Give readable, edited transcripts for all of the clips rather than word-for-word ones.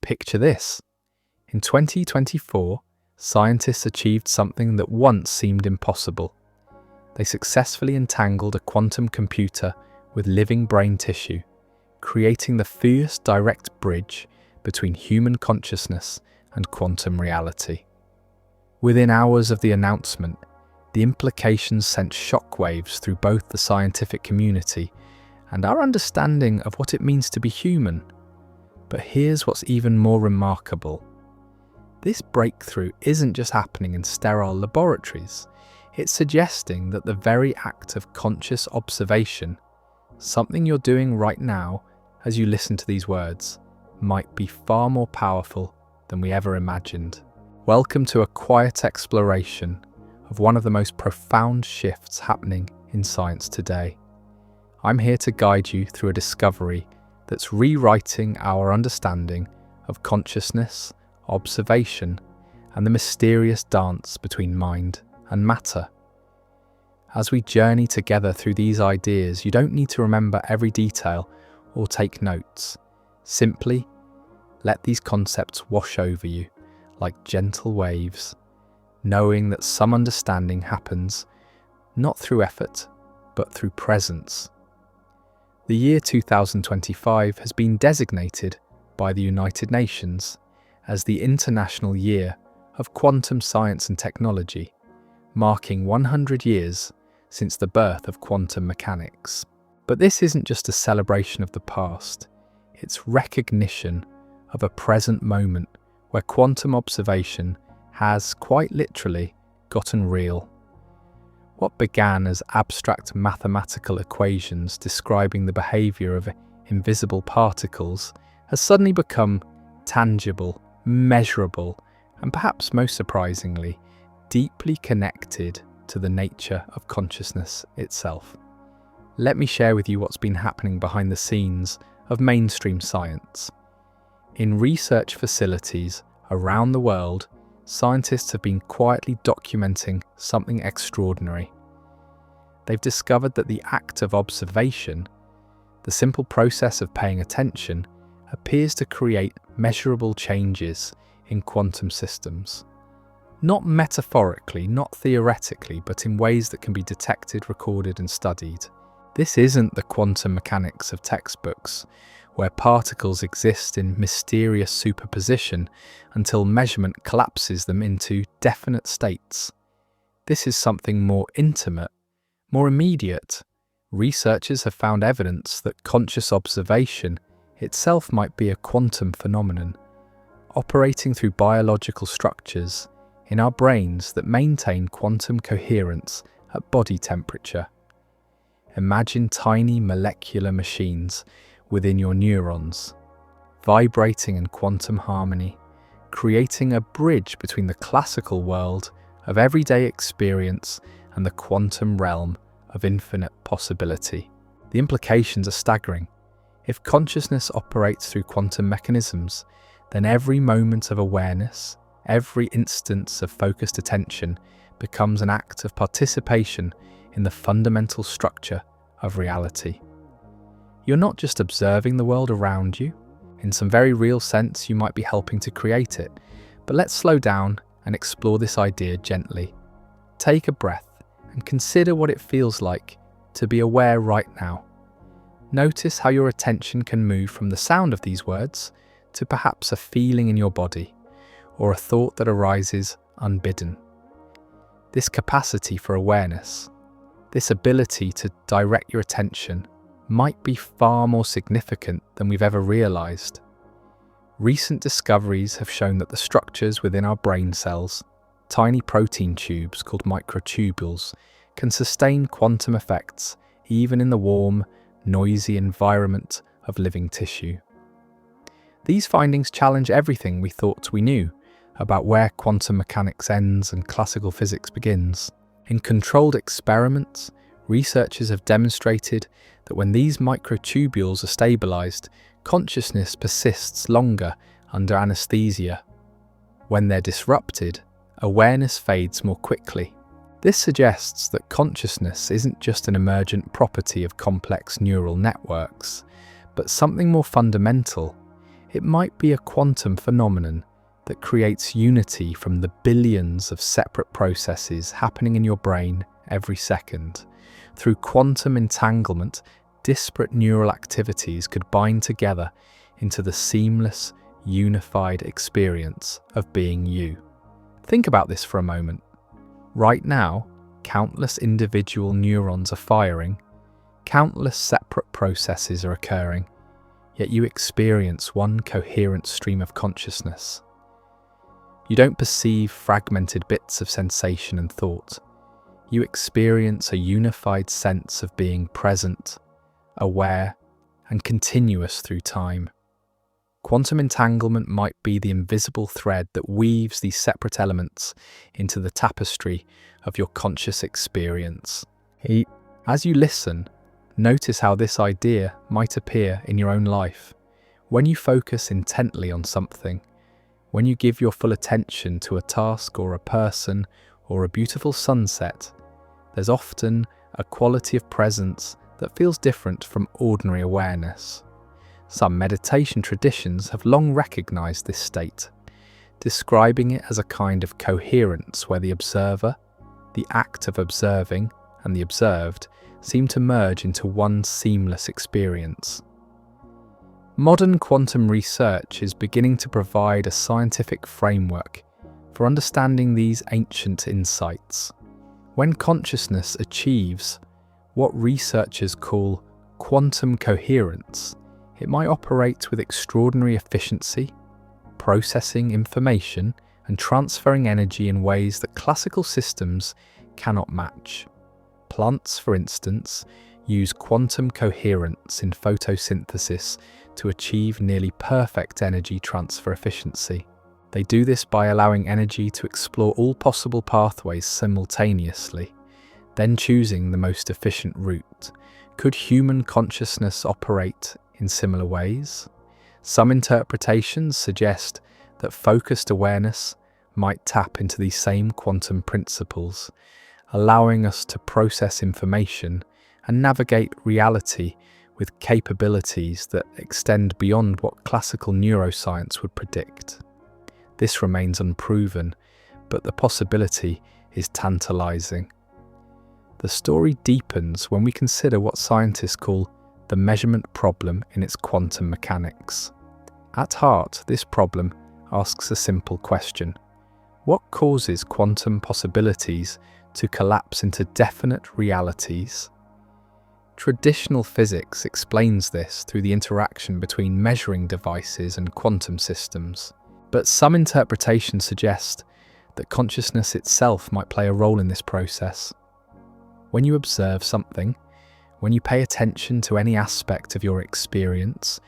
Picture this. In 2024, scientists achieved something that once seemed impossible. They successfully entangled a quantum computer with living brain tissue, creating the first direct bridge between human consciousness and quantum reality. Within hours of the announcement, the implications sent shockwaves through both the scientific community and our understanding of what it means to be human. But here's what's even more remarkable. This breakthrough isn't just happening in sterile laboratories. It's suggesting that the very act of conscious observation, something you're doing right now as you listen to these words, might be far more powerful than we ever imagined. Welcome to a quiet exploration of one of the most profound shifts happening in science today. I'm here to guide you through a discovery that's rewriting our understanding of consciousness, observation, and the mysterious dance between mind and matter. As we journey together through these ideas, you don't need to remember every detail or take notes. Simply let these concepts wash over you like gentle waves, knowing that some understanding happens not through effort, but through presence. The year 2025 has been designated by the United Nations as the International Year of Quantum Science and Technology, marking 100 years since the birth of quantum mechanics. But this isn't just a celebration of the past, it's recognition of a present moment where quantum observation has, quite literally, gotten real. What began as abstract mathematical equations describing the behavior of invisible particles has suddenly become tangible, measurable, and perhaps most surprisingly, deeply connected to the nature of consciousness itself. Let me share with you what's been happening behind the scenes of mainstream science. In research facilities around the world, scientists have been quietly documenting something extraordinary. They've discovered that the act of observation, the simple process of paying attention, appears to create measurable changes in quantum systems. Not metaphorically, not theoretically, but in ways that can be detected, recorded, and studied. This isn't the quantum mechanics of textbooks, where particles exist in mysterious superposition until measurement collapses them into definite states. This is something more intimate, more immediate. Researchers have found evidence that conscious observation itself might be a quantum phenomenon, operating through biological structures in our brains that maintain quantum coherence at body temperature. Imagine tiny molecular machines within your neurons, vibrating in quantum harmony, creating a bridge between the classical world of everyday experience and the quantum realm of infinite possibility. The implications are staggering. If consciousness operates through quantum mechanisms, then every moment of awareness, every instance of focused attention becomes an act of participation in the fundamental structure of reality. You're not just observing the world around you. In some very real sense, you might be helping to create it. But let's slow down and explore this idea gently. Take a breath and consider what it feels like to be aware right now. Notice how your attention can move from the sound of these words to perhaps a feeling in your body or a thought that arises unbidden. This capacity for awareness, this ability to direct your attention, might be far more significant than we've ever realized. Recent discoveries have shown that the structures within our brain cells, tiny protein tubes called microtubules, can sustain quantum effects even in the warm, noisy environment of living tissue. These findings challenge everything we thought we knew about where quantum mechanics ends and classical physics begins. In controlled experiments, researchers have demonstrated that when these microtubules are stabilized, consciousness persists longer under anesthesia. When they're disrupted, awareness fades more quickly. This suggests that consciousness isn't just an emergent property of complex neural networks, but something more fundamental. It might be a quantum phenomenon that creates unity from the billions of separate processes happening in your brain every second. Through quantum entanglement, disparate neural activities could bind together into the seamless, unified experience of being you. Think about this for a moment. Right now, countless individual neurons are firing, countless separate processes are occurring, yet you experience one coherent stream of consciousness. You don't perceive fragmented bits of sensation and thought. You experience a unified sense of being present, aware, and continuous through time. Quantum entanglement might be the invisible thread that weaves these separate elements into the tapestry of your conscious experience. As you listen, notice how this idea might appear in your own life. When you focus intently on something, when you give your full attention to a task or a person or a beautiful sunset, there's often a quality of presence that feels different from ordinary awareness. Some meditation traditions have long recognized this state, describing it as a kind of coherence where the observer, the act of observing, and the observed seem to merge into one seamless experience. Modern quantum research is beginning to provide a scientific framework for understanding these ancient insights. When consciousness achieves what researchers call quantum coherence, it might operate with extraordinary efficiency, processing information and transferring energy in ways that classical systems cannot match. Plants, for instance, use quantum coherence in photosynthesis to achieve nearly perfect energy transfer efficiency. They do this by allowing energy to explore all possible pathways simultaneously, then choosing the most efficient route. Could human consciousness operate in similar ways? Some interpretations suggest that focused awareness might tap into these same quantum principles, allowing us to process information and navigate reality with capabilities that extend beyond what classical neuroscience would predict. This remains unproven, but the possibility is tantalizing. The story deepens when we consider what scientists call the measurement problem in its quantum mechanics. At heart, this problem asks a simple question: what causes quantum possibilities to collapse into definite realities? Traditional physics explains this through the interaction between measuring devices and quantum systems, but some interpretations suggest that consciousness itself might play a role in this process. When you observe something, when you pay attention to any aspect of your experience,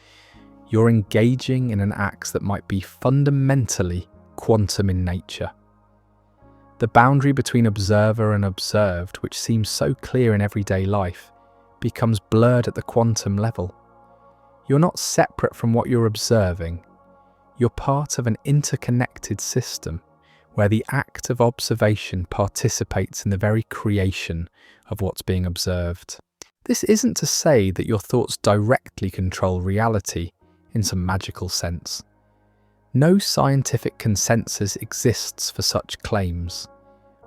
you're engaging in an act that might be fundamentally quantum in nature. The boundary between observer and observed, which seems so clear in everyday life, becomes blurred at the quantum level. You're not separate from what you're observing. You're part of an interconnected system where the act of observation participates in the very creation of what's being observed. This isn't to say that your thoughts directly control reality in some magical sense. No scientific consensus exists for such claims.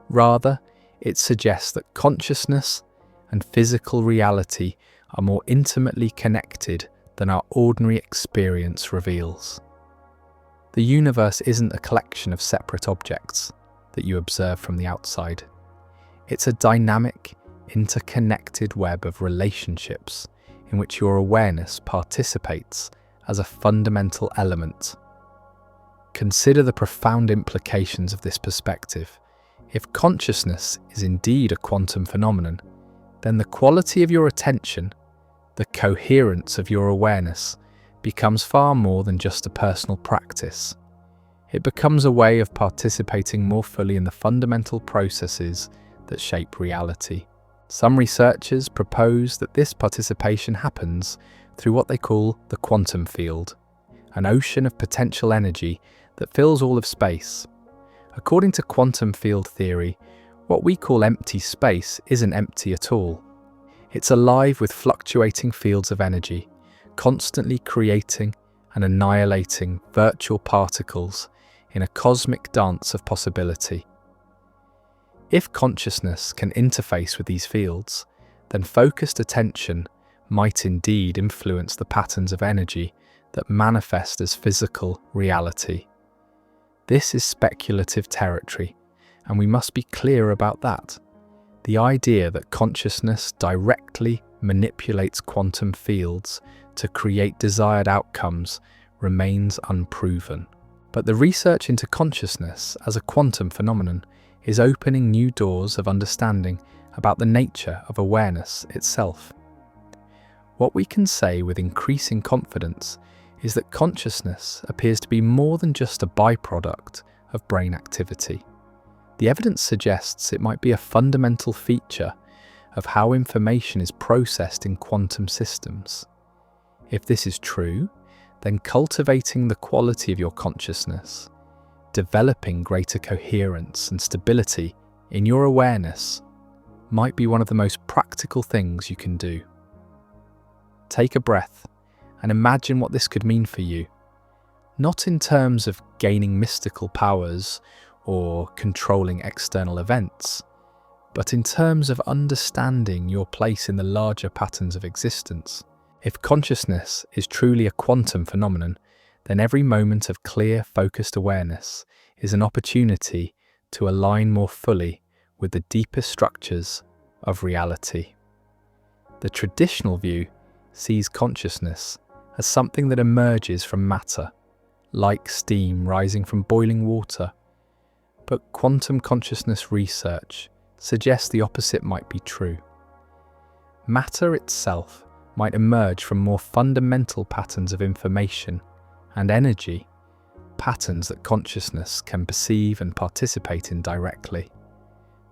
Rather, it suggests that consciousness and physical reality are more intimately connected than our ordinary experience reveals. The universe isn't a collection of separate objects that you observe from the outside. It's a dynamic, interconnected web of relationships in which your awareness participates as a fundamental element. Consider the profound implications of this perspective. If consciousness is indeed a quantum phenomenon, then the quality of your attention, the coherence of your awareness, becomes far more than just a personal practice. It becomes a way of participating more fully in the fundamental processes that shape reality. Some researchers propose that this participation happens through what they call the quantum field, an ocean of potential energy that fills all of space. According to quantum field theory, what we call empty space isn't empty at all. It's alive with fluctuating fields of energy, constantly creating and annihilating virtual particles in a cosmic dance of possibility. If consciousness can interface with these fields, then focused attention might indeed influence the patterns of energy that manifest as physical reality. This is speculative territory, and we must be clear about that. The idea that consciousness directly manipulates quantum fields to create desired outcomes remains unproven. But the research into consciousness as a quantum phenomenon is opening new doors of understanding about the nature of awareness itself. What we can say with increasing confidence is that consciousness appears to be more than just a byproduct of brain activity. The evidence suggests it might be a fundamental feature of how information is processed in quantum systems. If this is true, then cultivating the quality of your consciousness, developing greater coherence and stability in your awareness, might be one of the most practical things you can do. Take a breath and imagine what this could mean for you, not in terms of gaining mystical powers or controlling external events, but in terms of understanding your place in the larger patterns of existence. If consciousness is truly a quantum phenomenon, then every moment of clear, focused awareness is an opportunity to align more fully with the deepest structures of reality. The traditional view sees consciousness as something that emerges from matter, like steam rising from boiling water. But quantum consciousness research suggests the opposite might be true. Matter itself might emerge from more fundamental patterns of information and energy, patterns that consciousness can perceive and participate in directly.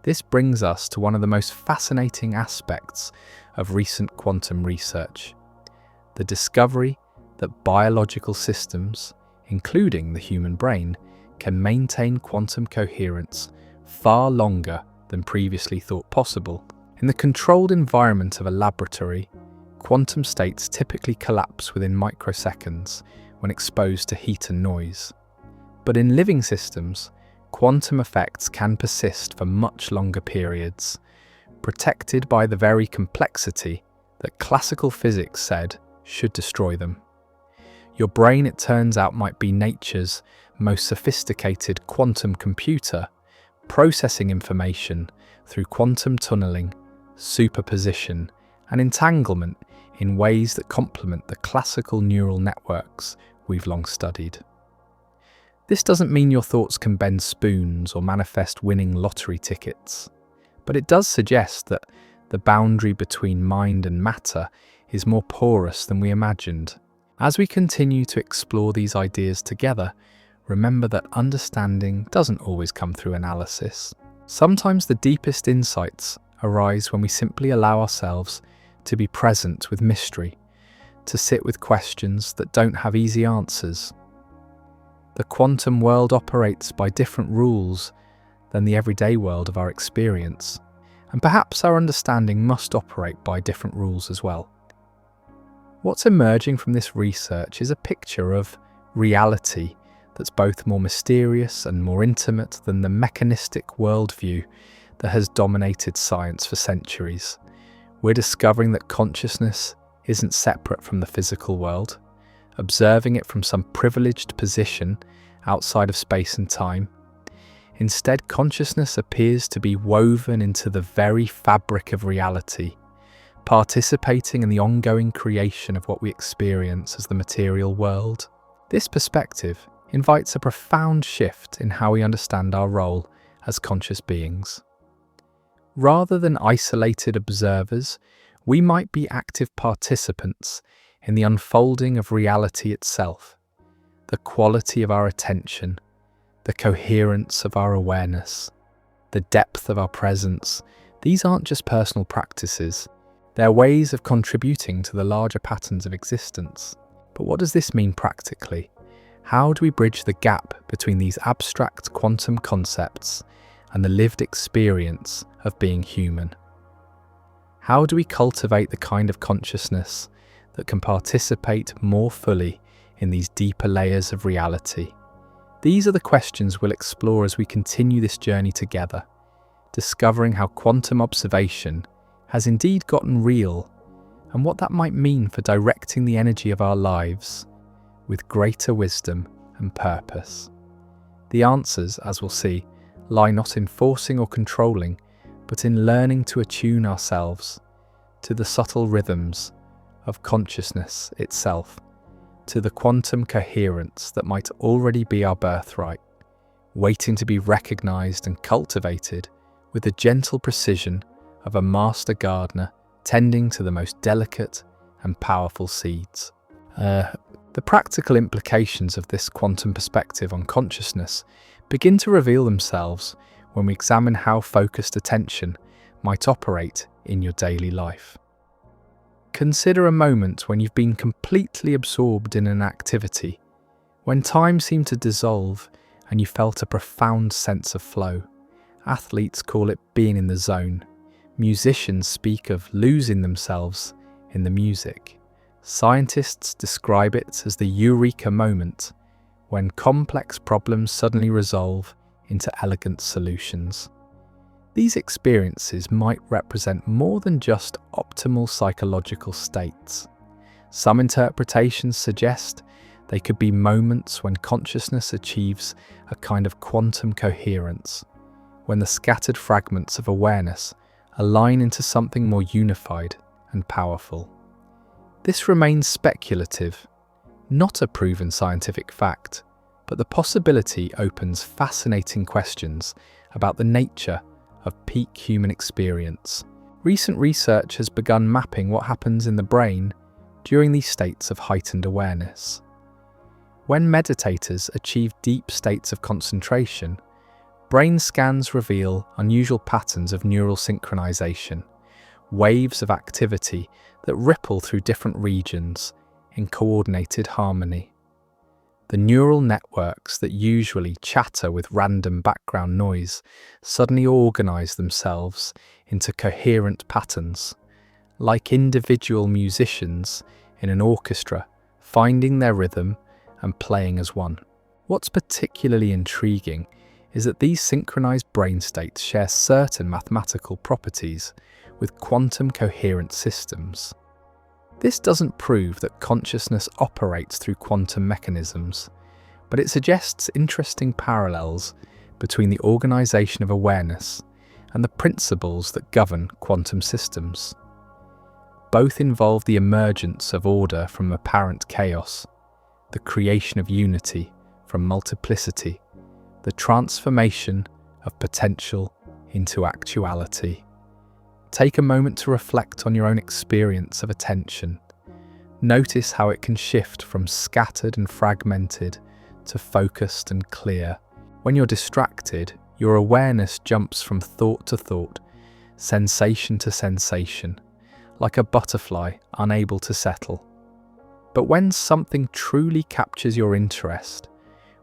This brings us to one of the most fascinating aspects of recent quantum research: the discovery that biological systems, including the human brain, can maintain quantum coherence far longer than previously thought possible. In the controlled environment of a laboratory, quantum states typically collapse within microseconds when exposed to heat and noise. But in living systems, quantum effects can persist for much longer periods, protected by the very complexity that classical physics said should destroy them. Your brain, it turns out, might be nature's most sophisticated quantum computer, processing information through quantum tunneling, superposition, and entanglement in ways that complement the classical neural networks we've long studied. This doesn't mean your thoughts can bend spoons or manifest winning lottery tickets, but it does suggest that the boundary between mind and matter is more porous than we imagined. As we continue to explore these ideas together, remember that understanding doesn't always come through analysis. Sometimes the deepest insights arise when we simply allow ourselves to be present with mystery, to sit with questions that don't have easy answers. The quantum world operates by different rules than the everyday world of our experience, and perhaps our understanding must operate by different rules as well. What's emerging from this research is a picture of reality that's both more mysterious and more intimate than the mechanistic worldview that has dominated science for centuries. We're discovering that consciousness isn't separate from the physical world, observing it from some privileged position outside of space and time. Instead, consciousness appears to be woven into the very fabric of reality, participating in the ongoing creation of what we experience as the material world. This perspective invites a profound shift in how we understand our role as conscious beings. Rather than isolated observers, we might be active participants in the unfolding of reality itself. The quality of our attention, the coherence of our awareness, the depth of our presence, these aren't just personal practices. They're ways of contributing to the larger patterns of existence. But what does this mean practically? How do we bridge the gap between these abstract quantum concepts and the lived experience of being human? How do we cultivate the kind of consciousness that can participate more fully in these deeper layers of reality? These are the questions we'll explore as we continue this journey together, discovering how quantum observation has indeed gotten real and what that might mean for directing the energy of our lives with greater wisdom and purpose. The answers, as we'll see, lie not in forcing or controlling, but in learning to attune ourselves to the subtle rhythms of consciousness itself, to the quantum coherence that might already be our birthright, waiting to be recognized and cultivated with the gentle precision of a master gardener tending to the most delicate and powerful seeds. The practical implications of this quantum perspective on consciousness begin to reveal themselves when we examine how focused attention might operate in your daily life. Consider a moment when you've been completely absorbed in an activity, when time seemed to dissolve and you felt a profound sense of flow. Athletes call it being in the zone. Musicians speak of losing themselves in the music. Scientists describe it as the eureka moment, when complex problems suddenly resolve into elegant solutions. These experiences might represent more than just optimal psychological states. Some interpretations suggest they could be moments when consciousness achieves a kind of quantum coherence, when the scattered fragments of awareness align into something more unified and powerful. This remains speculative, not a proven scientific fact, but the possibility opens fascinating questions about the nature of peak human experience. Recent research has begun mapping what happens in the brain during these states of heightened awareness. When meditators achieve deep states of concentration, brain scans reveal unusual patterns of neural synchronization, waves of activity that ripple through different regions in coordinated harmony. The neural networks that usually chatter with random background noise suddenly organize themselves into coherent patterns, like individual musicians in an orchestra finding their rhythm and playing as one. What's particularly intriguing is that these synchronized brain states share certain mathematical properties with quantum coherent systems. This doesn't prove that consciousness operates through quantum mechanisms, but it suggests interesting parallels between the organization of awareness and the principles that govern quantum systems. Both involve the emergence of order from apparent chaos, the creation of unity from multiplicity, the transformation of potential into actuality. Take a moment to reflect on your own experience of attention. Notice how it can shift from scattered and fragmented to focused and clear. When you're distracted, your awareness jumps from thought to thought, sensation to sensation, like a butterfly unable to settle. But when something truly captures your interest,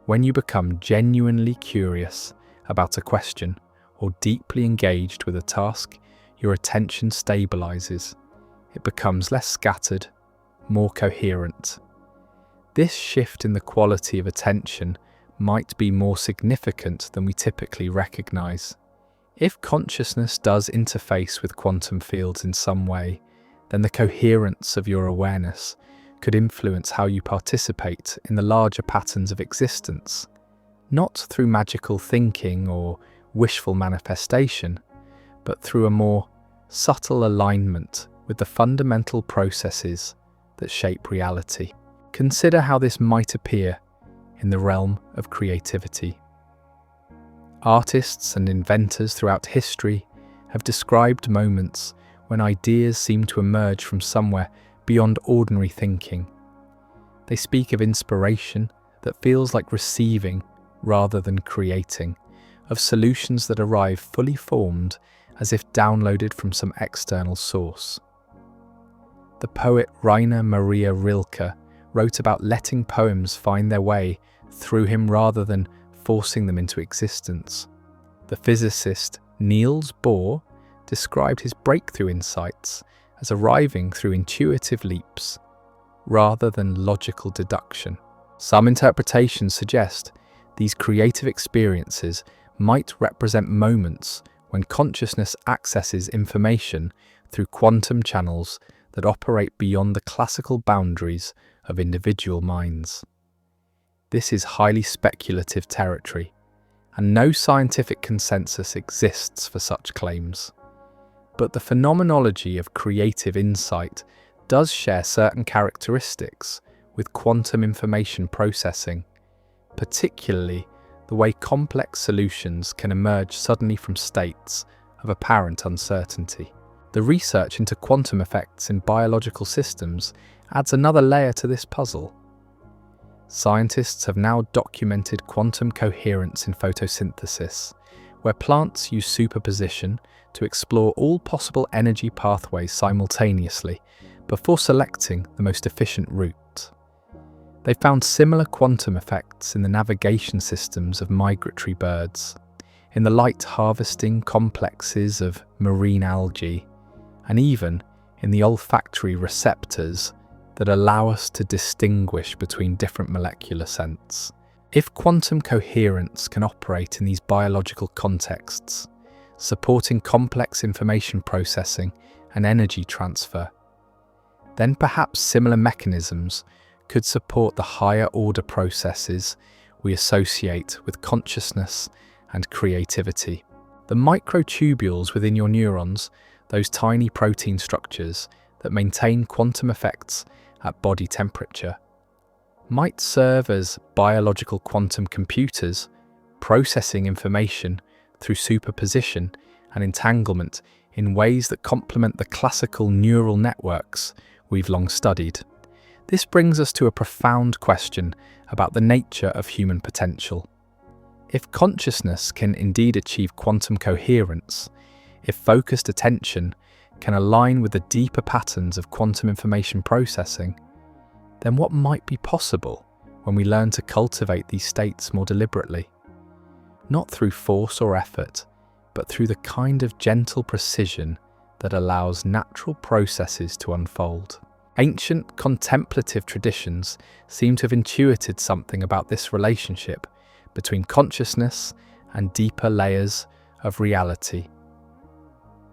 when you become genuinely curious about a question or deeply engaged with a task, your attention stabilizes. It becomes less scattered, more coherent. This shift in the quality of attention might be more significant than we typically recognize. If consciousness does interface with quantum fields in some way, then the coherence of your awareness could influence how you participate in the larger patterns of existence, not through magical thinking or wishful manifestation, but through a more subtle alignment with the fundamental processes that shape reality. Consider how this might appear in the realm of creativity. Artists and inventors throughout history have described moments when ideas seem to emerge from somewhere beyond ordinary thinking. They speak of inspiration that feels like receiving rather than creating, of solutions that arrive fully formed as if downloaded from some external source. The poet Rainer Maria Rilke wrote about letting poems find their way through him rather than forcing them into existence. The physicist Niels Bohr described his breakthrough insights as arriving through intuitive leaps rather than logical deduction. Some interpretations suggest these creative experiences might represent moments when consciousness accesses information through quantum channels that operate beyond the classical boundaries of individual minds. This is highly speculative territory, and no scientific consensus exists for such claims. But the phenomenology of creative insight does share certain characteristics with quantum information processing, particularly the way complex solutions can emerge suddenly from states of apparent uncertainty. The research into quantum effects in biological systems adds another layer to this puzzle. Scientists have now documented quantum coherence in photosynthesis, where plants use superposition to explore all possible energy pathways simultaneously before selecting the most efficient route. They found similar quantum effects in the navigation systems of migratory birds, in the light harvesting complexes of marine algae, and even in the olfactory receptors that allow us to distinguish between different molecular scents. If quantum coherence can operate in these biological contexts, supporting complex information processing and energy transfer, then perhaps similar mechanisms could support the higher order processes we associate with consciousness and creativity. The microtubules within your neurons, those tiny protein structures that maintain quantum effects at body temperature, might serve as biological quantum computers, processing information through superposition and entanglement in ways that complement the classical neural networks we've long studied. This brings us to a profound question about the nature of human potential. If consciousness can indeed achieve quantum coherence, if focused attention can align with the deeper patterns of quantum information processing, then what might be possible when we learn to cultivate these states more deliberately? Not through force or effort, but through the kind of gentle precision that allows natural processes to unfold. Ancient contemplative traditions seem to have intuited something about this relationship between consciousness and deeper layers of reality.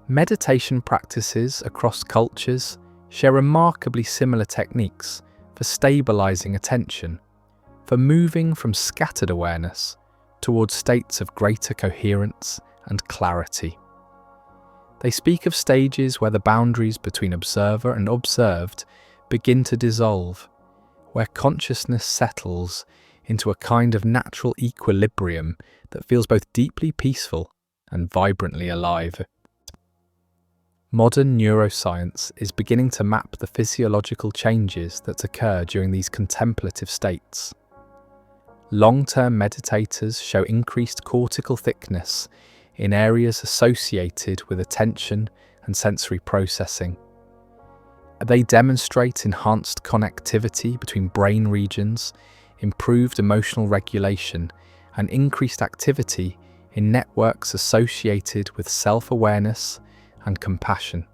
Meditation practices across cultures share remarkably similar techniques for stabilizing attention, for moving from scattered awareness towards states of greater coherence and clarity. They speak of stages where the boundaries between observer and observed begin to dissolve, where consciousness settles into a kind of natural equilibrium that feels both deeply peaceful and vibrantly alive. Modern neuroscience is beginning to map the physiological changes that occur during these contemplative states. Long-term meditators show increased cortical thickness in areas associated with attention and sensory processing. They demonstrate enhanced connectivity between brain regions, improved emotional regulation, and increased activity in networks associated with self-awareness and compassion.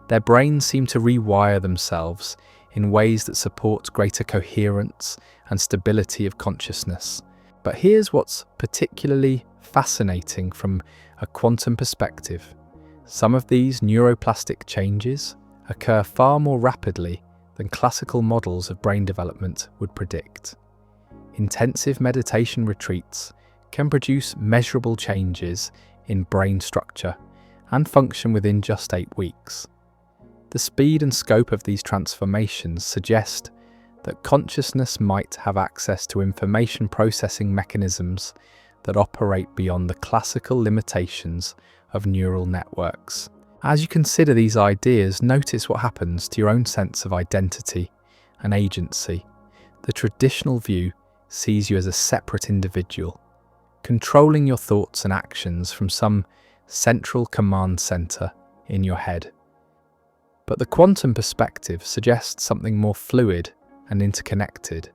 Their brains seem to rewire themselves in ways that support greater coherence and stability of consciousness. But here's what's particularly fascinating from a quantum perspective. Some of these neuroplastic changes occur far more rapidly than classical models of brain development would predict. Intensive meditation retreats can produce measurable changes in brain structure and function within just 8 weeks. The speed and scope of these transformations suggest that consciousness might have access to information processing mechanisms that operate beyond the classical limitations of neural networks. As you consider these ideas, notice what happens to your own sense of identity and agency. The traditional view sees you as a separate individual, controlling your thoughts and actions from some central command center in your head. But the quantum perspective suggests something more fluid and interconnected.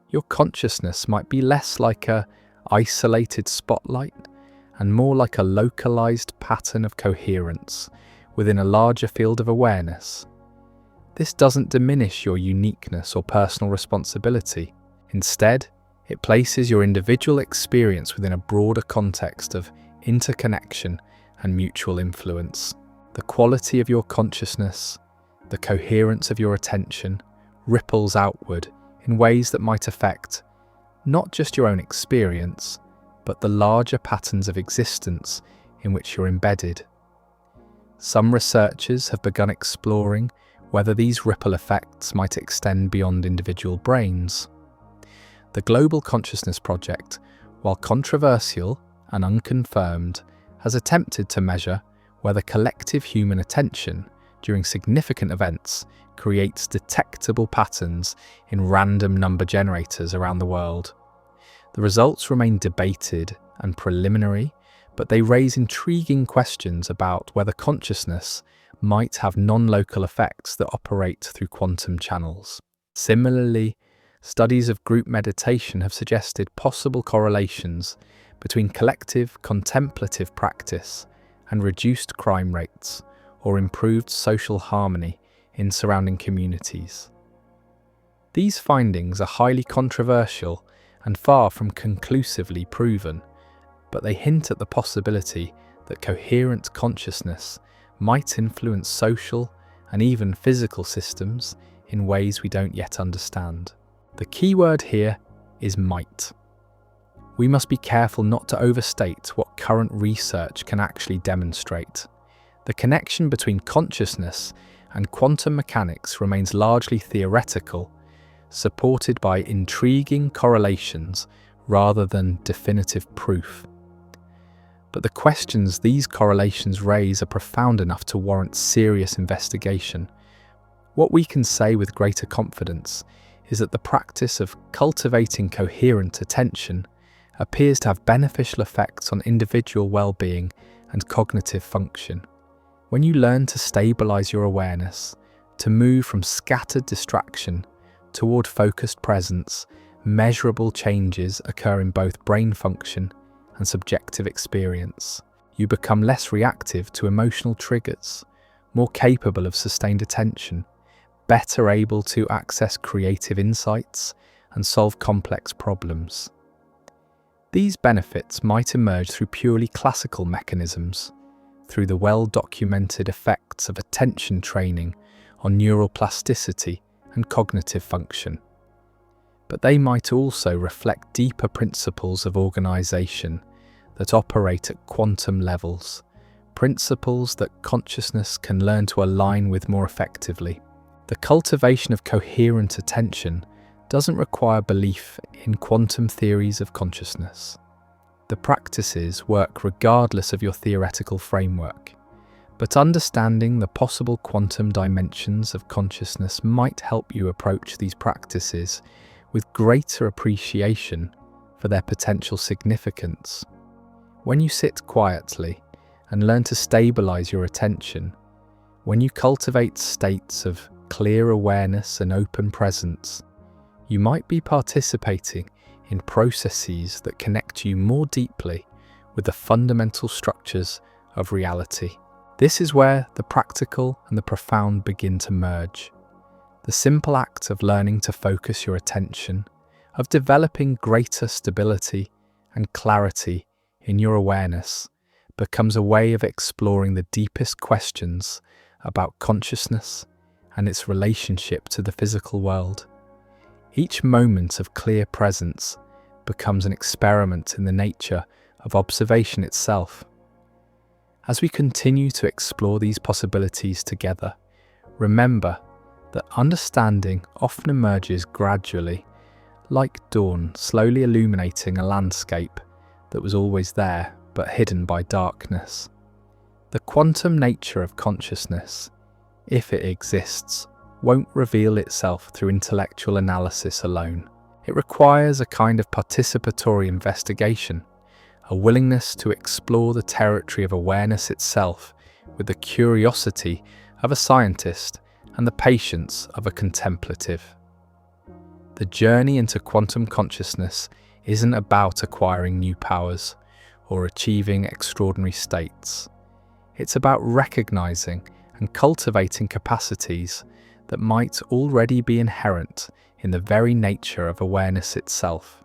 Your consciousness might be less like an isolated spotlight and more like a localized pattern of coherence within a larger field of awareness. This doesn't diminish your uniqueness or personal responsibility. Instead, it places your individual experience within a broader context of interconnection and mutual influence. The quality of your consciousness, the coherence of your attention, ripples outward in ways that might affect not just your own experience, but the larger patterns of existence in which you're embedded. Some researchers have begun exploring whether these ripple effects might extend beyond individual brains. The Global Consciousness Project, while controversial and unconfirmed, has attempted to measure whether collective human attention during significant events creates detectable patterns in random number generators around the world. The results remain debated and preliminary, but they raise intriguing questions about whether consciousness might have non-local effects that operate through quantum channels. Similarly, studies of group meditation have suggested possible correlations between collective contemplative practice and reduced crime rates or improved social harmony in surrounding communities. These findings are highly controversial and far from conclusively proven, but they hint at the possibility that coherent consciousness might influence social and even physical systems in ways we don't yet understand. The key word here is might. We must be careful not to overstate what current research can actually demonstrate. The connection between consciousness and quantum mechanics remains largely theoretical, supported by intriguing correlations rather than definitive proof. But the questions these correlations raise are profound enough to warrant serious investigation. What we can say with greater confidence is that the practice of cultivating coherent attention appears to have beneficial effects on individual well-being and cognitive function. When you learn to stabilize your awareness, to move from scattered distraction toward focused presence, measurable changes occur in both brain function and subjective experience. You become less reactive to emotional triggers, more capable of sustained attention, better able to access creative insights and solve complex problems. These benefits might emerge through purely classical mechanisms, through the well-documented effects of attention training on neural plasticity and cognitive function. But they might also reflect deeper principles of organization that operate at quantum levels, principles that consciousness can learn to align with more effectively. The cultivation of coherent attention doesn't require belief in quantum theories of consciousness. The practices work regardless of your theoretical framework, but understanding the possible quantum dimensions of consciousness might help you approach these practices with greater appreciation for their potential significance. When you sit quietly and learn to stabilize your attention, when you cultivate states of clear awareness and open presence, you might be participating in processes that connect you more deeply with the fundamental structures of reality. This is where the practical and the profound begin to merge. The simple act of learning to focus your attention, of developing greater stability and clarity in your awareness, becomes a way of exploring the deepest questions about consciousness and its relationship to the physical world. Each moment of clear presence becomes an experiment in the nature of observation itself. As we continue to explore these possibilities together, remember that understanding often emerges gradually, like dawn slowly illuminating a landscape that was always there but hidden by darkness. The quantum nature of consciousness, if it exists, won't reveal itself through intellectual analysis alone. It requires a kind of participatory investigation, a willingness to explore the territory of awareness itself with the curiosity of a scientist and the patience of a contemplative. The journey into quantum consciousness isn't about acquiring new powers or achieving extraordinary states. It's about recognizing and cultivating capacities that might already be inherent in the very nature of awareness itself.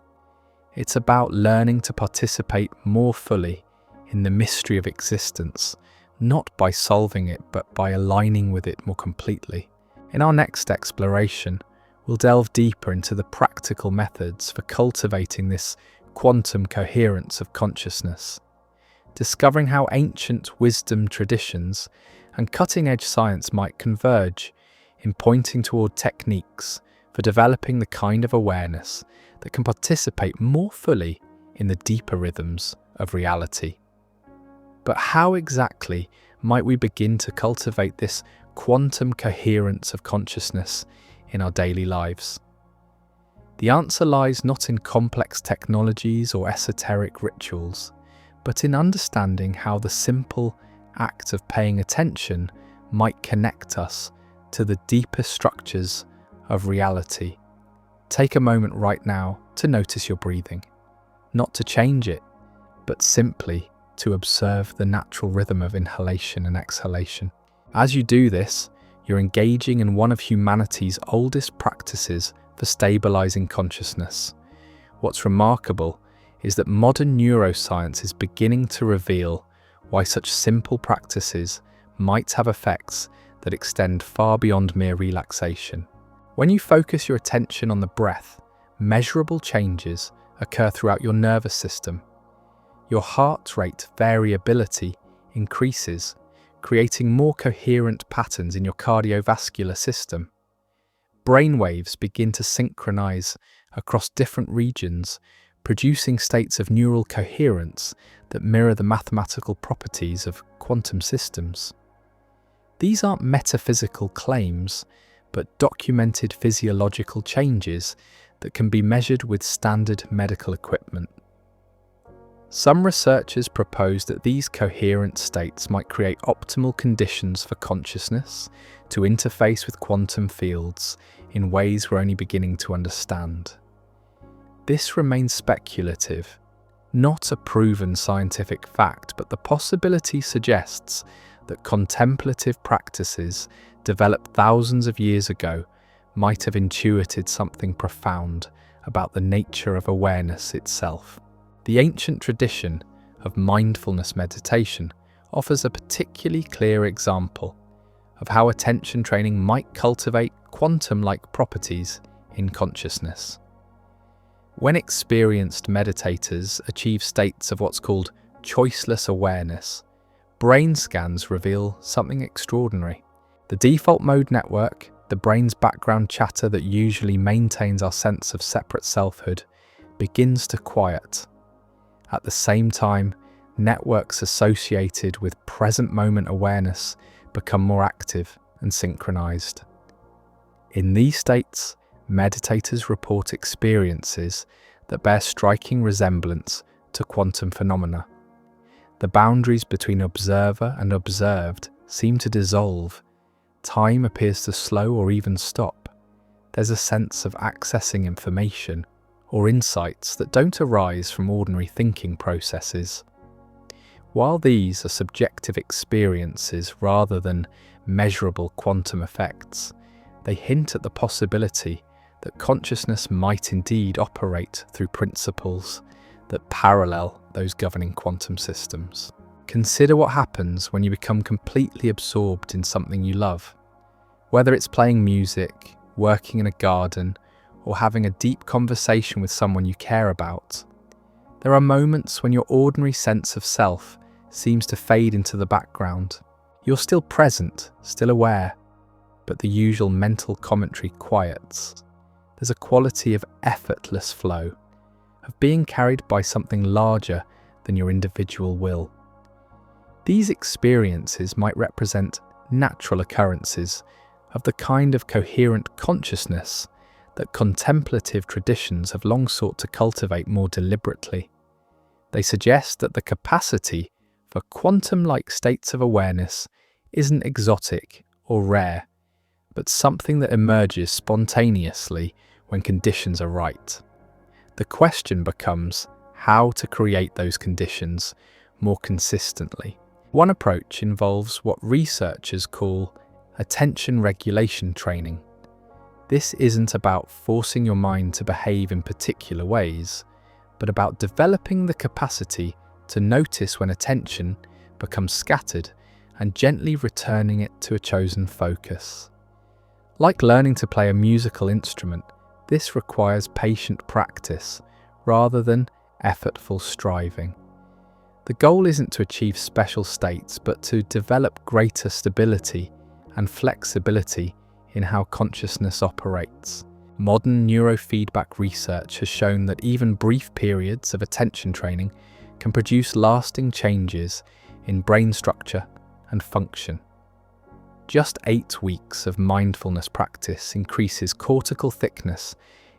It's about learning to participate more fully in the mystery of existence, not by solving it, but by aligning with it more completely. In our next exploration, we'll delve deeper into the practical methods for cultivating this quantum coherence of consciousness, discovering how ancient wisdom traditions and cutting-edge science might converge in pointing toward techniques for developing the kind of awareness that can participate more fully in the deeper rhythms of reality. But how exactly might we begin to cultivate this quantum coherence of consciousness in our daily lives? The answer lies not in complex technologies or esoteric rituals, but in understanding how the simple act of paying attention might connect us to the deeper structures of reality. Take a moment right now to notice your breathing, not to change it, but simply to observe the natural rhythm of inhalation and exhalation. As you do this, you're engaging in one of humanity's oldest practices for stabilizing consciousness. What's remarkable is that modern neuroscience is beginning to reveal why such simple practices might have effects that extend far beyond mere relaxation. When you focus your attention on the breath, measurable changes occur throughout your nervous system. Your heart rate variability increases, creating more coherent patterns in your cardiovascular system. Brain waves begin to synchronize across different regions, producing states of neural coherence that mirror the mathematical properties of quantum systems. These aren't metaphysical claims, but documented physiological changes that can be measured with standard medical equipment. Some researchers propose that these coherent states might create optimal conditions for consciousness to interface with quantum fields in ways we're only beginning to understand. This remains speculative, not a proven scientific fact, but the possibility suggests that contemplative practices developed thousands of years ago might have intuited something profound about the nature of awareness itself. The ancient tradition of mindfulness meditation offers a particularly clear example of how attention training might cultivate quantum-like properties in consciousness. When experienced meditators achieve states of what's called choiceless awareness, brain scans reveal something extraordinary. The default mode network, the brain's background chatter that usually maintains our sense of separate selfhood, begins to quiet. At the same time, networks associated with present moment awareness become more active and synchronized. In these states, meditators report experiences that bear striking resemblance to quantum phenomena. The boundaries between observer and observed seem to dissolve. Time appears to slow or even stop. There's a sense of accessing information or insights that don't arise from ordinary thinking processes. While these are subjective experiences rather than measurable quantum effects, they hint at the possibility that consciousness might indeed operate through principles that parallel those governing quantum systems. Consider what happens when you become completely absorbed in something you love. Whether it's playing music, working in a garden, or having a deep conversation with someone you care about, there are moments when your ordinary sense of self seems to fade into the background. You're still present, still aware, but the usual mental commentary quiets. There's a quality of effortless flow, of being carried by something larger than your individual will. These experiences might represent natural occurrences of the kind of coherent consciousness that contemplative traditions have long sought to cultivate more deliberately. They suggest that the capacity for quantum-like states of awareness isn't exotic or rare, but something that emerges spontaneously when conditions are right. The question becomes how to create those conditions more consistently. One approach involves what researchers call attention regulation training. This isn't about forcing your mind to behave in particular ways, but about developing the capacity to notice when attention becomes scattered and gently returning it to a chosen focus. Like learning to play a musical instrument, this requires patient practice rather than effortful striving. The goal isn't to achieve special states, but to develop greater stability and flexibility in how consciousness operates. Modern neurofeedback research has shown that even brief periods of attention training can produce lasting changes in brain structure and function. Just 8 weeks of mindfulness practice increases cortical thickness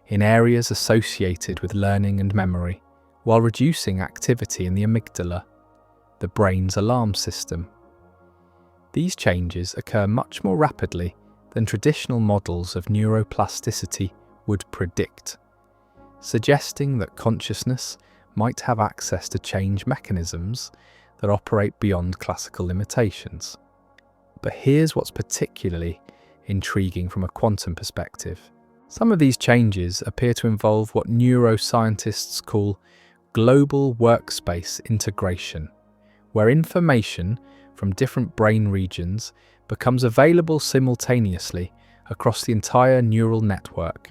in areas associated with learning and memory, while reducing activity in the amygdala, the brain's alarm system. These changes occur much more rapidly than traditional models of neuroplasticity would predict, suggesting that consciousness might have access to change mechanisms that operate beyond classical limitations. But here's what's particularly intriguing from a quantum perspective. Some of these changes appear to involve what neuroscientists call global workspace integration, where information from different brain regions becomes available simultaneously across the entire neural network.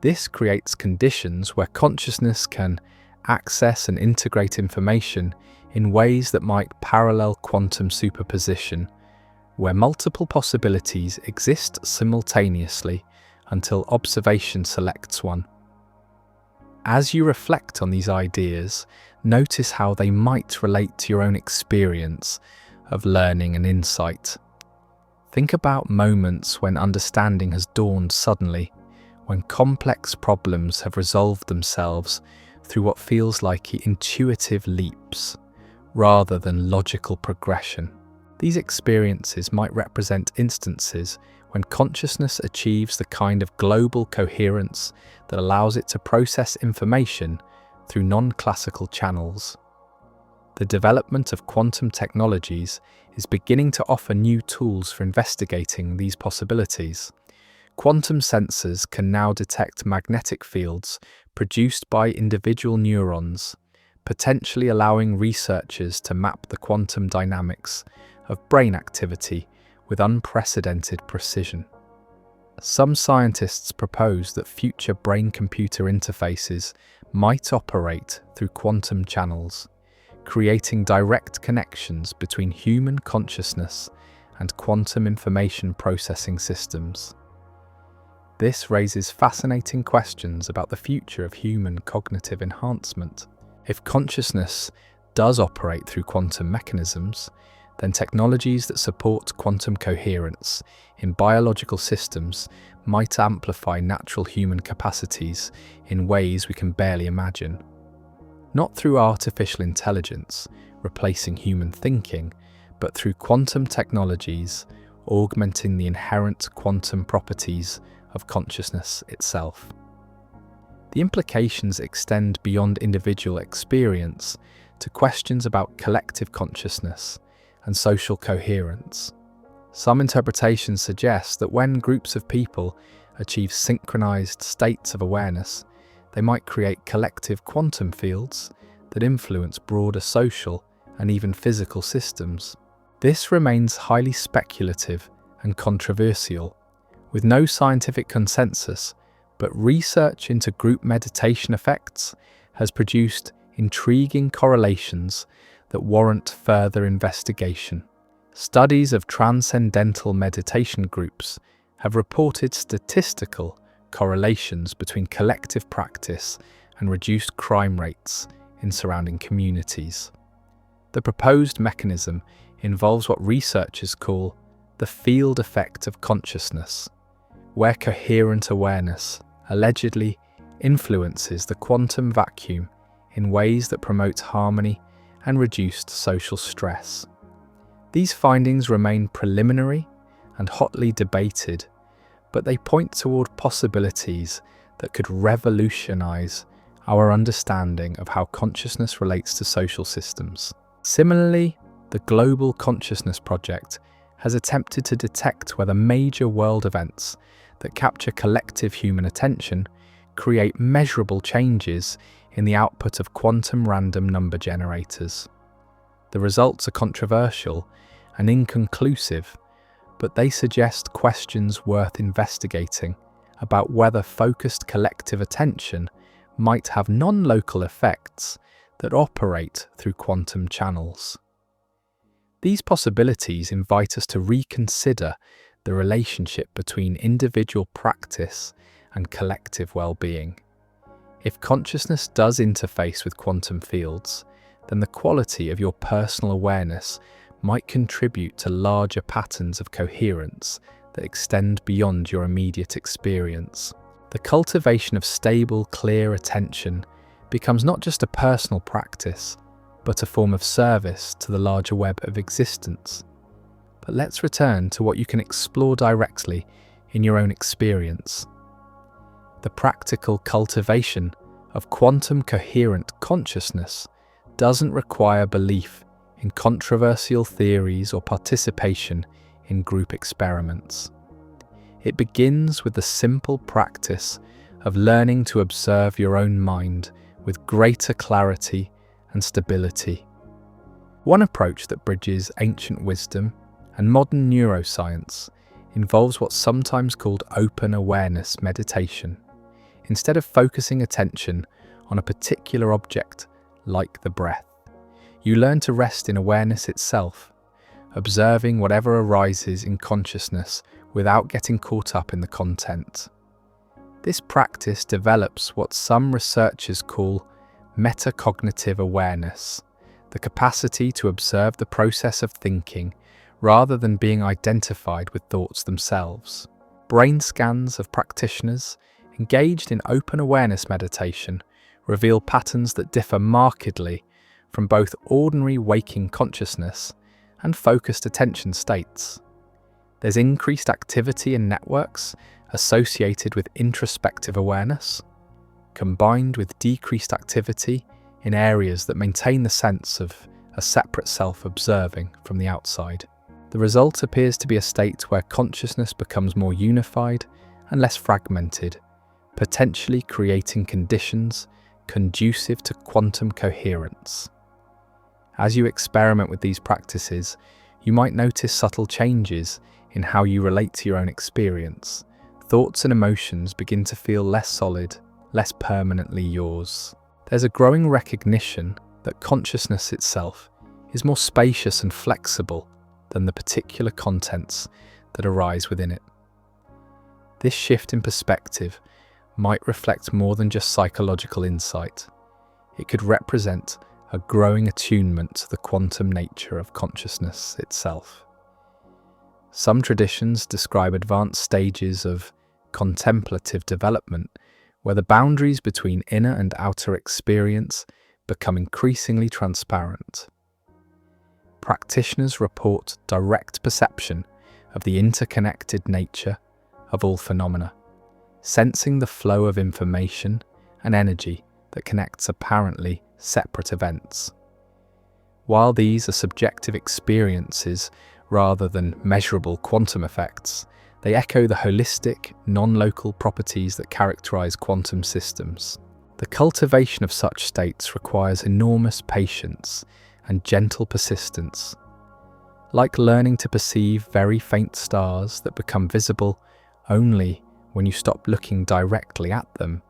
This creates conditions where consciousness can access and integrate information in ways that might parallel quantum superposition, where multiple possibilities exist simultaneously until observation selects one. As you reflect on these ideas, notice how they might relate to your own experience of learning and insight. Think about moments when understanding has dawned suddenly, when complex problems have resolved themselves through what feels like intuitive leaps, rather than logical progression. These experiences might represent instances when consciousness achieves the kind of global coherence that allows it to process information through non-classical channels. The development of quantum technologies is beginning to offer new tools for investigating these possibilities. Quantum sensors can now detect magnetic fields produced by individual neurons, potentially allowing researchers to map the quantum dynamics of brain activity with unprecedented precision. Some scientists propose that future brain-computer interfaces might operate through quantum channels, creating direct connections between human consciousness and quantum information processing systems. This raises fascinating questions about the future of human cognitive enhancement. If consciousness does operate through quantum mechanisms, then technologies that support quantum coherence in biological systems might amplify natural human capacities in ways we can barely imagine. Not through artificial intelligence replacing human thinking, but through quantum technologies augmenting the inherent quantum properties of consciousness itself. The implications extend beyond individual experience to questions about collective consciousness and social coherence. Some interpretations suggest that when groups of people achieve synchronized states of awareness, they might create collective quantum fields that influence broader social and even physical systems. This remains highly speculative and controversial, with no scientific consensus, but research into group meditation effects has produced intriguing correlations that warrant further investigation. Studies of transcendental meditation groups have reported statistical correlations between collective practice and reduced crime rates in surrounding communities. The proposed mechanism involves what researchers call the field effect of consciousness, where coherent awareness allegedly influences the quantum vacuum in ways that promote harmony and reduced social stress. These findings remain preliminary and hotly debated, but they point toward possibilities that could revolutionize our understanding of how consciousness relates to social systems. Similarly, the Global Consciousness Project has attempted to detect whether major world events that capture collective human attention create measurable changes in the output of quantum random number generators. The results are controversial and inconclusive, but they suggest questions worth investigating about whether focused collective attention might have non-local effects that operate through quantum channels. These possibilities invite us to reconsider the relationship between individual practice and collective well-being. If consciousness does interface with quantum fields, then the quality of your personal awareness might contribute to larger patterns of coherence that extend beyond your immediate experience. The cultivation of stable, clear attention becomes not just a personal practice, but a form of service to the larger web of existence. But let's return to what you can explore directly in your own experience. The practical cultivation of quantum coherent consciousness doesn't require belief in controversial theories or participation in group experiments. It begins with the simple practice of learning to observe your own mind with greater clarity and stability. One approach that bridges ancient wisdom and modern neuroscience involves what's sometimes called open awareness meditation. Instead of focusing attention on a particular object like the breath, you learn to rest in awareness itself, observing whatever arises in consciousness without getting caught up in the content. This practice develops what some researchers call metacognitive awareness, the capacity to observe the process of thinking rather than being identified with thoughts themselves. Brain scans of practitioners engaged in open awareness meditation reveal patterns that differ markedly from both ordinary waking consciousness and focused attention states. There's increased activity in networks associated with introspective awareness, combined with decreased activity in areas that maintain the sense of a separate self observing from the outside. The result appears to be a state where consciousness becomes more unified and less fragmented, potentially creating conditions conducive to quantum coherence. As you experiment with these practices, you might notice subtle changes in how you relate to your own experience. Thoughts and emotions begin to feel less solid, less permanently yours. There's a growing recognition that consciousness itself is more spacious and flexible than the particular contents that arise within it. This shift in perspective might reflect more than just psychological insight. It could represent a growing attunement to the quantum nature of consciousness itself. Some traditions describe advanced stages of contemplative development where the boundaries between inner and outer experience become increasingly transparent. Practitioners report direct perception of the interconnected nature of all phenomena, sensing the flow of information and energy that connects apparently separate events. While these are subjective experiences rather than measurable quantum effects, they echo the holistic, non-local properties that characterize quantum systems. The cultivation of such states requires enormous patience and gentle persistence. Like learning to perceive very faint stars that become visible only when you stop looking directly at them,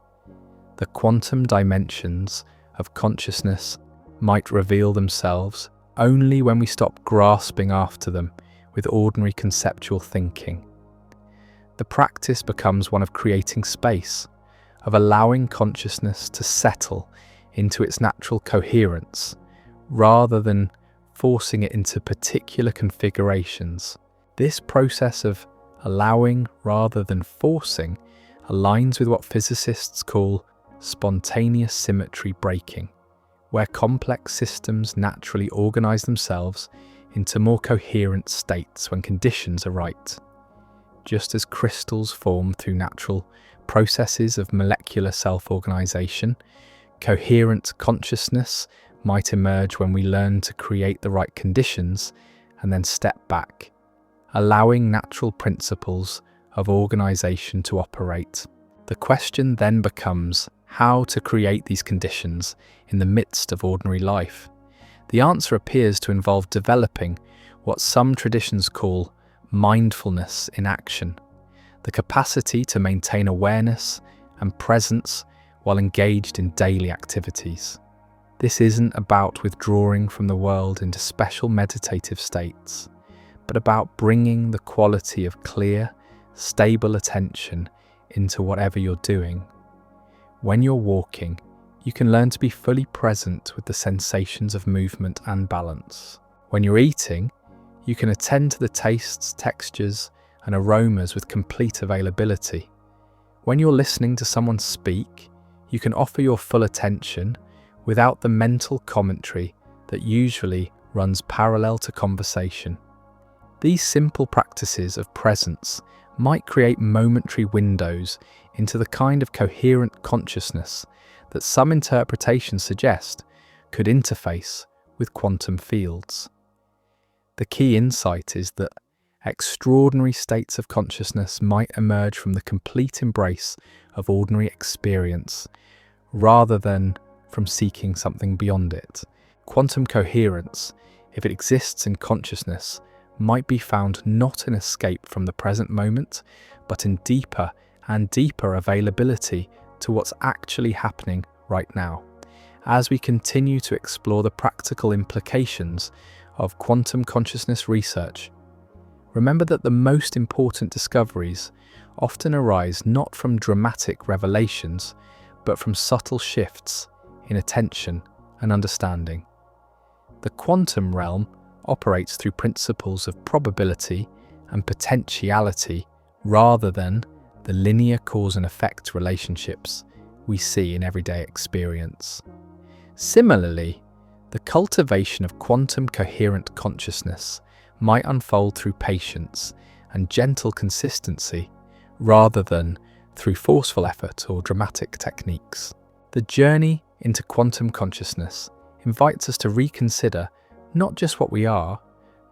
the quantum dimensions of consciousness might reveal themselves only when we stop grasping after them with ordinary conceptual thinking. The practice becomes one of creating space, of allowing consciousness to settle into its natural coherence, rather than forcing it into particular configurations. This process of allowing rather than forcing aligns with what physicists call spontaneous symmetry breaking, where complex systems naturally organize themselves into more coherent states when conditions are right. Just as crystals form through natural processes of molecular self-organization, coherent consciousness might emerge when we learn to create the right conditions and then step back, allowing natural principles of organization to operate. The question then becomes how to create these conditions in the midst of ordinary life. The answer appears to involve developing what some traditions call mindfulness in action, the capacity to maintain awareness and presence while engaged in daily activities. This isn't about withdrawing from the world into special meditative states, but about bringing the quality of clear, stable attention into whatever you're doing. When you're walking, you can learn to be fully present with the sensations of movement and balance. When you're eating, you can attend to the tastes, textures, and aromas with complete availability. When you're listening to someone speak, you can offer your full attention without the mental commentary that usually runs parallel to conversation. These simple practices of presence might create momentary windows into the kind of coherent consciousness that some interpretations suggest could interface with quantum fields. The key insight is that extraordinary states of consciousness might emerge from the complete embrace of ordinary experience, rather than from seeking something beyond it. Quantum coherence, if it exists in consciousness, might be found not in escape from the present moment, but in deeper and deeper availability to what's actually happening right now. As we continue to explore the practical implications of quantum consciousness research, remember that the most important discoveries often arise not from dramatic revelations, but from subtle shifts in attention and understanding. The quantum realm operates through principles of probability and potentiality rather than the linear cause and effect relationships we see in everyday experience. Similarly, the cultivation of quantum coherent consciousness might unfold through patience and gentle consistency rather than through forceful effort or dramatic techniques. The journey into quantum consciousness invites us to reconsider not just what we are,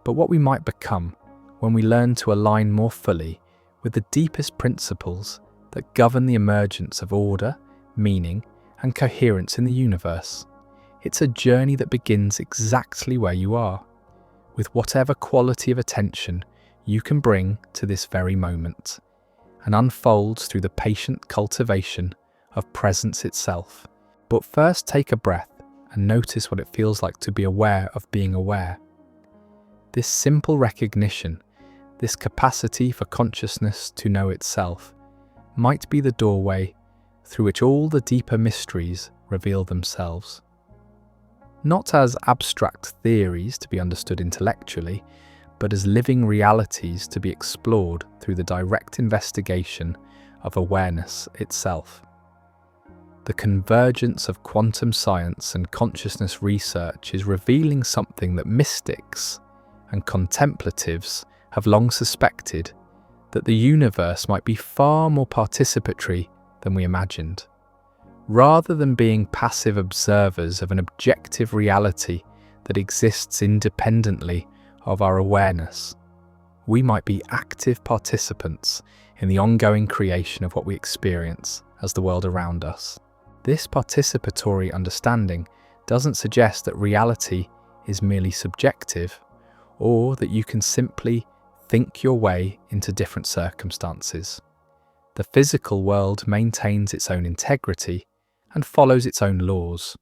but what we might become when we learn to align more fully with the deepest principles that govern the emergence of order, meaning, and coherence in the universe. It's a journey that begins exactly where you are, with whatever quality of attention you can bring to this very moment, and unfolds through the patient cultivation of presence itself. But first, take a breath and notice what it feels like to be aware of being aware. This simple recognition, this capacity for consciousness to know itself, might be the doorway through which all the deeper mysteries reveal themselves. Not as abstract theories to be understood intellectually, but as living realities to be explored through the direct investigation of awareness itself. The convergence of quantum science and consciousness research is revealing something that mystics and contemplatives have long suspected, that the universe might be far more participatory than we imagined. Rather than being passive observers of an objective reality that exists independently of our awareness, we might be active participants in the ongoing creation of what we experience as the world around us. This participatory understanding doesn't suggest that reality is merely subjective, or that you can simply think your way into different circumstances. The physical world maintains its own integrity and follows its own laws,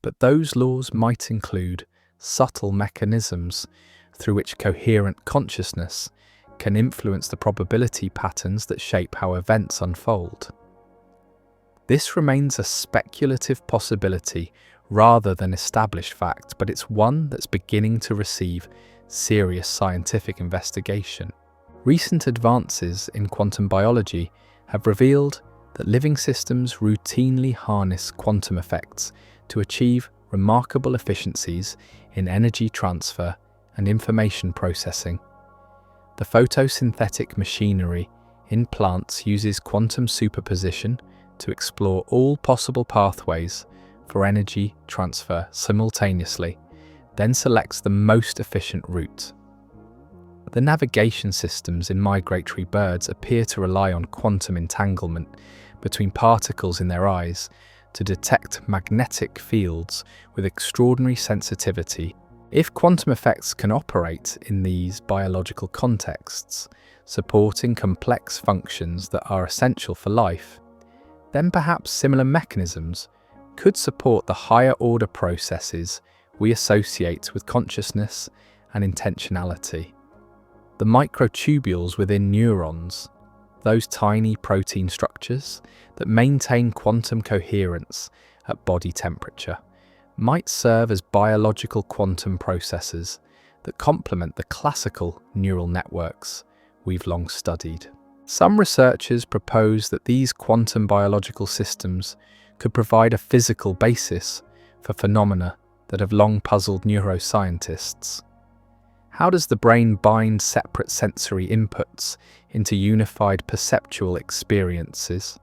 but those laws might include subtle mechanisms through which coherent consciousness can influence the probability patterns that shape how events unfold. This remains a speculative possibility rather than established fact, but it's one that's beginning to receive serious scientific investigation. Recent advances in quantum biology have revealed that living systems routinely harness quantum effects to achieve remarkable efficiencies in energy transfer and information processing. The photosynthetic machinery in plants uses quantum superposition to explore all possible pathways for energy transfer simultaneously, then selects the most efficient route. The navigation systems in migratory birds appear to rely on quantum entanglement between particles in their eyes to detect magnetic fields with extraordinary sensitivity. If quantum effects can operate in these biological contexts, supporting complex functions that are essential for life, then perhaps similar mechanisms could support the higher-order processes we associate with consciousness and intentionality. The microtubules within neurons, those tiny protein structures that maintain quantum coherence at body temperature, might serve as biological quantum processors that complement the classical neural networks we've long studied. Some researchers propose that these quantum biological systems could provide a physical basis for phenomena that have long puzzled neuroscientists. How does the brain bind separate sensory inputs into unified perceptual experiences?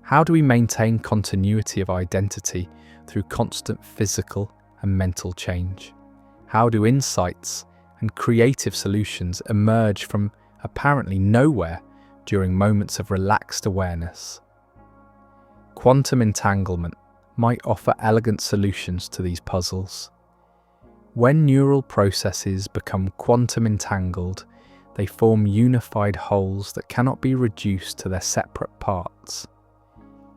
How do we maintain continuity of identity through constant physical and mental change? How do insights and creative solutions emerge from apparently nowhere during moments of relaxed awareness? Quantum entanglement might offer elegant solutions to these puzzles. When neural processes become quantum entangled, they form unified wholes that cannot be reduced to their separate parts.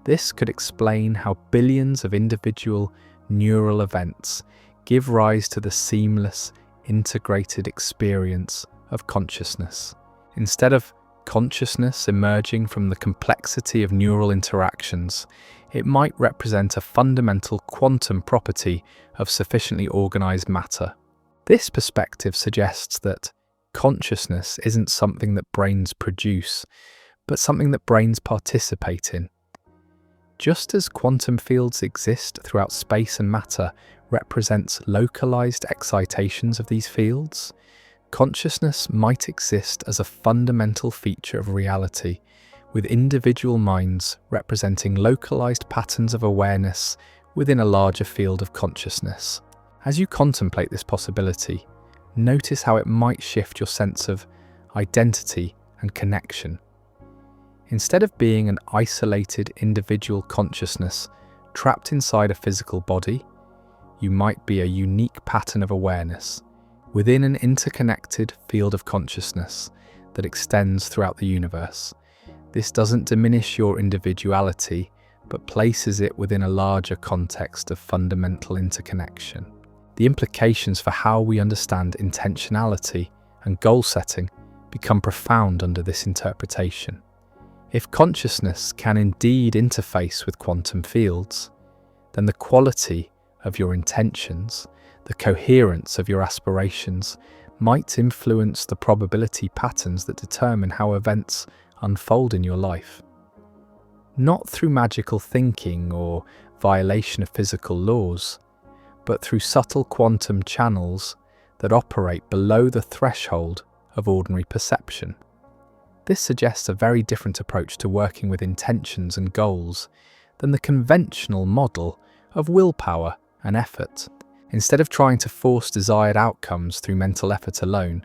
This could explain how billions of individual neural events give rise to the seamless, integrated experience of consciousness. Instead of consciousness emerging from the complexity of neural interactions, it might represent a fundamental quantum property of sufficiently organized matter. This perspective suggests that consciousness isn't something that brains produce, but something that brains participate in. Just as quantum fields exist throughout space and matter represents localized excitations of these fields, consciousness might exist as a fundamental feature of reality, with individual minds representing localized patterns of awareness within a larger field of consciousness. As you contemplate this possibility, notice how it might shift your sense of identity and connection. Instead of being an isolated individual consciousness trapped inside a physical body, you might be a unique pattern of awareness within an interconnected field of consciousness that extends throughout the universe. This doesn't diminish your individuality, but places it within a larger context of fundamental interconnection. The implications for how we understand intentionality and goal setting become profound under this interpretation. If consciousness can indeed interface with quantum fields, then the quality of your intentions, the coherence of your aspirations, might influence the probability patterns that determine how events unfold in your life. Not through magical thinking or violation of physical laws, but through subtle quantum channels that operate below the threshold of ordinary perception. This suggests a very different approach to working with intentions and goals than the conventional model of willpower and effort. Instead of trying to force desired outcomes through mental effort alone,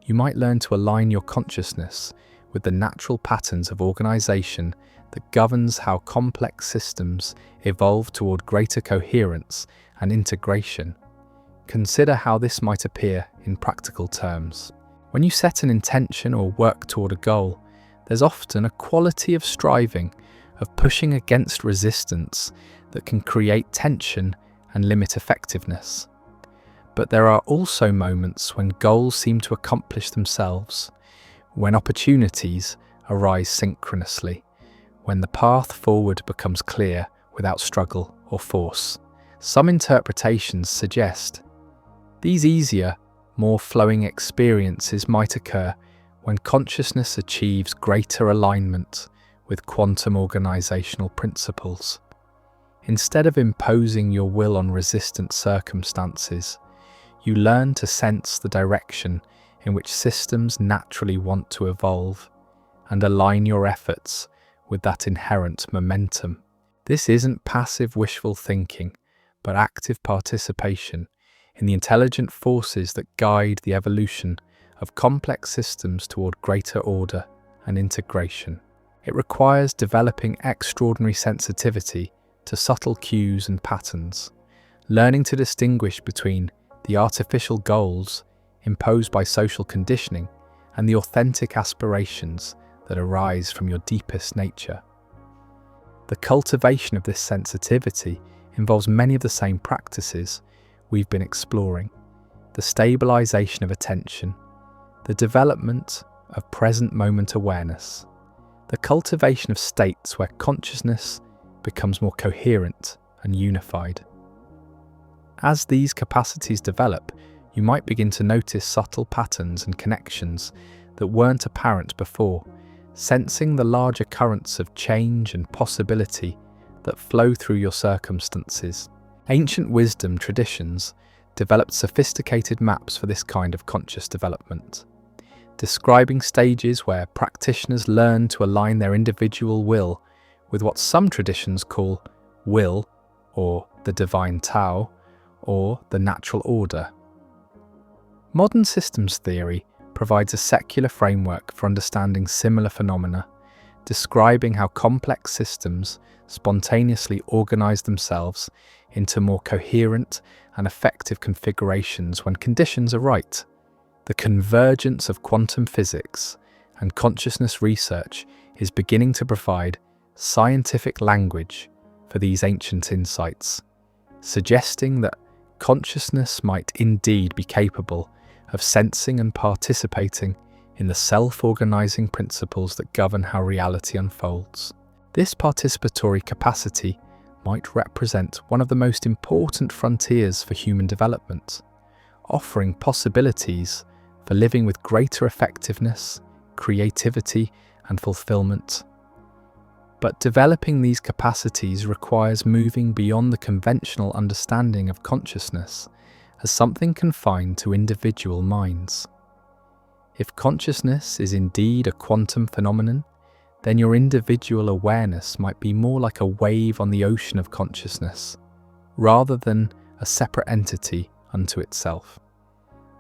you might learn to align your consciousness with the natural patterns of organization that governs how complex systems evolve toward greater coherence and integration. Consider how this might appear in practical terms. When you set an intention or work toward a goal, there's often a quality of striving, of pushing against resistance that can create tension and limit effectiveness. But there are also moments when goals seem to accomplish themselves, when opportunities arise synchronously, when the path forward becomes clear without struggle or force. Some interpretations suggest these easier, more flowing experiences might occur when consciousness achieves greater alignment with quantum organizational principles. Instead of imposing your will on resistant circumstances, you learn to sense the direction in which systems naturally want to evolve and align your efforts with that inherent momentum. This isn't passive wishful thinking, but active participation in the intelligent forces that guide the evolution of complex systems toward greater order and integration. It requires developing extraordinary sensitivity to subtle cues and patterns, learning to distinguish between the artificial goals imposed by social conditioning and the authentic aspirations that arise from your deepest nature. The cultivation of this sensitivity involves many of the same practices we've been exploring: the stabilization of attention, the development of present moment awareness, the cultivation of states where consciousness becomes more coherent and unified. As these capacities develop, you might begin to notice subtle patterns and connections that weren't apparent before, sensing the larger currents of change and possibility that flow through your circumstances. Ancient wisdom traditions developed sophisticated maps for this kind of conscious development, describing stages where practitioners learn to align their individual will with what some traditions call will, or the divine Tao, or the natural order. Modern systems theory provides a secular framework for understanding similar phenomena, describing how complex systems spontaneously organize themselves into more coherent and effective configurations when conditions are right. The convergence of quantum physics and consciousness research is beginning to provide scientific language for these ancient insights, suggesting that consciousness might indeed be capable of sensing and participating in the self-organizing principles that govern how reality unfolds. This participatory capacity might represent one of the most important frontiers for human development, offering possibilities for living with greater effectiveness, creativity, and fulfillment. But developing these capacities requires moving beyond the conventional understanding of consciousness as something confined to individual minds. If consciousness is indeed a quantum phenomenon, then your individual awareness might be more like a wave on the ocean of consciousness, rather than a separate entity unto itself.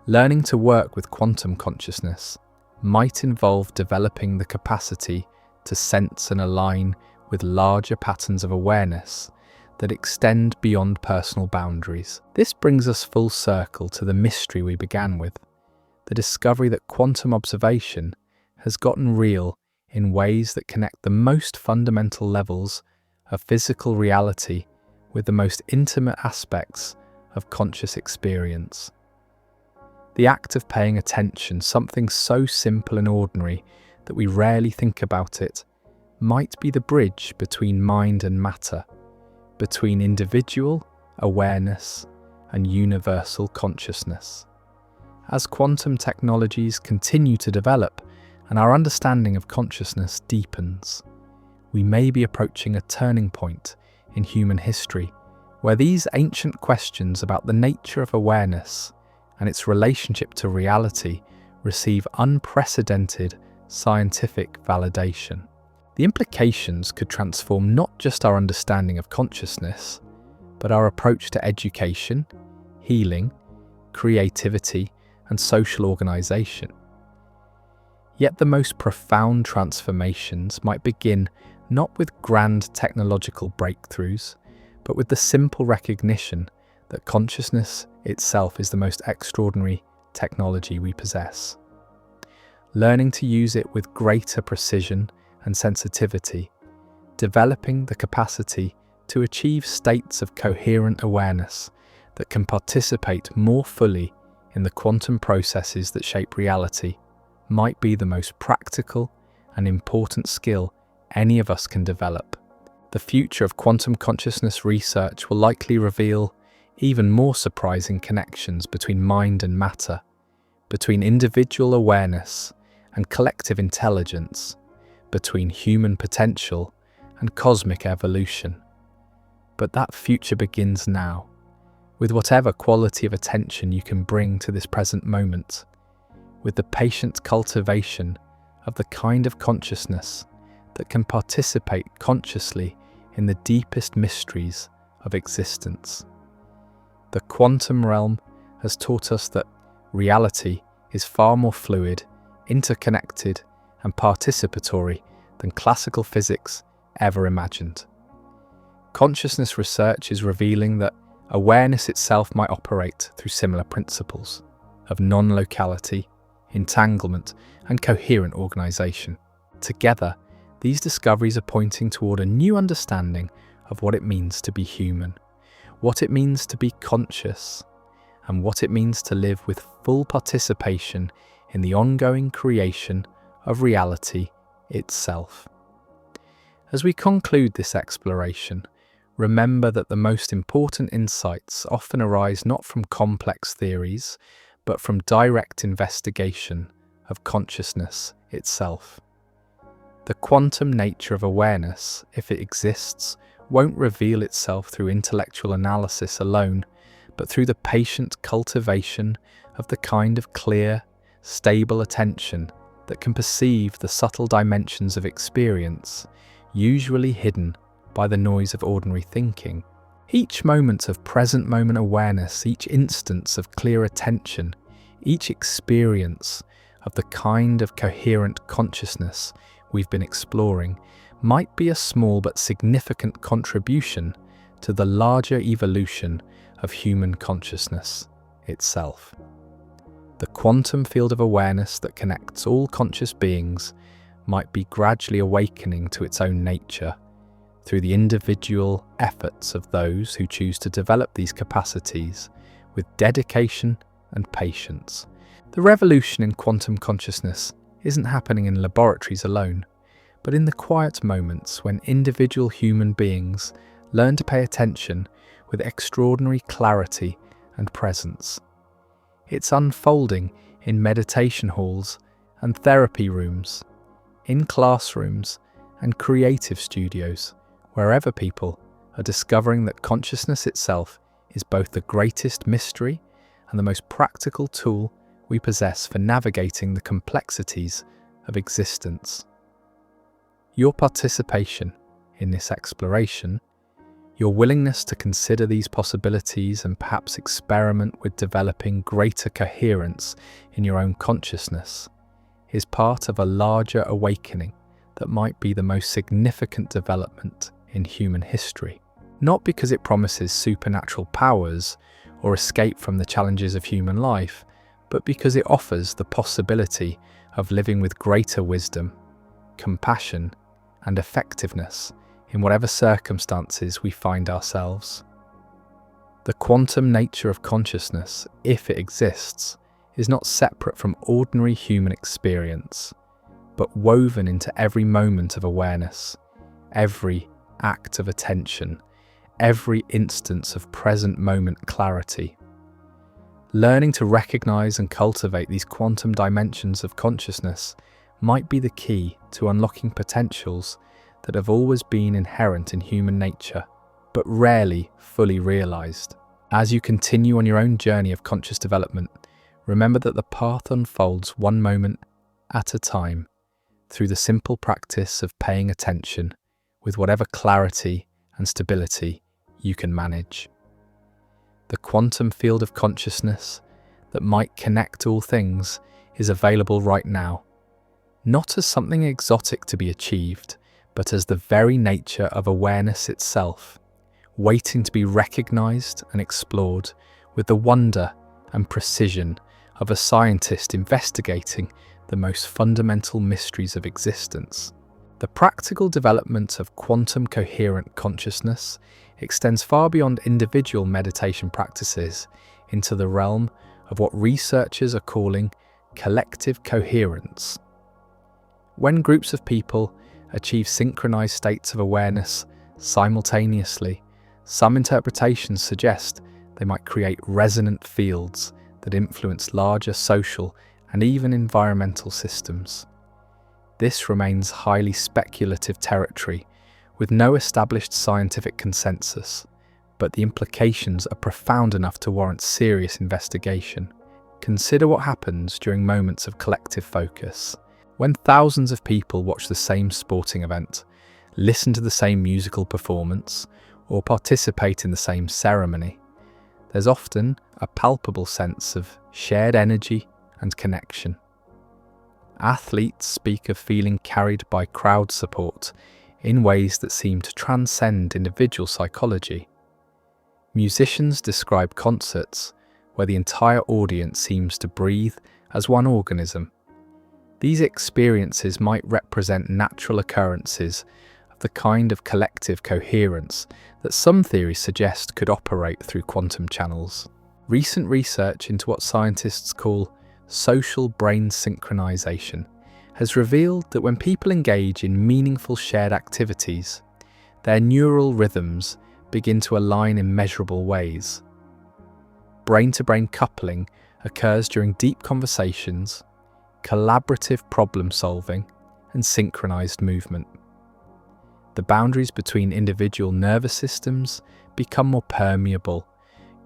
Learning to work with quantum consciousness might involve developing the capacity to sense and align with larger patterns of awareness that extend beyond personal boundaries. This brings us full circle to the mystery we began with, the discovery that quantum observation has gotten real in ways that connect the most fundamental levels of physical reality with the most intimate aspects of conscious experience. The act of paying attention, something so simple and ordinary that we rarely think about it, might be the bridge between mind and matter, between individual awareness and universal consciousness. As quantum technologies continue to develop and our understanding of consciousness deepens, we may be approaching a turning point in human history where these ancient questions about the nature of awareness and its relationship to reality receive unprecedented scientific validation. The implications could transform not just our understanding of consciousness, but our approach to education, healing, creativity, and social organization. Yet the most profound transformations might begin not with grand technological breakthroughs, but with the simple recognition that consciousness itself is the most extraordinary technology we possess. Learning to use it with greater precision and sensitivity, developing the capacity to achieve states of coherent awareness that can participate more fully in the quantum processes that shape reality, might be the most practical and important skill any of us can develop. The future of quantum consciousness research will likely reveal even more surprising connections between mind and matter, between individual awareness and collective intelligence, between human potential and cosmic evolution. But that future begins now, with whatever quality of attention you can bring to this present moment, with the patient cultivation of the kind of consciousness that can participate consciously in the deepest mysteries of existence. The quantum realm has taught us that reality is far more fluid, interconnected, and participatory than classical physics ever imagined. Consciousness research is revealing that awareness itself might operate through similar principles of non-locality, entanglement, and coherent organization. Together, these discoveries are pointing toward a new understanding of what it means to be human, what it means to be conscious, and what it means to live with full participation in the ongoing creation of reality itself. As we conclude this exploration, remember that the most important insights often arise not from complex theories, but from direct investigation of consciousness itself. The quantum nature of awareness, if it exists, won't reveal itself through intellectual analysis alone, but through the patient cultivation of the kind of clear, stable attention that can perceive the subtle dimensions of experience, usually hidden by the noise of ordinary thinking. Each moment of present moment awareness, each instance of clear attention, each experience of the kind of coherent consciousness we've been exploring might be a small but significant contribution to the larger evolution of human consciousness itself. The quantum field of awareness that connects all conscious beings might be gradually awakening to its own nature through the individual efforts of those who choose to develop these capacities with dedication and patience. The revolution in quantum consciousness isn't happening in laboratories alone, but in the quiet moments when individual human beings learn to pay attention with extraordinary clarity and presence. It's unfolding in meditation halls and therapy rooms, in classrooms and creative studios, wherever people are discovering that consciousness itself is both the greatest mystery and the most practical tool we possess for navigating the complexities of existence. Your participation in this exploration, your willingness to consider these possibilities and perhaps experiment with developing greater coherence in your own consciousness, is part of a larger awakening that might be the most significant development in human history. Not because it promises supernatural powers or escape from the challenges of human life, but because it offers the possibility of living with greater wisdom, compassion, and effectiveness in whatever circumstances we find ourselves. The quantum nature of consciousness, if it exists, is not separate from ordinary human experience, but woven into every moment of awareness, every act of attention, every instance of present moment clarity. Learning to recognize and cultivate these quantum dimensions of consciousness might be the key to unlocking potentials that have always been inherent in human nature, but rarely fully realized. As you continue on your own journey of conscious development, remember that the path unfolds one moment at a time through the simple practice of paying attention with whatever clarity and stability you can manage. The quantum field of consciousness that might connect all things is available right now, not as something exotic to be achieved, but as the very nature of awareness itself, waiting to be recognized and explored with the wonder and precision of a scientist investigating the most fundamental mysteries of existence. The practical development of quantum coherent consciousness extends far beyond individual meditation practices into the realm of what researchers are calling collective coherence. When groups of people achieve synchronized states of awareness simultaneously, some interpretations suggest they might create resonant fields that influence larger social and even environmental systems. This remains highly speculative territory with no established scientific consensus, but the implications are profound enough to warrant serious investigation. Consider what happens during moments of collective focus. When thousands of people watch the same sporting event, listen to the same musical performance, or participate in the same ceremony, there's often a palpable sense of shared energy and connection. Athletes speak of feeling carried by crowd support in ways that seem to transcend individual psychology. Musicians describe concerts where the entire audience seems to breathe as one organism. These experiences might represent natural occurrences of the kind of collective coherence that some theories suggest could operate through quantum channels. Recent research into what scientists call social brain synchronization has revealed that when people engage in meaningful shared activities, their neural rhythms begin to align in measurable ways. Brain-to-brain coupling occurs during deep conversations, collaborative problem-solving, and synchronized movement. The boundaries between individual nervous systems become more permeable,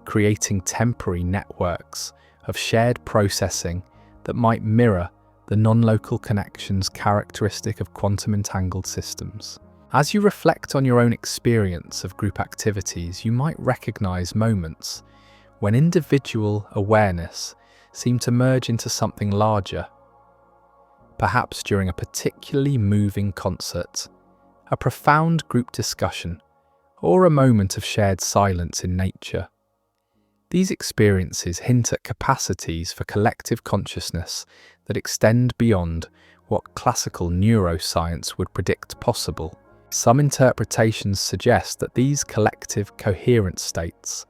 creating temporary networks of shared processing that might mirror the non-local connections characteristic of quantum entangled systems. As you reflect on your own experience of group activities, you might recognize moments when individual awareness seemed to merge into something larger. Perhaps during a particularly moving concert, a profound group discussion, or a moment of shared silence in nature. These experiences hint at capacities for collective consciousness that extend beyond what classical neuroscience would predict possible. Some interpretations suggest that these collective coherent states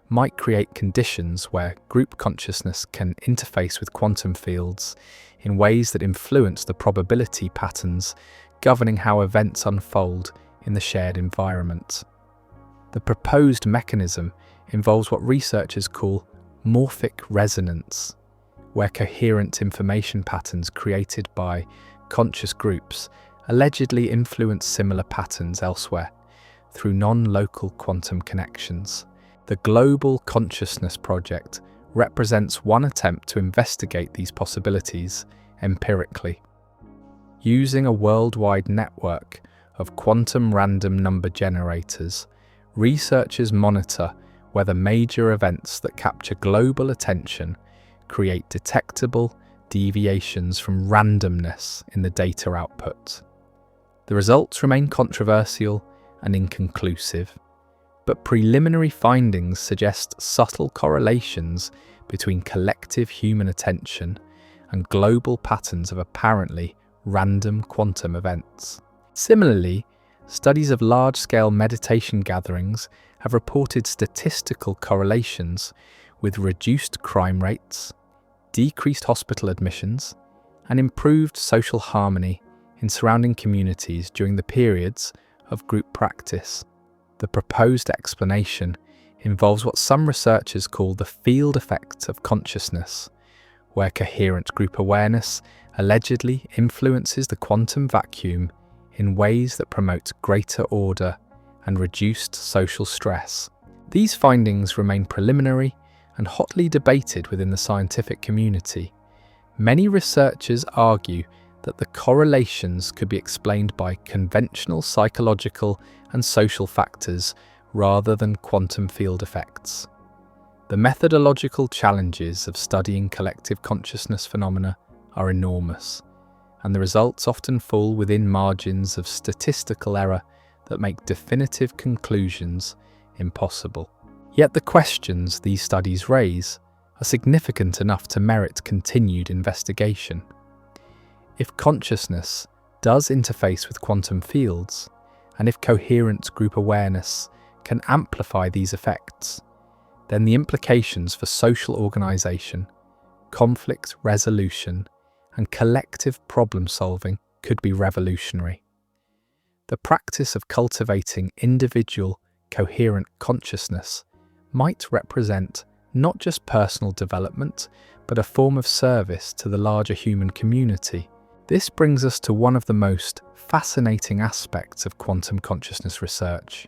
might create conditions where group consciousness can interface with quantum fields in ways that influence the probability patterns governing how events unfold in the shared environment. The proposed mechanism involves what researchers call morphic resonance, where coherent information patterns created by conscious groups allegedly influence similar patterns elsewhere through non-local quantum connections. The Global Consciousness Project represents one attempt to investigate these possibilities empirically. Using a worldwide network of quantum random number generators, researchers monitor whether major events that capture global attention create detectable deviations from randomness in the data output. The results remain controversial and inconclusive, but preliminary findings suggest subtle correlations between collective human attention and global patterns of apparently random quantum events. Similarly, studies of large-scale meditation gatherings have reported statistical correlations with reduced crime rates, decreased hospital admissions, and improved social harmony in surrounding communities during the periods of group practice. The proposed explanation involves what some researchers call the field effect of consciousness, where coherent group awareness allegedly influences the quantum vacuum in ways that promote greater order and reduced social stress. These findings remain preliminary and hotly debated within the scientific community. Many researchers argue that the correlations could be explained by conventional psychological and social factors rather than quantum field effects. The methodological challenges of studying collective consciousness phenomena are enormous, and the results often fall within margins of statistical error that make definitive conclusions impossible. Yet the questions these studies raise are significant enough to merit continued investigation. If consciousness does interface with quantum fields, and if coherent group awareness can amplify these effects, then the implications for social organization, conflict resolution, and collective problem-solving could be revolutionary. The practice of cultivating individual, coherent consciousness might represent not just personal development, but a form of service to the larger human community. This brings us to one of the most fascinating aspects of quantum consciousness research: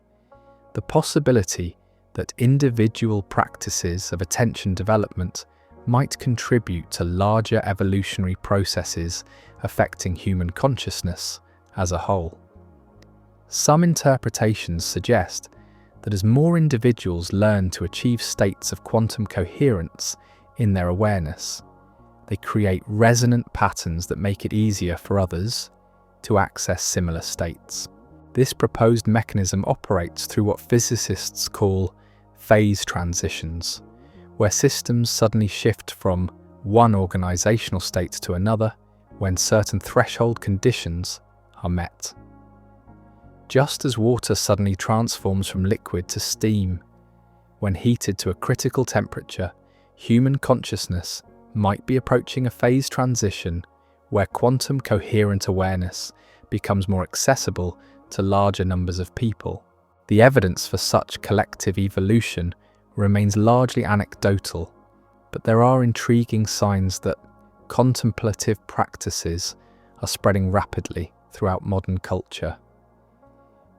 the possibility that individual practices of attention development might contribute to larger evolutionary processes affecting human consciousness as a whole. Some interpretations suggest that as more individuals learn to achieve states of quantum coherence in their awareness, they create resonant patterns that make it easier for others to access similar states. This proposed mechanism operates through what physicists call phase transitions, where systems suddenly shift from one organizational state to another when certain threshold conditions are met. Just as water suddenly transforms from liquid to steam when heated to a critical temperature, human consciousness might be approaching a phase transition where quantum coherent awareness becomes more accessible to larger numbers of people. The evidence for such collective evolution remains largely anecdotal, but there are intriguing signs that contemplative practices are spreading rapidly throughout modern culture.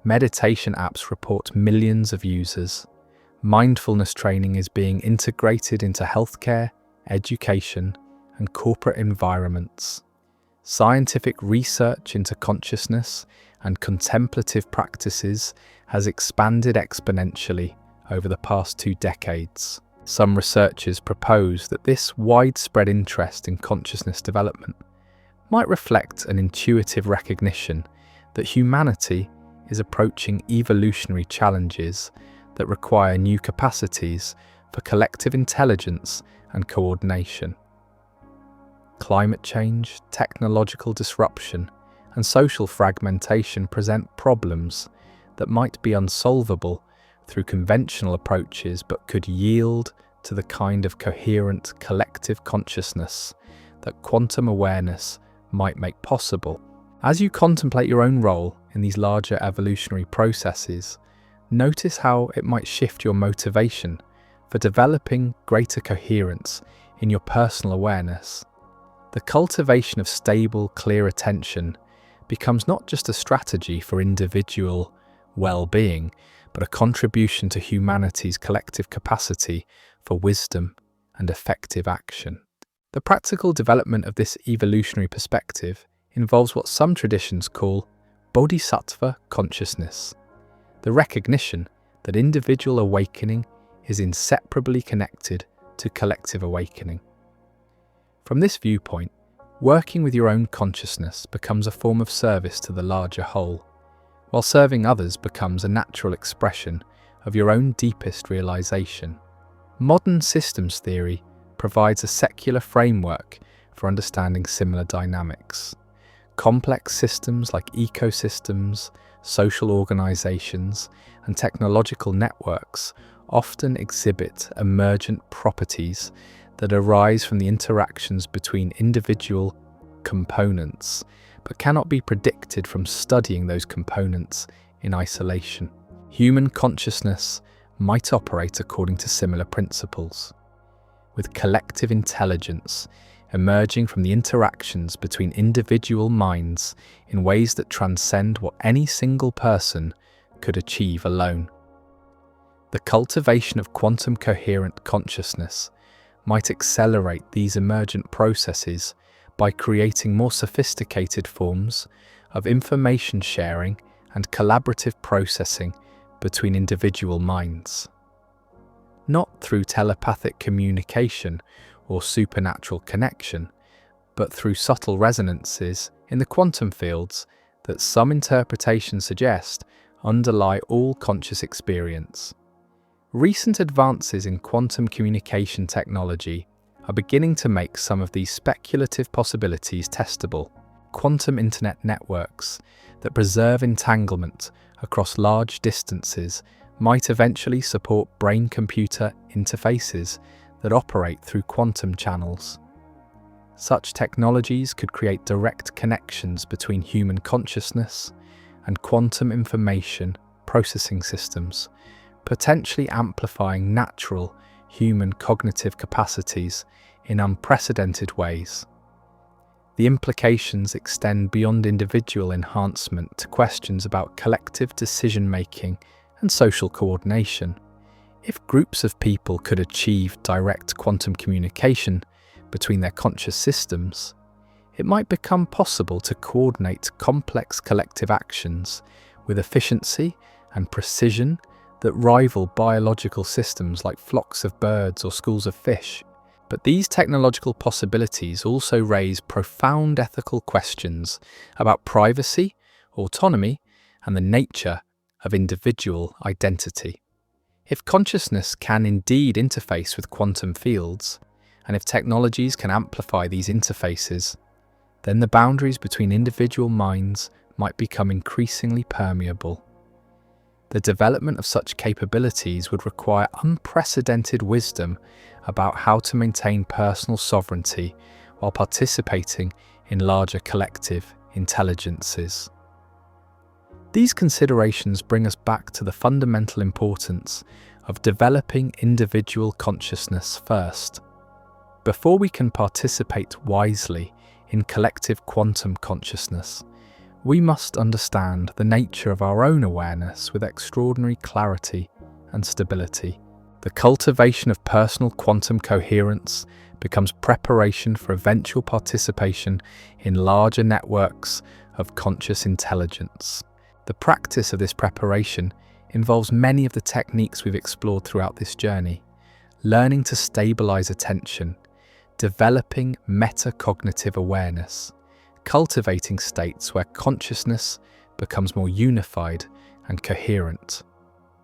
Meditation apps report millions of users. Mindfulness training is being integrated into healthcare, education, and corporate environments. Scientific research into consciousness and contemplative practices has expanded exponentially over the past 2 decades. Some researchers propose that this widespread interest in consciousness development might reflect an intuitive recognition that humanity is approaching evolutionary challenges that require new capacities for collective intelligence and coordination. Climate change, technological disruption, and social fragmentation present problems that might be unsolvable through conventional approaches but could yield to the kind of coherent collective consciousness that quantum awareness might make possible. As you contemplate your own role in these larger evolutionary processes, notice how it might shift your motivation for developing greater coherence in your personal awareness. The cultivation of stable, clear attention becomes not just a strategy for individual well-being, but a contribution to humanity's collective capacity for wisdom and effective action. The practical development of this evolutionary perspective involves what some traditions call bodhisattva consciousness, the recognition that individual awakening is inseparably connected to collective awakening. From this viewpoint, working with your own consciousness becomes a form of service to the larger whole, while serving others becomes a natural expression of your own deepest realization. Modern systems theory provides a secular framework for understanding similar dynamics. Complex systems like ecosystems, social organizations, and technological networks often exhibit emergent properties that arise from the interactions between individual components, but cannot be predicted from studying those components in isolation. Human consciousness might operate according to similar principles, with collective intelligence emerging from the interactions between individual minds in ways that transcend what any single person could achieve alone. The cultivation of quantum coherent consciousness might accelerate these emergent processes by creating more sophisticated forms of information sharing and collaborative processing between individual minds. Not through telepathic communication or supernatural connection, but through subtle resonances in the quantum fields that some interpretations suggest underlie all conscious experience. Recent advances in quantum communication technology are beginning to make some of these speculative possibilities testable. Quantum internet networks that preserve entanglement across large distances might eventually support brain-computer interfaces that operate through quantum channels. Such technologies could create direct connections between human consciousness and quantum information processing systems, potentially amplifying natural human cognitive capacities in unprecedented ways. The implications extend beyond individual enhancement to questions about collective decision-making and social coordination. If groups of people could achieve direct quantum communication between their conscious systems, it might become possible to coordinate complex collective actions with efficiency and precision that rival biological systems like flocks of birds or schools of fish. But these technological possibilities also raise profound ethical questions about privacy, autonomy, and the nature of individual identity. If consciousness can indeed interface with quantum fields, and if technologies can amplify these interfaces, then the boundaries between individual minds might become increasingly permeable. The development of such capabilities would require unprecedented wisdom about how to maintain personal sovereignty while participating in larger collective intelligences. These considerations bring us back to the fundamental importance of developing individual consciousness first. Before we can participate wisely in collective quantum consciousness, we must understand the nature of our own awareness with extraordinary clarity and stability. The cultivation of personal quantum coherence becomes preparation for eventual participation in larger networks of conscious intelligence. The practice of this preparation involves many of the techniques we've explored throughout this journey: learning to stabilize attention, developing metacognitive awareness, cultivating states where consciousness becomes more unified and coherent.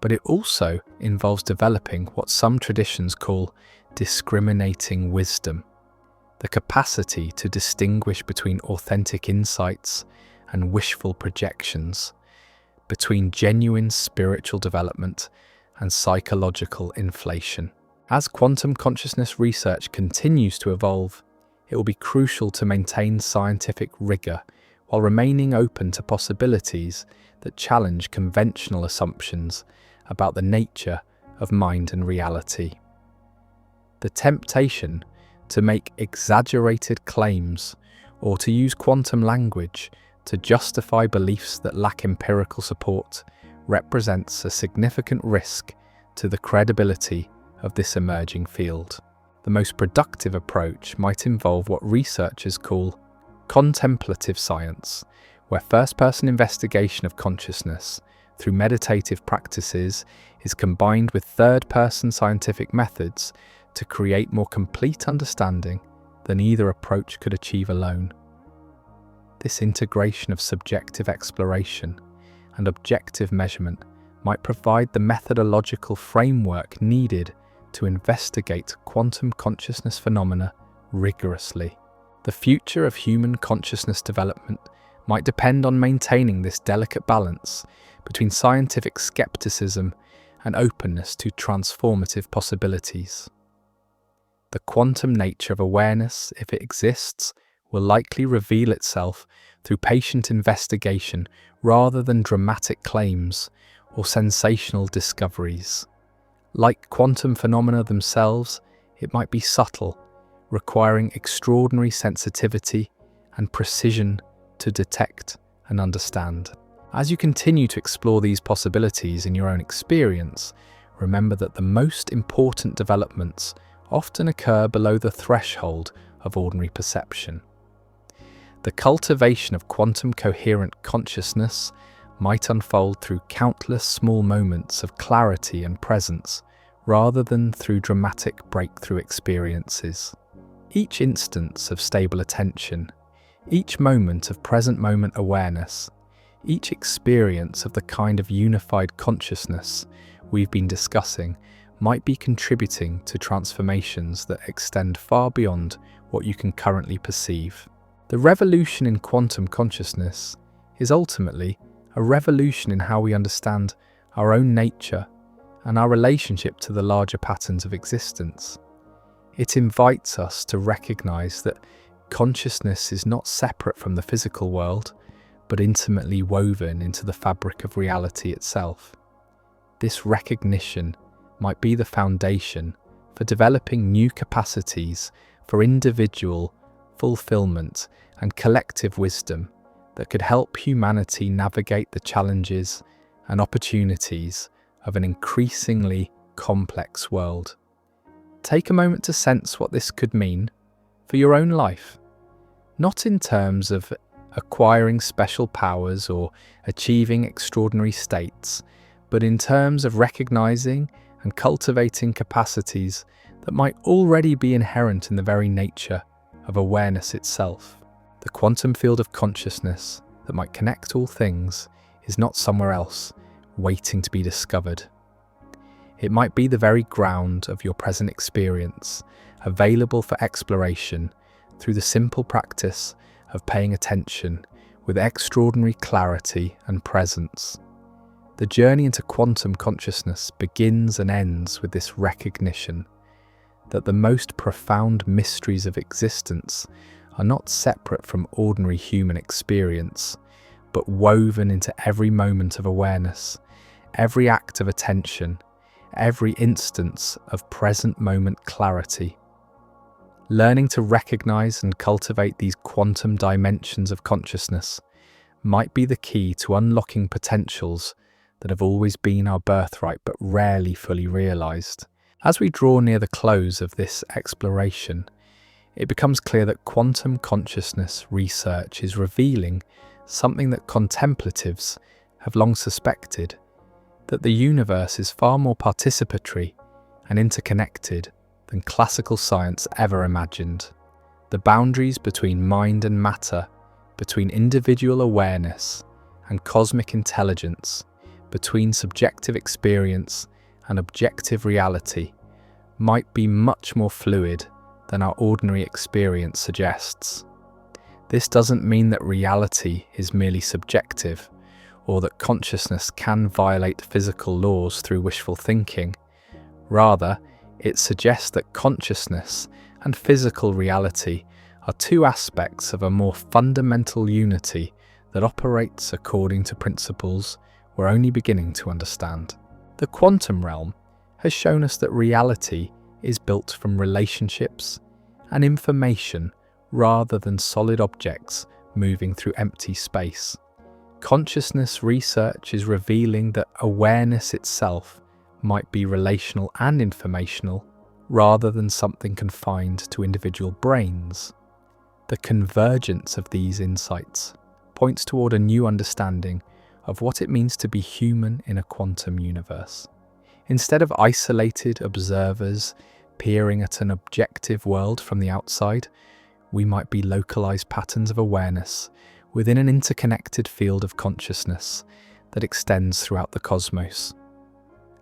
But it also involves developing what some traditions call discriminating wisdom, the capacity to distinguish between authentic insights and wishful projections, between genuine spiritual development and psychological inflation. As quantum consciousness research continues to evolve, it will be crucial to maintain scientific rigor while remaining open to possibilities that challenge conventional assumptions about the nature of mind and reality. The temptation to make exaggerated claims or to use quantum language to justify beliefs that lack empirical support represents a significant risk to the credibility of this emerging field. The most productive approach might involve what researchers call contemplative science, where first-person investigation of consciousness through meditative practices is combined with third-person scientific methods to create more complete understanding than either approach could achieve alone. This integration of subjective exploration and objective measurement might provide the methodological framework needed to investigate quantum consciousness phenomena rigorously. The future of human consciousness development might depend on maintaining this delicate balance between scientific skepticism and openness to transformative possibilities. The quantum nature of awareness, if it exists, will likely reveal itself through patient investigation rather than dramatic claims or sensational discoveries. Like quantum phenomena themselves, it might be subtle, requiring extraordinary sensitivity and precision to detect and understand. As you continue to explore these possibilities in your own experience, remember that the most important developments often occur below the threshold of ordinary perception. The cultivation of quantum coherent consciousness might unfold through countless small moments of clarity and presence, rather than through dramatic breakthrough experiences. Each instance of stable attention, each moment of present moment awareness, each experience of the kind of unified consciousness we've been discussing might be contributing to transformations that extend far beyond what you can currently perceive. The revolution in quantum consciousness is ultimately a revolution in how we understand our own nature and our relationship to the larger patterns of existence. It invites us to recognize that consciousness is not separate from the physical world, but intimately woven into the fabric of reality itself. This recognition might be the foundation for developing new capacities for individual fulfillment and collective wisdom that could help humanity navigate the challenges and opportunities of an increasingly complex world. Take a moment to sense what this could mean for your own life, not in terms of acquiring special powers or achieving extraordinary states, but in terms of recognizing and cultivating capacities that might already be inherent in the very nature of awareness itself. The quantum field of consciousness that might connect all things is not somewhere else, waiting to be discovered. It might be the very ground of your present experience, available for exploration through the simple practice of paying attention with extraordinary clarity and presence. The journey into quantum consciousness begins and ends with this recognition that the most profound mysteries of existence are not separate from ordinary human experience, but woven into every moment of awareness, every act of attention, every instance of present moment clarity. Learning to recognize and cultivate these quantum dimensions of consciousness might be the key to unlocking potentials that have always been our birthright but rarely fully realized. As we draw near the close of this exploration, it becomes clear that quantum consciousness research is revealing something that contemplatives have long suspected, that the universe is far more participatory and interconnected than classical science ever imagined. The boundaries between mind and matter, between individual awareness and cosmic intelligence, between subjective experience and objective reality, might be much more fluid than our ordinary experience suggests. This doesn't mean that reality is merely subjective, or that consciousness can violate physical laws through wishful thinking. Rather, it suggests that consciousness and physical reality are two aspects of a more fundamental unity that operates according to principles we're only beginning to understand. The quantum realm has shown us that reality is built from relationships and information rather than solid objects moving through empty space. Consciousness research is revealing that awareness itself might be relational and informational rather than something confined to individual brains. The convergence of these insights points toward a new understanding of what it means to be human in a quantum universe. Instead of isolated observers peering at an objective world from the outside, we might be localized patterns of awareness within an interconnected field of consciousness that extends throughout the cosmos.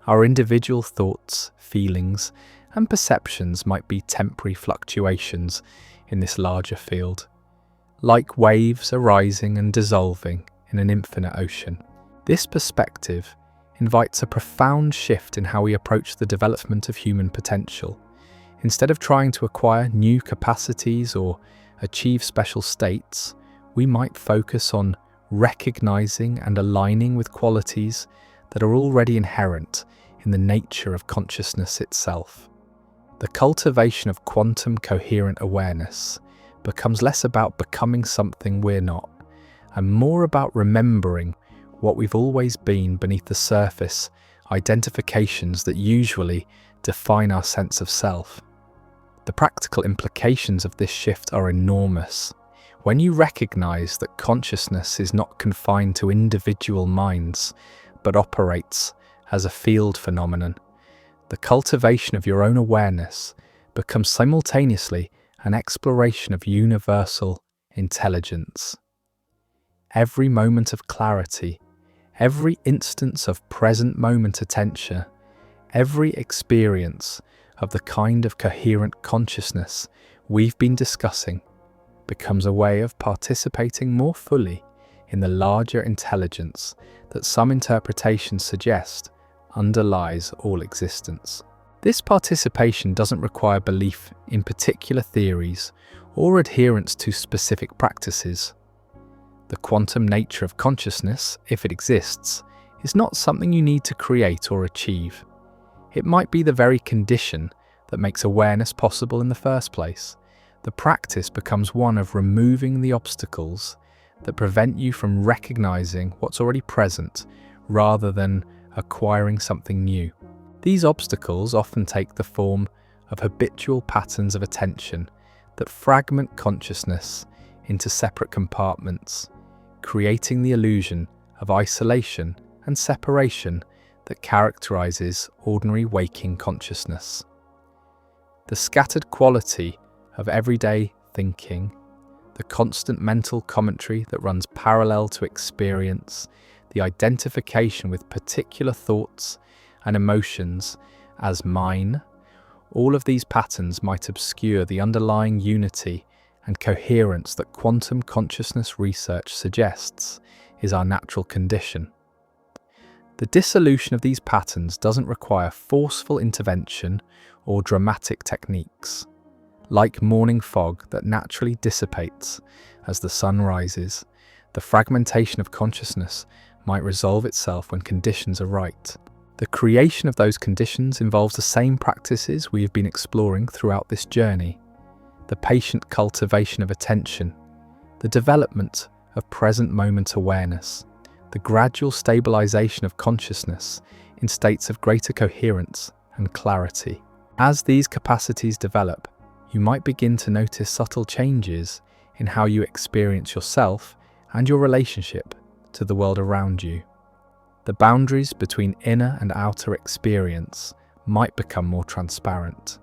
Our individual thoughts, feelings, and perceptions might be temporary fluctuations in this larger field, like waves arising and dissolving in an infinite ocean. This perspective invites a profound shift in how we approach the development of human potential. Instead of trying to acquire new capacities or achieve special states, we might focus on recognizing and aligning with qualities that are already inherent in the nature of consciousness itself. The cultivation of quantum coherent awareness becomes less about becoming something we're not, and more about remembering what we've always been beneath the surface identifications that usually define our sense of self. The practical implications of this shift are enormous. When you recognize that consciousness is not confined to individual minds, but operates as a field phenomenon, the cultivation of your own awareness becomes simultaneously an exploration of universal intelligence. Every moment of clarity, every instance of present moment attention, every experience of the kind of coherent consciousness we've been discussing becomes a way of participating more fully in the larger intelligence that some interpretations suggest underlies all existence. This participation doesn't require belief in particular theories or adherence to specific practices. The quantum nature of consciousness, if it exists, is not something you need to create or achieve. It might be the very condition that makes awareness possible in the first place. The practice becomes one of removing the obstacles that prevent you from recognizing what's already present rather than acquiring something new. These obstacles often take the form of habitual patterns of attention that fragment consciousness into separate compartments, creating the illusion of isolation and separation that characterizes ordinary waking consciousness. The scattered quality of everyday thinking, the constant mental commentary that runs parallel to experience, the identification with particular thoughts and emotions as mine, all of these patterns might obscure the underlying unity and coherence that quantum consciousness research suggests is our natural condition. The dissolution of these patterns doesn't require forceful intervention or dramatic techniques. Like morning fog that naturally dissipates as the sun rises, the fragmentation of consciousness might resolve itself when conditions are right. The creation of those conditions involves the same practices we have been exploring throughout this journey: the patient cultivation of attention, the development of present moment awareness, the gradual stabilization of consciousness in states of greater coherence and clarity. As these capacities develop, you might begin to notice subtle changes in how you experience yourself and your relationship to the world around you. The boundaries between inner and outer experience might become more transparent.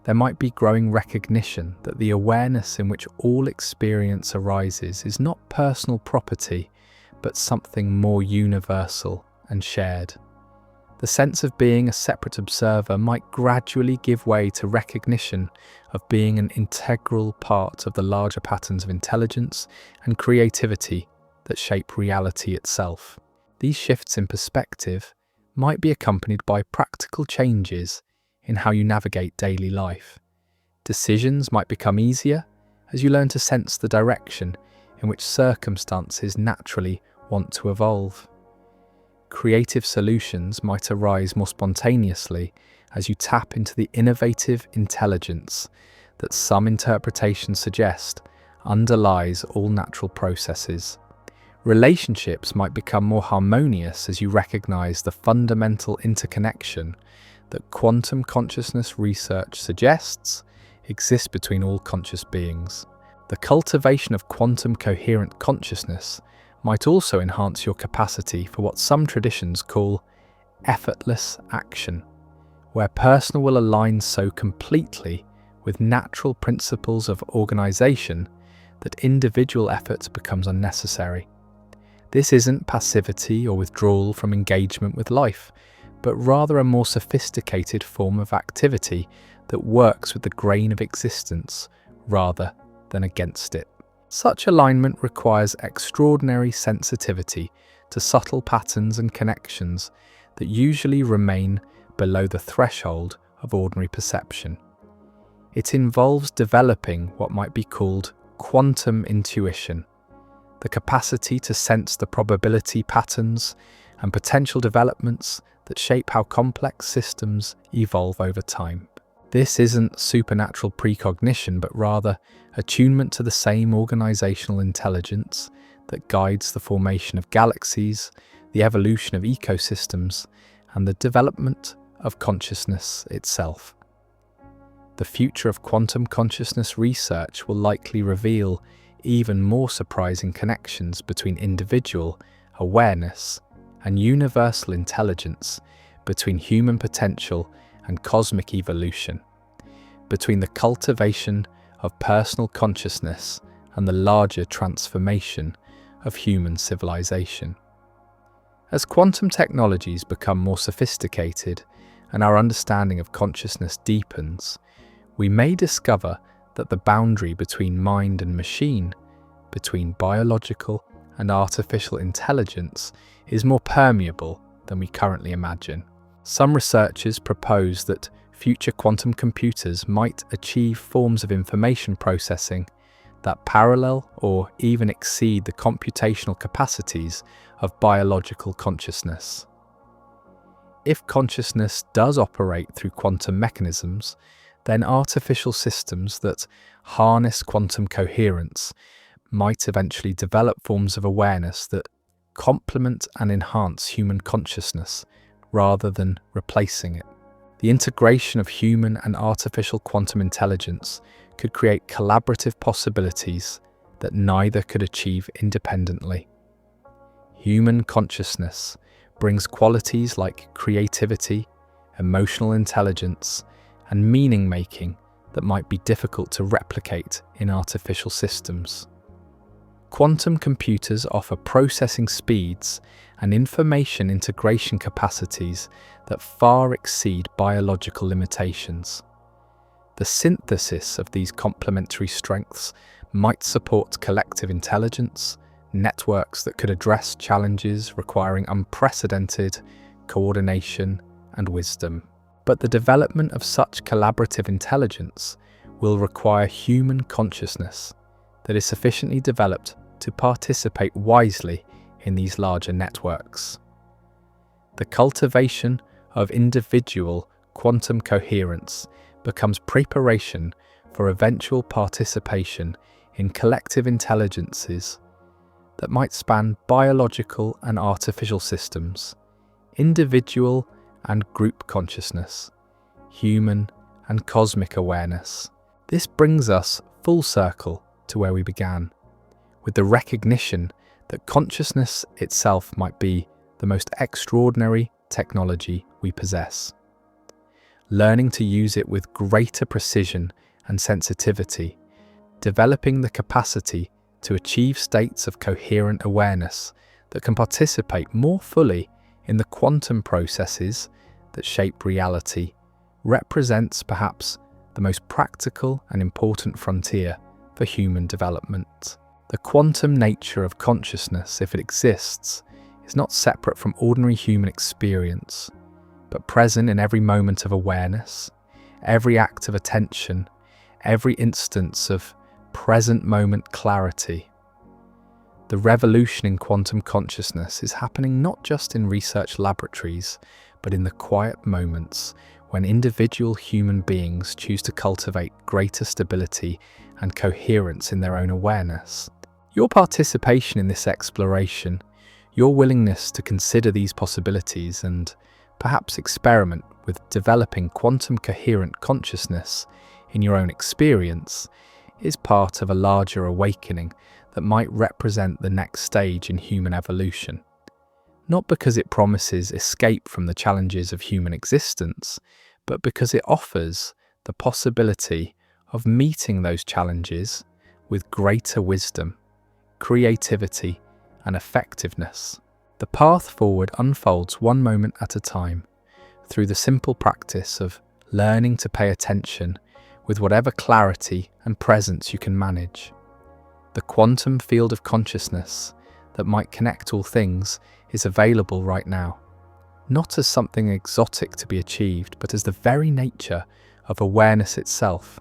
There might be growing recognition that the awareness in which all experience arises is not personal property, but something more universal and shared. The sense of being a separate observer might gradually give way to recognition of being an integral part of the larger patterns of intelligence and creativity that shape reality itself. These shifts in perspective might be accompanied by practical changes in how you navigate daily life. Decisions might become easier as you learn to sense the direction in which circumstances naturally want to evolve. Creative solutions might arise more spontaneously as you tap into the innovative intelligence that some interpretations suggest underlies all natural processes. Relationships might become more harmonious as you recognize the fundamental interconnection that quantum consciousness research suggests exists between all conscious beings. The cultivation of quantum coherent consciousness might also enhance your capacity for what some traditions call effortless action, where personal will aligns so completely with natural principles of organization that individual effort becomes unnecessary. This isn't passivity or withdrawal from engagement with life, but rather a more sophisticated form of activity that works with the grain of existence rather than against it. Such alignment requires extraordinary sensitivity to subtle patterns and connections that usually remain below the threshold of ordinary perception. It involves developing what might be called quantum intuition, the capacity to sense the probability patterns and potential developments that shape how complex systems evolve over time. This isn't supernatural precognition, but rather attunement to the same organizational intelligence that guides the formation of galaxies, the evolution of ecosystems, and the development of consciousness itself. The future of quantum consciousness research will likely reveal even more surprising connections between individual awareness and universal intelligence, between human potential and cosmic evolution, between the cultivation of personal consciousness and the larger transformation of human civilization. As quantum technologies become more sophisticated and our understanding of consciousness deepens, we may discover that the boundary between mind and machine, between biological and artificial intelligence, is more permeable than we currently imagine. Some researchers propose that future quantum computers might achieve forms of information processing that parallel or even exceed the computational capacities of biological consciousness. If consciousness does operate through quantum mechanisms, then artificial systems that harness quantum coherence might eventually develop forms of awareness that complement and enhance human consciousness rather than replacing it. The integration of human and artificial quantum intelligence could create collaborative possibilities that neither could achieve independently. Human consciousness, brings qualities like creativity, emotional intelligence, and meaning-making that might be difficult to replicate in artificial systems. Quantum computers offer processing speeds and information integration capacities that far exceed biological limitations. The synthesis of these complementary strengths might support collective intelligence, networks that could address challenges requiring unprecedented coordination and wisdom. But the development of such collaborative intelligence will require human consciousness that is sufficiently developed to participate wisely in these larger networks. The cultivation of individual quantum coherence becomes preparation for eventual participation in collective intelligences that might span biological and artificial systems, individual and group consciousness, human and cosmic awareness. This brings us full circle to where we began, with the recognition that consciousness itself might be the most extraordinary technology we possess. Learning to use it with greater precision and sensitivity, developing the capacity to achieve states of coherent awareness that can participate more fully in the quantum processes that shape reality, represents perhaps the most practical and important frontier for human development. The quantum nature of consciousness, if it exists, is not separate from ordinary human experience, but present in every moment of awareness, every act of attention, every instance of present moment clarity. The revolution in quantum consciousness is happening not just in research laboratories, but in the quiet moments when individual human beings choose to cultivate greater stability and coherence in their own awareness. Your participation in this exploration, your willingness to consider these possibilities and perhaps experiment with developing quantum coherent consciousness in your own experience, is part of a larger awakening that might represent the next stage in human evolution. Not because it promises escape from the challenges of human existence, but because it offers the possibility of meeting those challenges with greater wisdom, creativity, and effectiveness. The path forward unfolds one moment at a time, through the simple practice of learning to pay attention with whatever clarity and presence you can manage. The quantum field of consciousness that might connect all things is available right now, not as something exotic to be achieved, but as the very nature of awareness itself,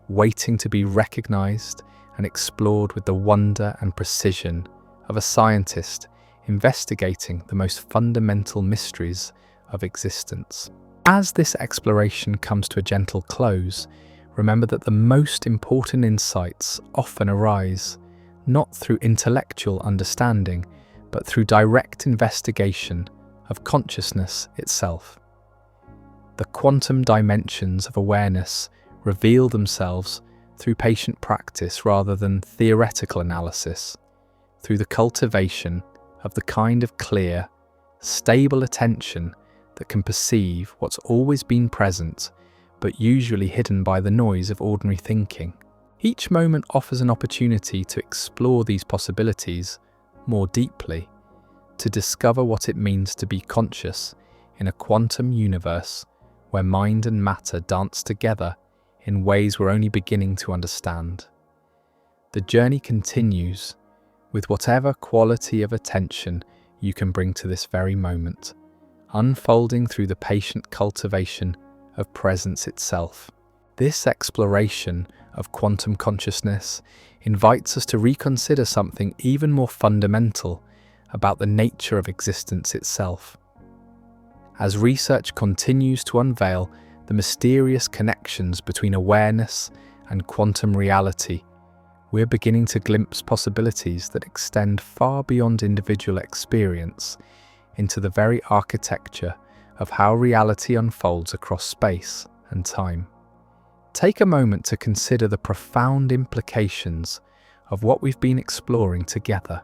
waiting to be recognized and explored with the wonder and precision of a scientist investigating the most fundamental mysteries of existence. As this exploration comes to a gentle close, remember that the most important insights often arise not through intellectual understanding, but through direct investigation of consciousness itself. The quantum dimensions of awareness reveal themselves through patient practice rather than theoretical analysis, through the cultivation of the kind of clear, stable attention that can perceive what's always been present, but usually hidden by the noise of ordinary thinking. Each moment offers an opportunity to explore these possibilities more deeply, to discover what it means to be conscious in a quantum universe where mind and matter dance together in ways we're only beginning to understand. The journey continues with whatever quality of attention you can bring to this very moment, unfolding through the patient cultivation of presence itself. This exploration of quantum consciousness invites us to reconsider something even more fundamental about the nature of existence itself. As research continues to unveil the mysterious connections between awareness and quantum reality, we're beginning to glimpse possibilities that extend far beyond individual experience into the very architecture of how reality unfolds across space and time. Take a moment to consider the profound implications of what we've been exploring together.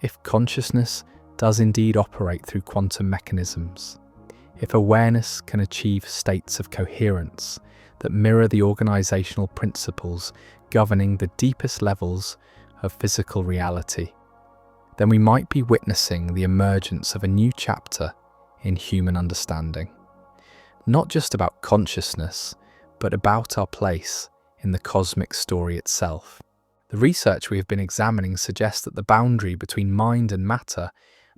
If consciousness does indeed operate through quantum mechanisms. If awareness can achieve states of coherence that mirror the organizational principles governing the deepest levels of physical reality, then we might be witnessing the emergence of a new chapter in human understanding. Not just about consciousness, but about our place in the cosmic story itself. The research we have been examining suggests that the boundary between mind and matter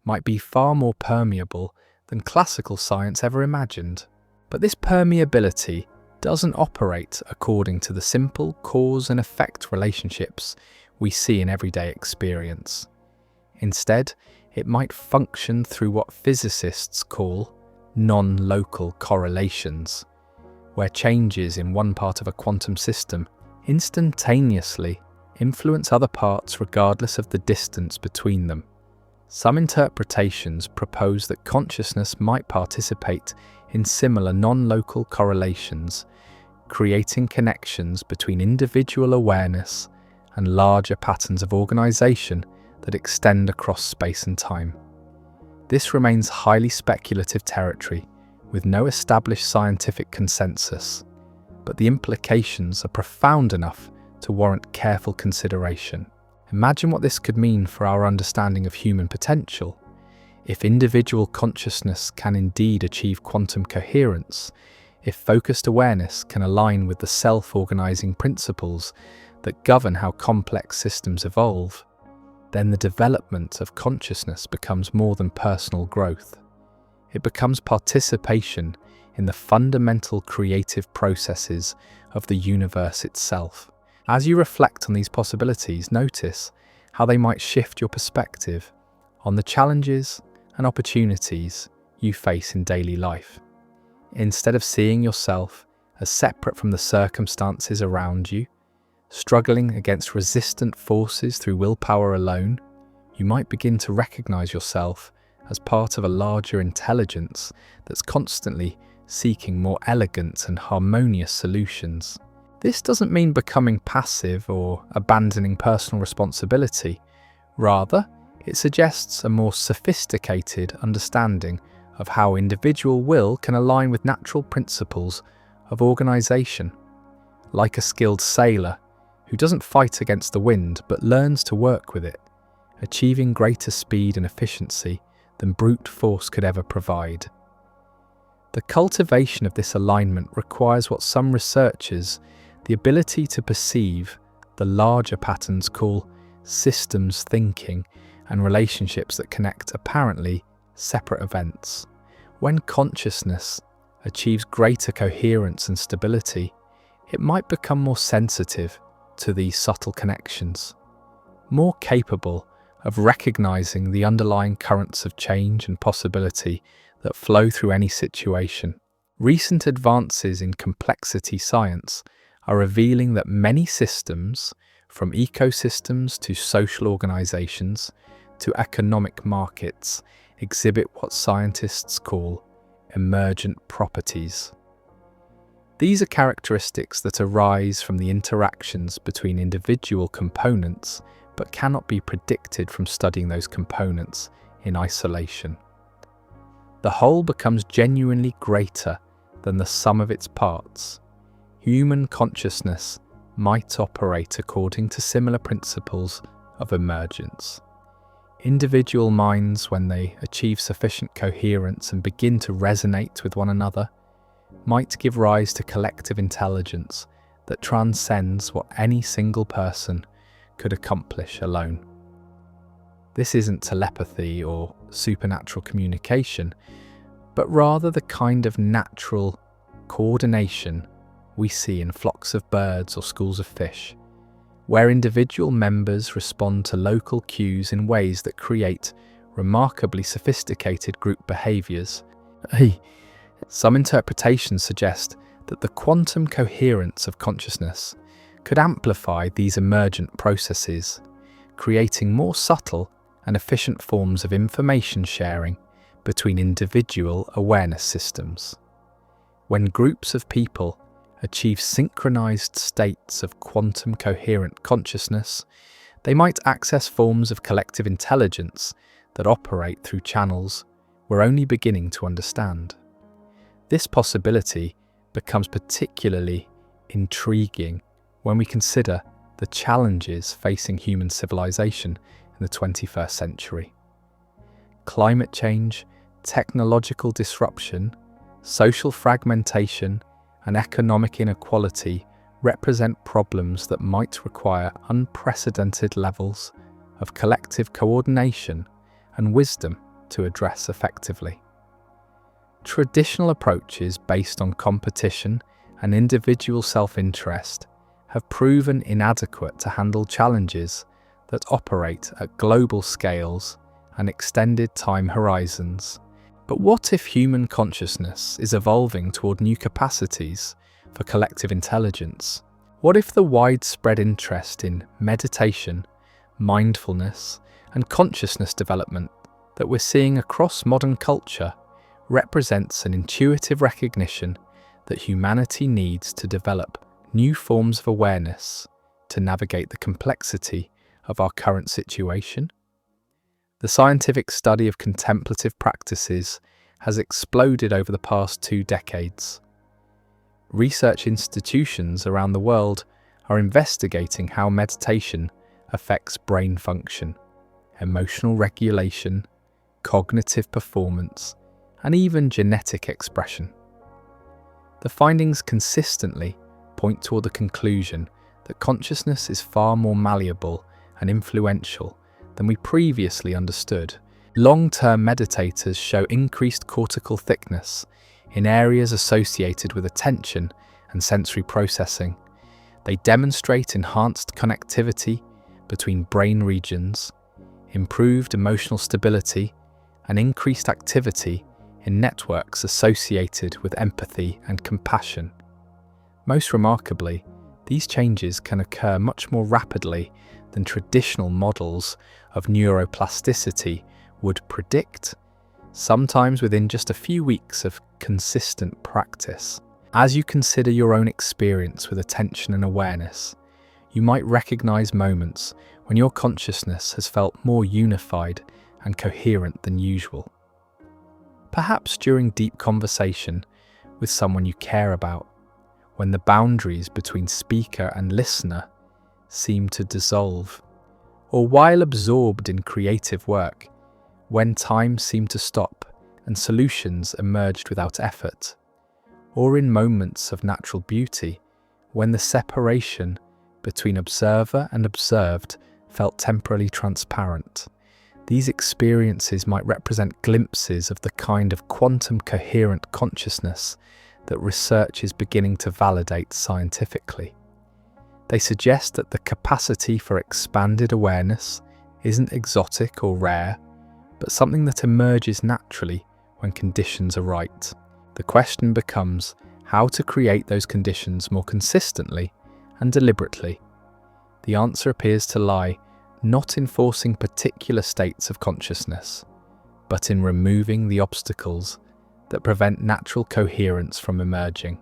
might be far more permeable than classical science ever imagined. But this permeability doesn't operate according to the simple cause and effect relationships we see in everyday experience. Instead, it might function through what physicists call non-local correlations, where changes in one part of a quantum system instantaneously influence other parts regardless of the distance between them. Some interpretations propose that consciousness might participate in similar non-local correlations, creating connections between individual awareness and larger patterns of organization that extend across space and time. This remains highly speculative territory with no established scientific consensus, but the implications are profound enough to warrant careful consideration. Imagine what this could mean for our understanding of human potential. If individual consciousness can indeed achieve quantum coherence, if focused awareness can align with the self-organizing principles that govern how complex systems evolve, then the development of consciousness becomes more than personal growth. It becomes participation in the fundamental creative processes of the universe itself. As you reflect on these possibilities, notice how they might shift your perspective on the challenges and opportunities you face in daily life. Instead of seeing yourself as separate from the circumstances around you, struggling against resistant forces through willpower alone, you might begin to recognize yourself as part of a larger intelligence that's constantly seeking more elegant and harmonious solutions. This doesn't mean becoming passive or abandoning personal responsibility. Rather, it suggests a more sophisticated understanding of how individual will can align with natural principles of organization. Like a skilled sailor who doesn't fight against the wind but learns to work with it, achieving greater speed and efficiency than brute force could ever provide. The cultivation of this alignment requires what some researchers the ability to perceive the larger patterns call systems thinking and relationships that connect apparently separate events. When consciousness achieves greater coherence and stability, it might become more sensitive to these subtle connections, more capable of recognizing the underlying currents of change and possibility that flow through any situation. Recent advances in complexity science are revealing that many systems, from ecosystems to social organizations to economic markets, exhibit what scientists call emergent properties. These are characteristics that arise from the interactions between individual components but cannot be predicted from studying those components in isolation. The whole becomes genuinely greater than the sum of its parts. Human consciousness might operate according to similar principles of emergence. Individual minds, when they achieve sufficient coherence and begin to resonate with one another, might give rise to collective intelligence that transcends what any single person could accomplish alone. This isn't telepathy or supernatural communication, but rather the kind of natural coordination we see in flocks of birds or schools of fish, where individual members respond to local cues in ways that create remarkably sophisticated group behaviors. Some interpretations suggest that the quantum coherence of consciousness could amplify these emergent processes, creating more subtle and efficient forms of information sharing between individual awareness systems. When groups of people achieve synchronized states of quantum coherent consciousness, they might access forms of collective intelligence that operate through channels we're only beginning to understand. This possibility becomes particularly intriguing when we consider the challenges facing human civilization in the 21st century. Climate change, technological disruption, social fragmentation, and economic inequality represent problems that might require unprecedented levels of collective coordination and wisdom to address effectively. Traditional approaches based on competition and individual self-interest have proven inadequate to handle challenges that operate at global scales and extended time horizons. But what if human consciousness is evolving toward new capacities for collective intelligence? What if the widespread interest in meditation, mindfulness, and consciousness development that we're seeing across modern culture represents an intuitive recognition that humanity needs to develop new forms of awareness to navigate the complexity of our current situation? The scientific study of contemplative practices has exploded over the past 2 decades. Research institutions around the world are investigating how meditation affects brain function, emotional regulation, cognitive performance, and even genetic expression. The findings consistently point toward the conclusion that consciousness is far more malleable and influential than we previously understood. Long-term meditators show increased cortical thickness in areas associated with attention and sensory processing. They demonstrate enhanced connectivity between brain regions, improved emotional stability, and increased activity in networks associated with empathy and compassion. Most remarkably, these changes can occur much more rapidly than traditional models of neuroplasticity would predict, sometimes within just a few weeks of consistent practice. As you consider your own experience with attention and awareness, you might recognize moments when your consciousness has felt more unified and coherent than usual. Perhaps during deep conversation with someone you care about, when the boundaries between speaker and listener seem to dissolve, or while absorbed in creative work, when time seemed to stop and solutions emerged without effort, or in moments of natural beauty, when the separation between observer and observed felt temporarily transparent. These experiences might represent glimpses of the kind of quantum coherent consciousness that research is beginning to validate scientifically. They suggest that the capacity for expanded awareness isn't exotic or rare, but something that emerges naturally when conditions are right. The question becomes how to create those conditions more consistently and deliberately. The answer appears to lie not in forcing particular states of consciousness, but in removing the obstacles that prevent natural coherence from emerging.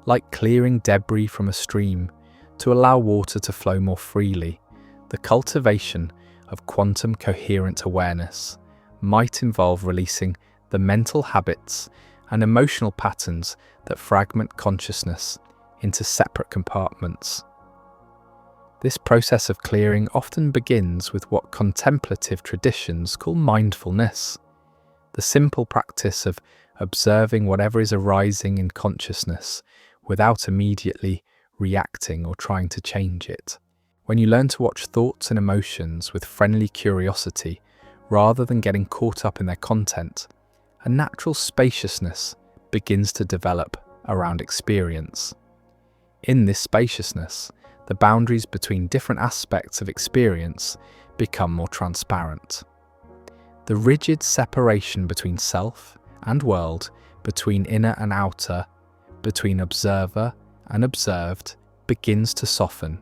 Like clearing debris from a stream to allow water to flow more freely, the cultivation of quantum coherent awareness might involve releasing the mental habits and emotional patterns that fragment consciousness into separate compartments. This process of clearing often begins with what contemplative traditions call mindfulness, the simple practice of observing whatever is arising in consciousness without immediately reacting or trying to change it. When you learn to watch thoughts and emotions with friendly curiosity rather than getting caught up in their content, a natural spaciousness begins to develop around experience. In this spaciousness, the boundaries between different aspects of experience become more transparent. The rigid separation between self and world, between inner and outer, between observer and observed, begins to soften.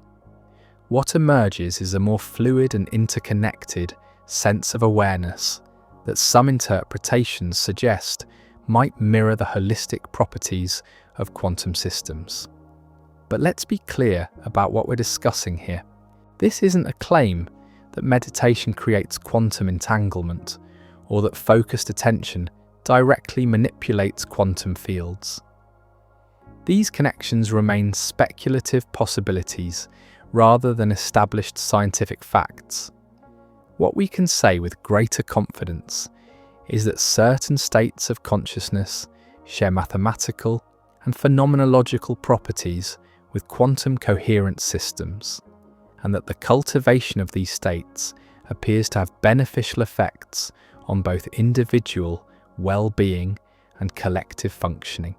What emerges is a more fluid and interconnected sense of awareness that some interpretations suggest might mirror the holistic properties of quantum systems. But let's be clear about what we're discussing here. This isn't a claim that meditation creates quantum entanglement, or that focused attention directly manipulates quantum fields. These connections remain speculative possibilities rather than established scientific facts. What we can say with greater confidence is that certain states of consciousness share mathematical and phenomenological properties with quantum coherent systems, and that the cultivation of these states appears to have beneficial effects on both individual well-being and collective functioning.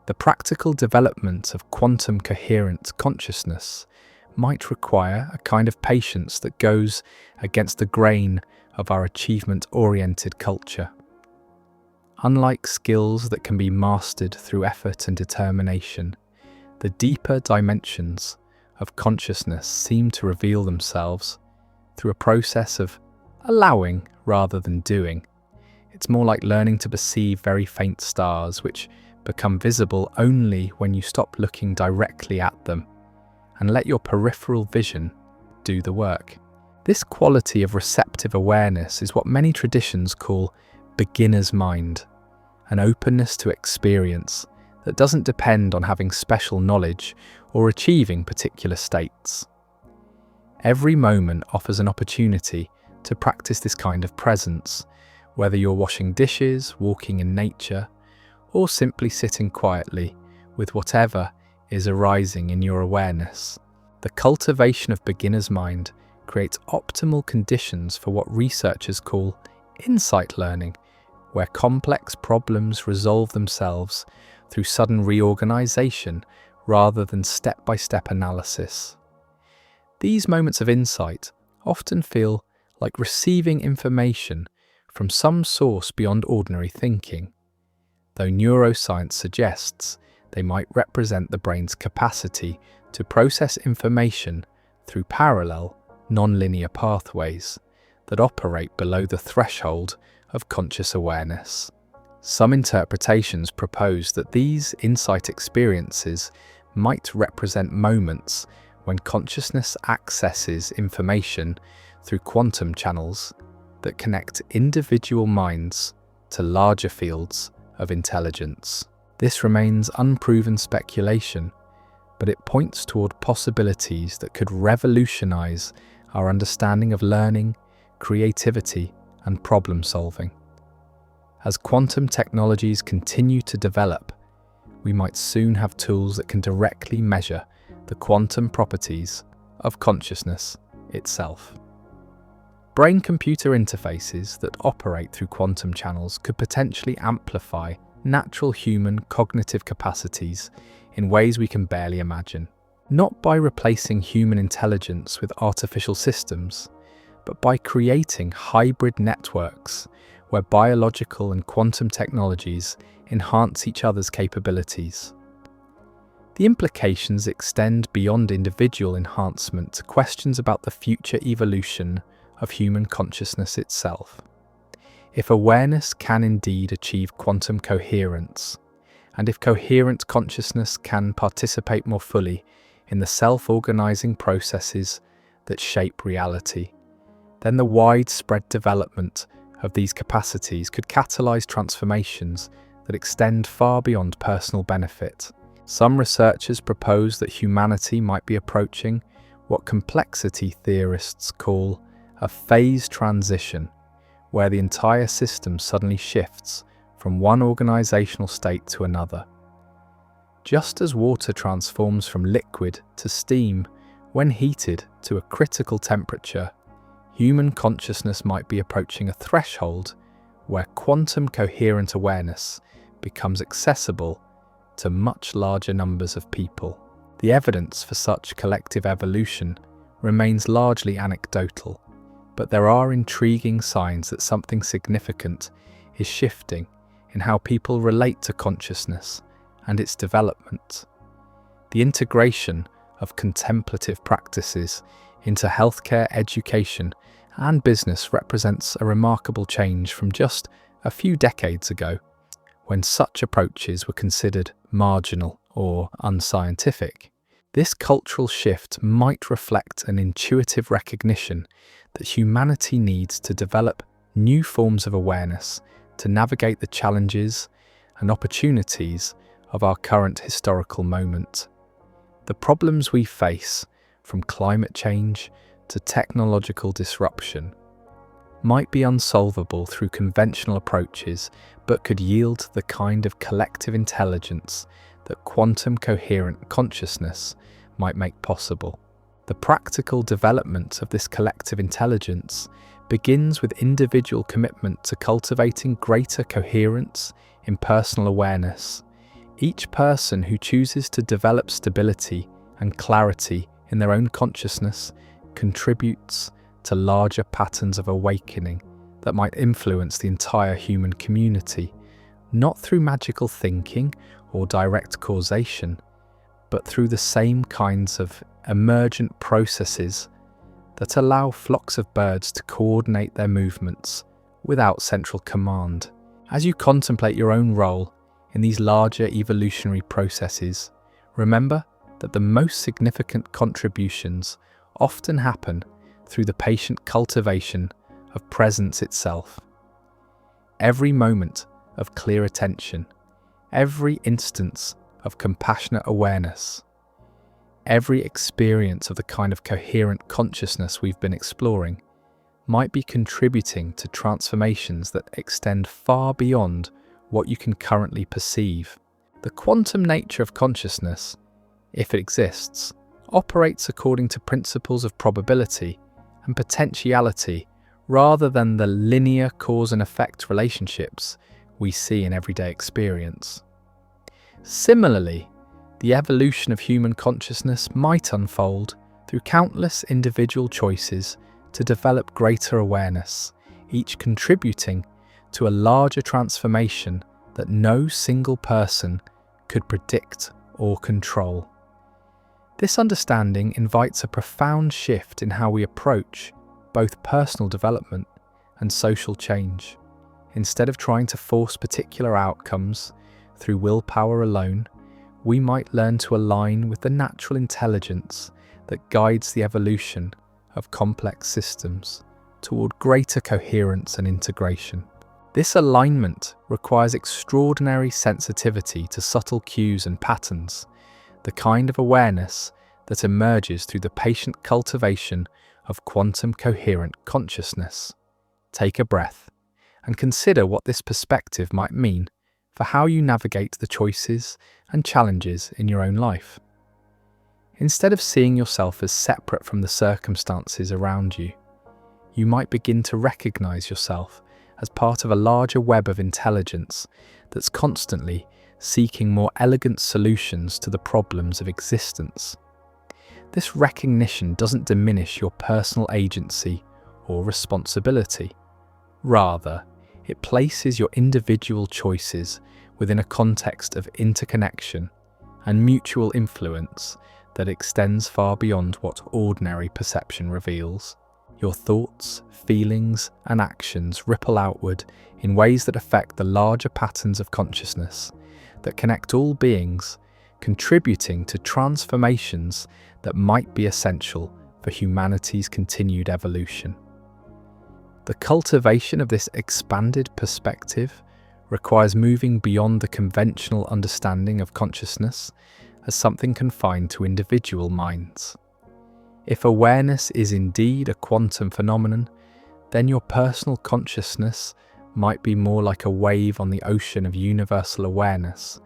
The practical development of quantum coherent consciousness might require a kind of patience that goes against the grain of our achievement-oriented culture. Unlike skills that can be mastered through effort and determination, the deeper dimensions of consciousness seem to reveal themselves through a process of allowing rather than doing. It's more like learning to perceive very faint stars, which become visible only when you stop looking directly at them and let your peripheral vision do the work. This quality of receptive awareness is what many traditions call beginner's mind, an openness to experience that doesn't depend on having special knowledge or achieving particular states. Every moment offers an opportunity to practice this kind of presence, whether you're washing dishes, walking in nature, or simply sitting quietly with whatever is arising in your awareness. The cultivation of beginner's mind creates optimal conditions for what researchers call insight learning, where complex problems resolve themselves through sudden reorganization rather than step-by-step analysis. These moments of insight often feel like receiving information from some source beyond ordinary thinking, though neuroscience suggests they might represent the brain's capacity to process information through parallel, non-linear pathways that operate below the threshold of conscious awareness. Some interpretations propose that these insight experiences might represent moments when consciousness accesses information through quantum channels that connect individual minds to larger fields of intelligence. This remains unproven speculation, but it points toward possibilities that could revolutionize our understanding of learning, creativity, and problem solving. As quantum technologies continue to develop, we might soon have tools that can directly measure the quantum properties of consciousness itself. Brain-computer interfaces that operate through quantum channels could potentially amplify natural human cognitive capacities in ways we can barely imagine. Not by replacing human intelligence with artificial systems, but by creating hybrid networks where biological and quantum technologies enhance each other's capabilities. The implications extend beyond individual enhancement to questions about the future evolution of human consciousness itself. If awareness can indeed achieve quantum coherence, and if coherent consciousness can participate more fully in the self-organizing processes that shape reality, then the widespread development of these capacities could catalyze transformations that extend far beyond personal benefit. Some researchers propose that humanity might be approaching what complexity theorists call a phase transition, where the entire system suddenly shifts from one organizational state to another. Just as water transforms from liquid to steam when heated to a critical temperature, human consciousness might be approaching a threshold where quantum coherent awareness becomes accessible to much larger numbers of people. The evidence for such collective evolution remains largely anecdotal, but there are intriguing signs that something significant is shifting in how people relate to consciousness and its development. The integration of contemplative practices into healthcare, education, and business represents a remarkable change from just a few decades ago, when such approaches were considered marginal or unscientific. This cultural shift might reflect an intuitive recognition that humanity needs to develop new forms of awareness to navigate the challenges and opportunities of our current historical moment. The problems we face, from climate change to technological disruption, might be unsolvable through conventional approaches, but could yield the kind of collective intelligence that quantum coherent consciousness might make possible. The practical development of this collective intelligence begins with individual commitment to cultivating greater coherence in personal awareness. Each person who chooses to develop stability and clarity in their own consciousness contributes to larger patterns of awakening that might influence the entire human community, not through magical thinking or direct causation, but through the same kinds of emergent processes that allow flocks of birds to coordinate their movements without central command. As you contemplate your own role in these larger evolutionary processes, remember that the most significant contributions often happen through the patient cultivation of presence itself. Every moment of clear attention, every instance of compassionate awareness, every experience of the kind of coherent consciousness we've been exploring might be contributing to transformations that extend far beyond what you can currently perceive. The quantum nature of consciousness, if it exists, operates according to principles of probability and potentiality rather than the linear cause and effect relationships we see in everyday experience. Similarly, the evolution of human consciousness might unfold through countless individual choices to develop greater awareness, each contributing to a larger transformation that no single person could predict or control. This understanding invites a profound shift in how we approach both personal development and social change. Instead of trying to force particular outcomes through willpower alone, we might learn to align with the natural intelligence that guides the evolution of complex systems toward greater coherence and integration. This alignment requires extraordinary sensitivity to subtle cues and patterns, the kind of awareness that emerges through the patient cultivation of quantum coherent consciousness. Take a breath and consider what this perspective might mean for how you navigate the choices and challenges in your own life. Instead of seeing yourself as separate from the circumstances around you, you might begin to recognize yourself as part of a larger web of intelligence that's constantly seeking more elegant solutions to the problems of existence. This recognition doesn't diminish your personal agency or responsibility. Rather, it places your individual choices within a context of interconnection and mutual influence that extends far beyond what ordinary perception reveals. Your thoughts, feelings, and actions ripple outward in ways that affect the larger patterns of consciousness that connect all beings, contributing to transformations that might be essential for humanity's continued evolution. The cultivation of this expanded perspective requires moving beyond the conventional understanding of consciousness as something confined to individual minds. If awareness is indeed a quantum phenomenon, then your personal consciousness might be more like a wave on the ocean of universal awareness,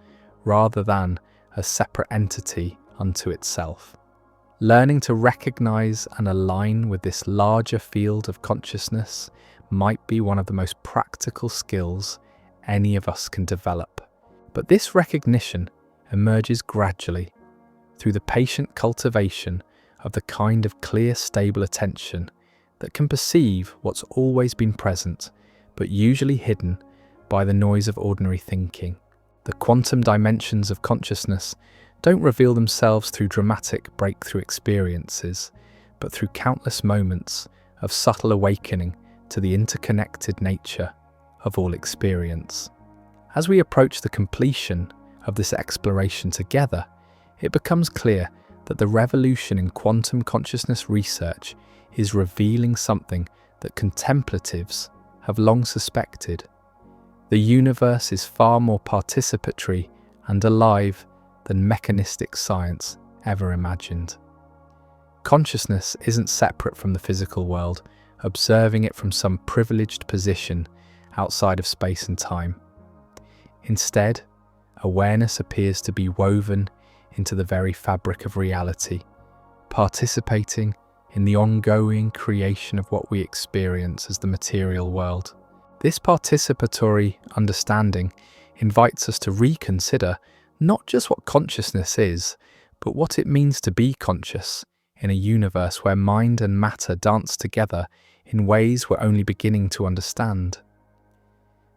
rather than a separate entity unto itself. Learning to recognize and align with this larger field of consciousness might be one of the most practical skills any of us can develop. But this recognition emerges gradually through the patient cultivation of the kind of clear, stable attention that can perceive what's always been present, but usually hidden by the noise of ordinary thinking. The quantum dimensions of consciousness don't reveal themselves through dramatic breakthrough experiences, but through countless moments of subtle awakening to the interconnected nature of all experience. As we approach the completion of this exploration together, it becomes clear that the revolution in quantum consciousness research is revealing something that contemplatives have long suspected. The universe is far more participatory and alive than mechanistic science ever imagined. Consciousness isn't separate from the physical world, observing it from some privileged position outside of space and time. Instead, awareness appears to be woven into the very fabric of reality, participating in the ongoing creation of what we experience as the material world. This participatory understanding invites us to reconsider not just what consciousness is, but what it means to be conscious in a universe where mind and matter dance together in ways we're only beginning to understand.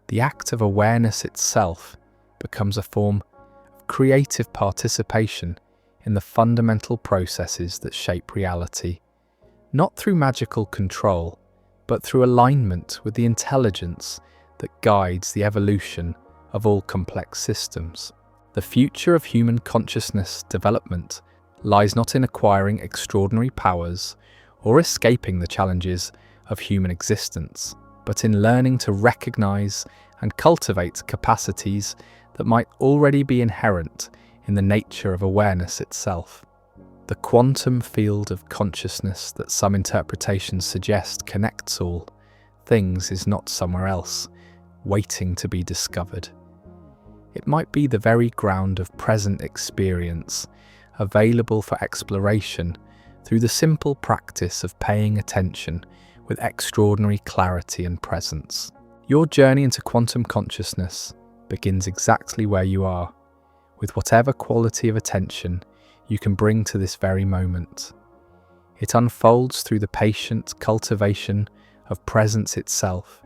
The act of awareness itself becomes a form of creative participation in the fundamental processes that shape reality, not through magical control, but through alignment with the intelligence that guides the evolution of all complex systems. The future of human consciousness development lies not in acquiring extraordinary powers or escaping the challenges of human existence, but in learning to recognize and cultivate capacities that might already be inherent in the nature of awareness itself. The quantum field of consciousness that some interpretations suggest connects all things is not somewhere else, waiting to be discovered. It might be the very ground of present experience, available for exploration through the simple practice of paying attention with extraordinary clarity and presence. Your journey into quantum consciousness begins exactly where you are, with whatever quality of attention you can bring to this very moment. It unfolds through the patient cultivation of presence itself,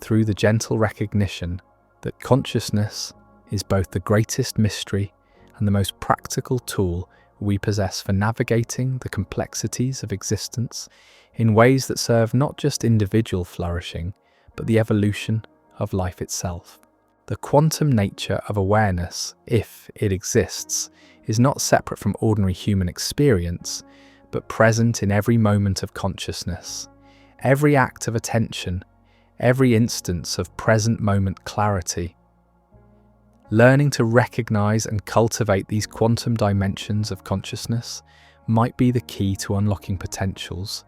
through the gentle recognition that consciousness is both the greatest mystery and the most practical tool we possess for navigating the complexities of existence in ways that serve not just individual flourishing, but the evolution of life itself. The quantum nature of awareness, if it exists, is not separate from ordinary human experience, but present in every moment of consciousness, every act of attention, every instance of present moment clarity. Learning to recognize and cultivate these quantum dimensions of consciousness might be the key to unlocking potentials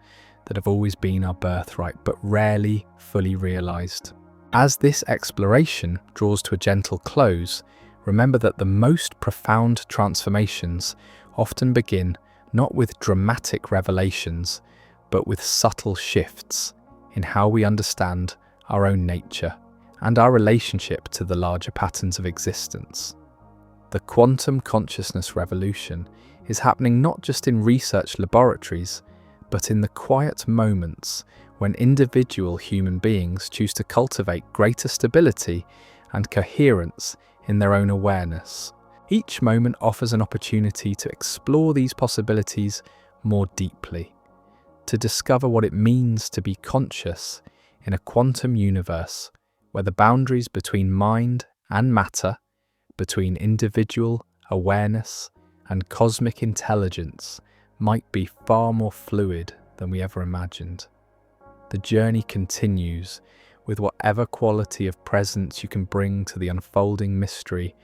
that have always been our birthright, but rarely fully realized. As this exploration draws to a gentle close, remember that the most profound transformations often begin not with dramatic revelations, but with subtle shifts in how we understand our own nature and our relationship to the larger patterns of existence. The quantum consciousness revolution is happening not just in research laboratories, but in the quiet moments when individual human beings choose to cultivate greater stability and coherence in their own awareness. Each moment offers an opportunity to explore these possibilities more deeply, to discover what it means to be conscious in a quantum universe where the boundaries between mind and matter, between individual awareness and cosmic intelligence, might be far more fluid than we ever imagined. The journey continues with whatever quality of presence you can bring to the unfolding mystery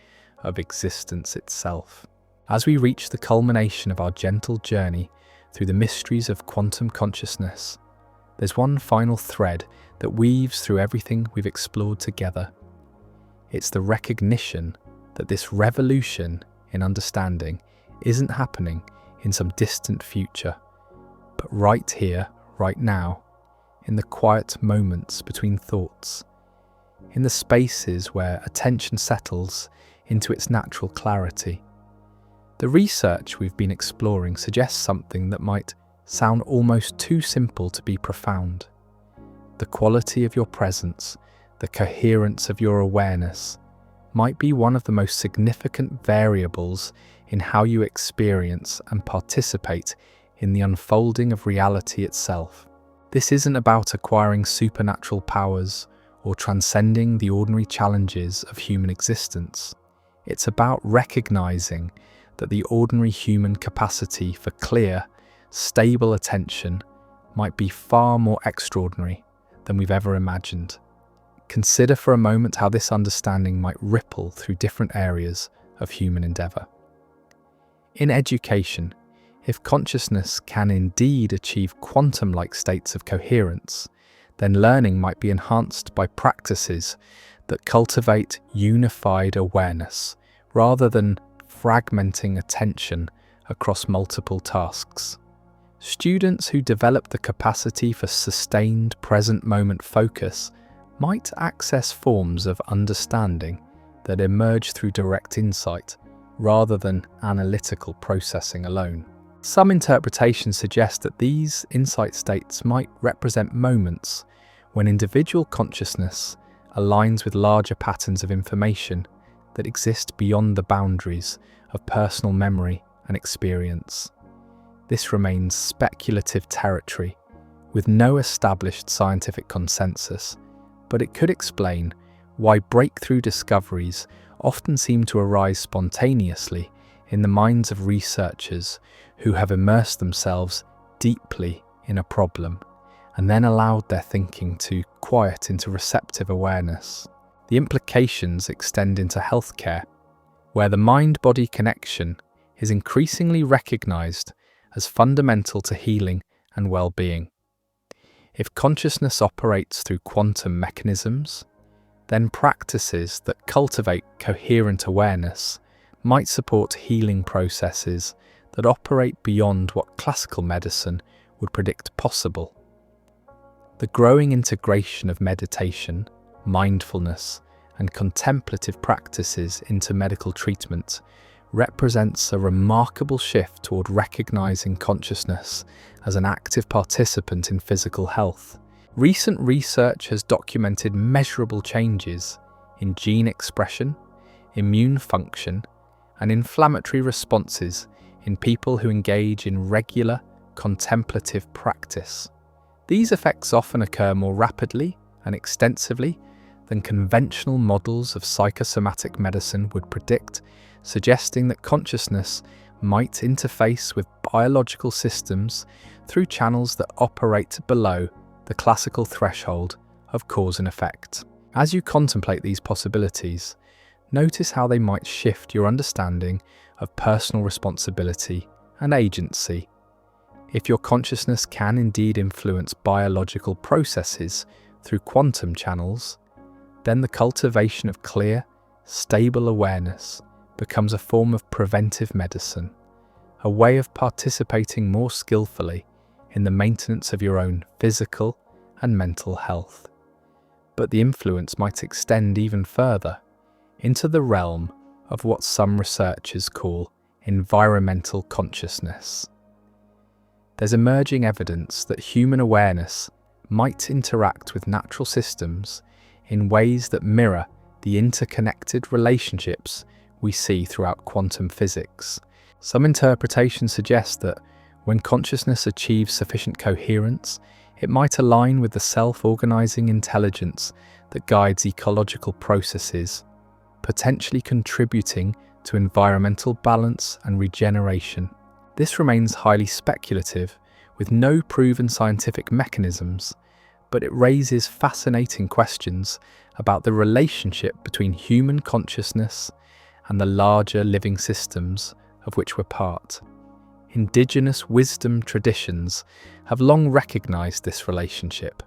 of existence itself. As we reach the culmination of our gentle journey through the mysteries of quantum consciousness, there's one final thread that weaves through everything we've explored together. It's the recognition that this revolution in understanding isn't happening in some distant future, but right here, right now, in the quiet moments between thoughts, in the spaces where attention settles into its natural clarity. The research we've been exploring suggests something that might sound almost too simple to be profound. The quality of your presence, the coherence of your awareness, might be one of the most significant variables in how you experience and participate in the unfolding of reality itself. This isn't about acquiring supernatural powers or transcending the ordinary challenges of human existence. It's about recognizing that the ordinary human capacity for clear, stable attention might be far more extraordinary than we've ever imagined. Consider for a moment how this understanding might ripple through different areas of human endeavour. In education, if consciousness can indeed achieve quantum-like states of coherence, then learning might be enhanced by practices that cultivate unified awareness rather than fragmenting attention across multiple tasks. Students who develop the capacity for sustained present moment focus might access forms of understanding that emerge through direct insight rather than analytical processing alone. Some interpretations suggest that these insight states might represent moments when individual consciousness aligns with larger patterns of information that exist beyond the boundaries of personal memory and experience. This remains speculative territory with no established scientific consensus, but it could explain why breakthrough discoveries often seem to arise spontaneously in the minds of researchers who have immersed themselves deeply in a problem and then allowed their thinking to quiet into receptive awareness. The implications extend into healthcare, where the mind-body connection is increasingly recognized as fundamental to healing and well-being. If consciousness operates through quantum mechanisms, then practices that cultivate coherent awareness might support healing processes that operate beyond what classical medicine would predict possible. The growing integration of meditation, mindfulness, and contemplative practices into medical treatment represents a remarkable shift toward recognizing consciousness as an active participant in physical health. Recent research has documented measurable changes in gene expression, immune function, and inflammatory responses in people who engage in regular contemplative practice. These effects often occur more rapidly and extensively than conventional models of psychosomatic medicine would predict, suggesting that consciousness might interface with biological systems through channels that operate below the classical threshold of cause and effect. As you contemplate these possibilities, notice how they might shift your understanding of personal responsibility and agency. If your consciousness can indeed influence biological processes through quantum channels, then the cultivation of clear, stable awareness becomes a form of preventive medicine, a way of participating more skillfully in the maintenance of your own physical and mental health. But the influence might extend even further into the realm of what some researchers call environmental consciousness. There's emerging evidence that human awareness might interact with natural systems in ways that mirror the interconnected relationships we see throughout quantum physics. Some interpretations suggest that when consciousness achieves sufficient coherence, it might align with the self-organizing intelligence that guides ecological processes, potentially contributing to environmental balance and regeneration. This remains highly speculative, with no proven scientific mechanisms, but it raises fascinating questions about the relationship between human consciousness and the larger living systems of which we're part. Indigenous wisdom traditions have long recognized this relationship,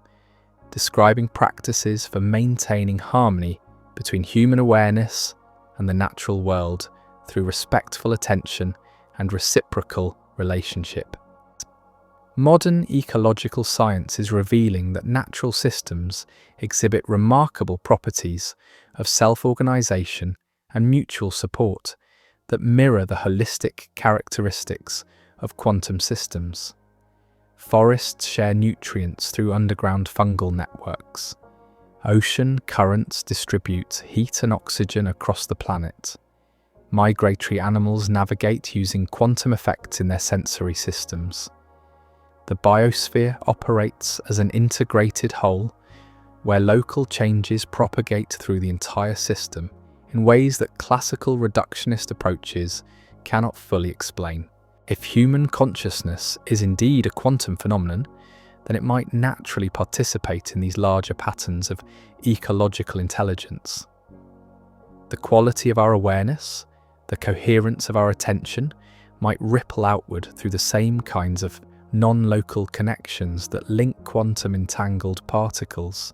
describing practices for maintaining harmony between human awareness and the natural world through respectful attention and reciprocal relationship. Modern ecological science is revealing that natural systems exhibit remarkable properties of self-organization and mutual support that mirror the holistic characteristics of quantum systems. Forests share nutrients through underground fungal networks. Ocean currents distribute heat and oxygen across the planet. Migratory animals navigate using quantum effects in their sensory systems. The biosphere operates as an integrated whole, where local changes propagate through the entire system in ways that classical reductionist approaches cannot fully explain. If human consciousness is indeed a quantum phenomenon, then it might naturally participate in these larger patterns of ecological intelligence. The quality of our awareness, the coherence of our attention, might ripple outward through the same kinds of non-local connections that link quantum entangled particles,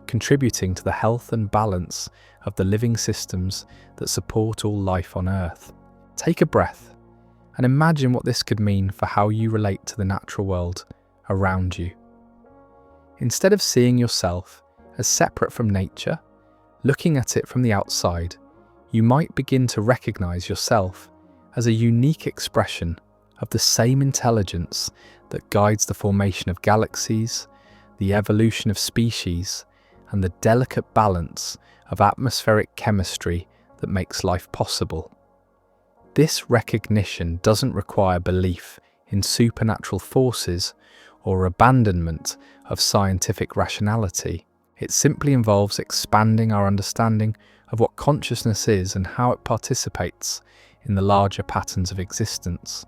contributing to the health and balance of the living systems that support all life on Earth. Take a breath and imagine what this could mean for how you relate to the natural world around you. Instead of seeing yourself as separate from nature, looking at it from the outside, you might begin to recognize yourself as a unique expression of the same intelligence that guides the formation of galaxies, the evolution of species, and the delicate balance of atmospheric chemistry that makes life possible. This recognition doesn't require belief in supernatural forces or abandonment of scientific rationality. It simply involves expanding our understanding of what consciousness is and how it participates in the larger patterns of existence.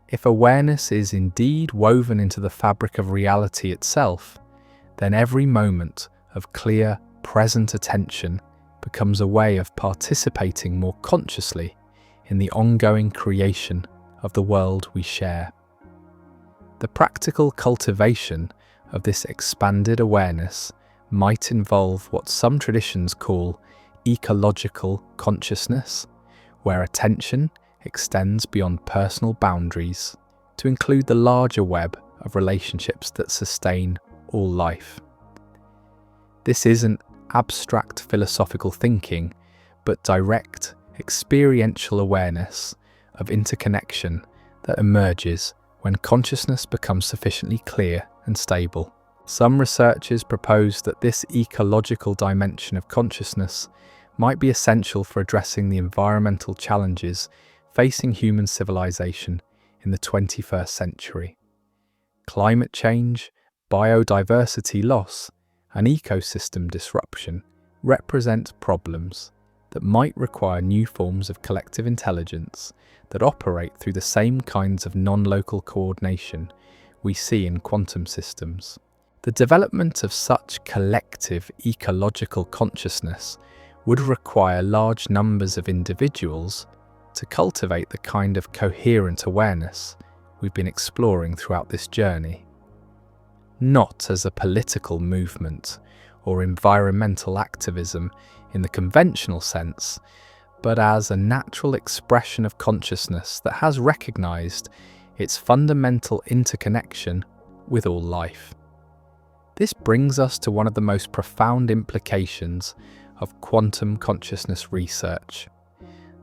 If awareness is indeed woven into the fabric of reality itself, then every moment of clear, present attention becomes a way of participating more consciously in the ongoing creation of the world we share. The practical cultivation of this expanded awareness might involve what some traditions call ecological consciousness, where attention extends beyond personal boundaries to include the larger web of relationships that sustain all life. This isn't abstract philosophical thinking, but direct, experiential awareness of interconnection that emerges when consciousness becomes sufficiently clear and stable. Some researchers propose that this ecological dimension of consciousness might be essential for addressing the environmental challenges facing human civilization in the 21st century. Climate change, biodiversity loss, and ecosystem disruption represent problems that might require new forms of collective intelligence that operate through the same kinds of non-local coordination we see in quantum systems. The development of such collective ecological consciousness would require large numbers of individuals to cultivate the kind of coherent awareness we've been exploring throughout this journey. Not as a political movement or environmental activism in the conventional sense, but as a natural expression of consciousness that has recognized its fundamental interconnection with all life. This brings us to one of the most profound implications of quantum consciousness research: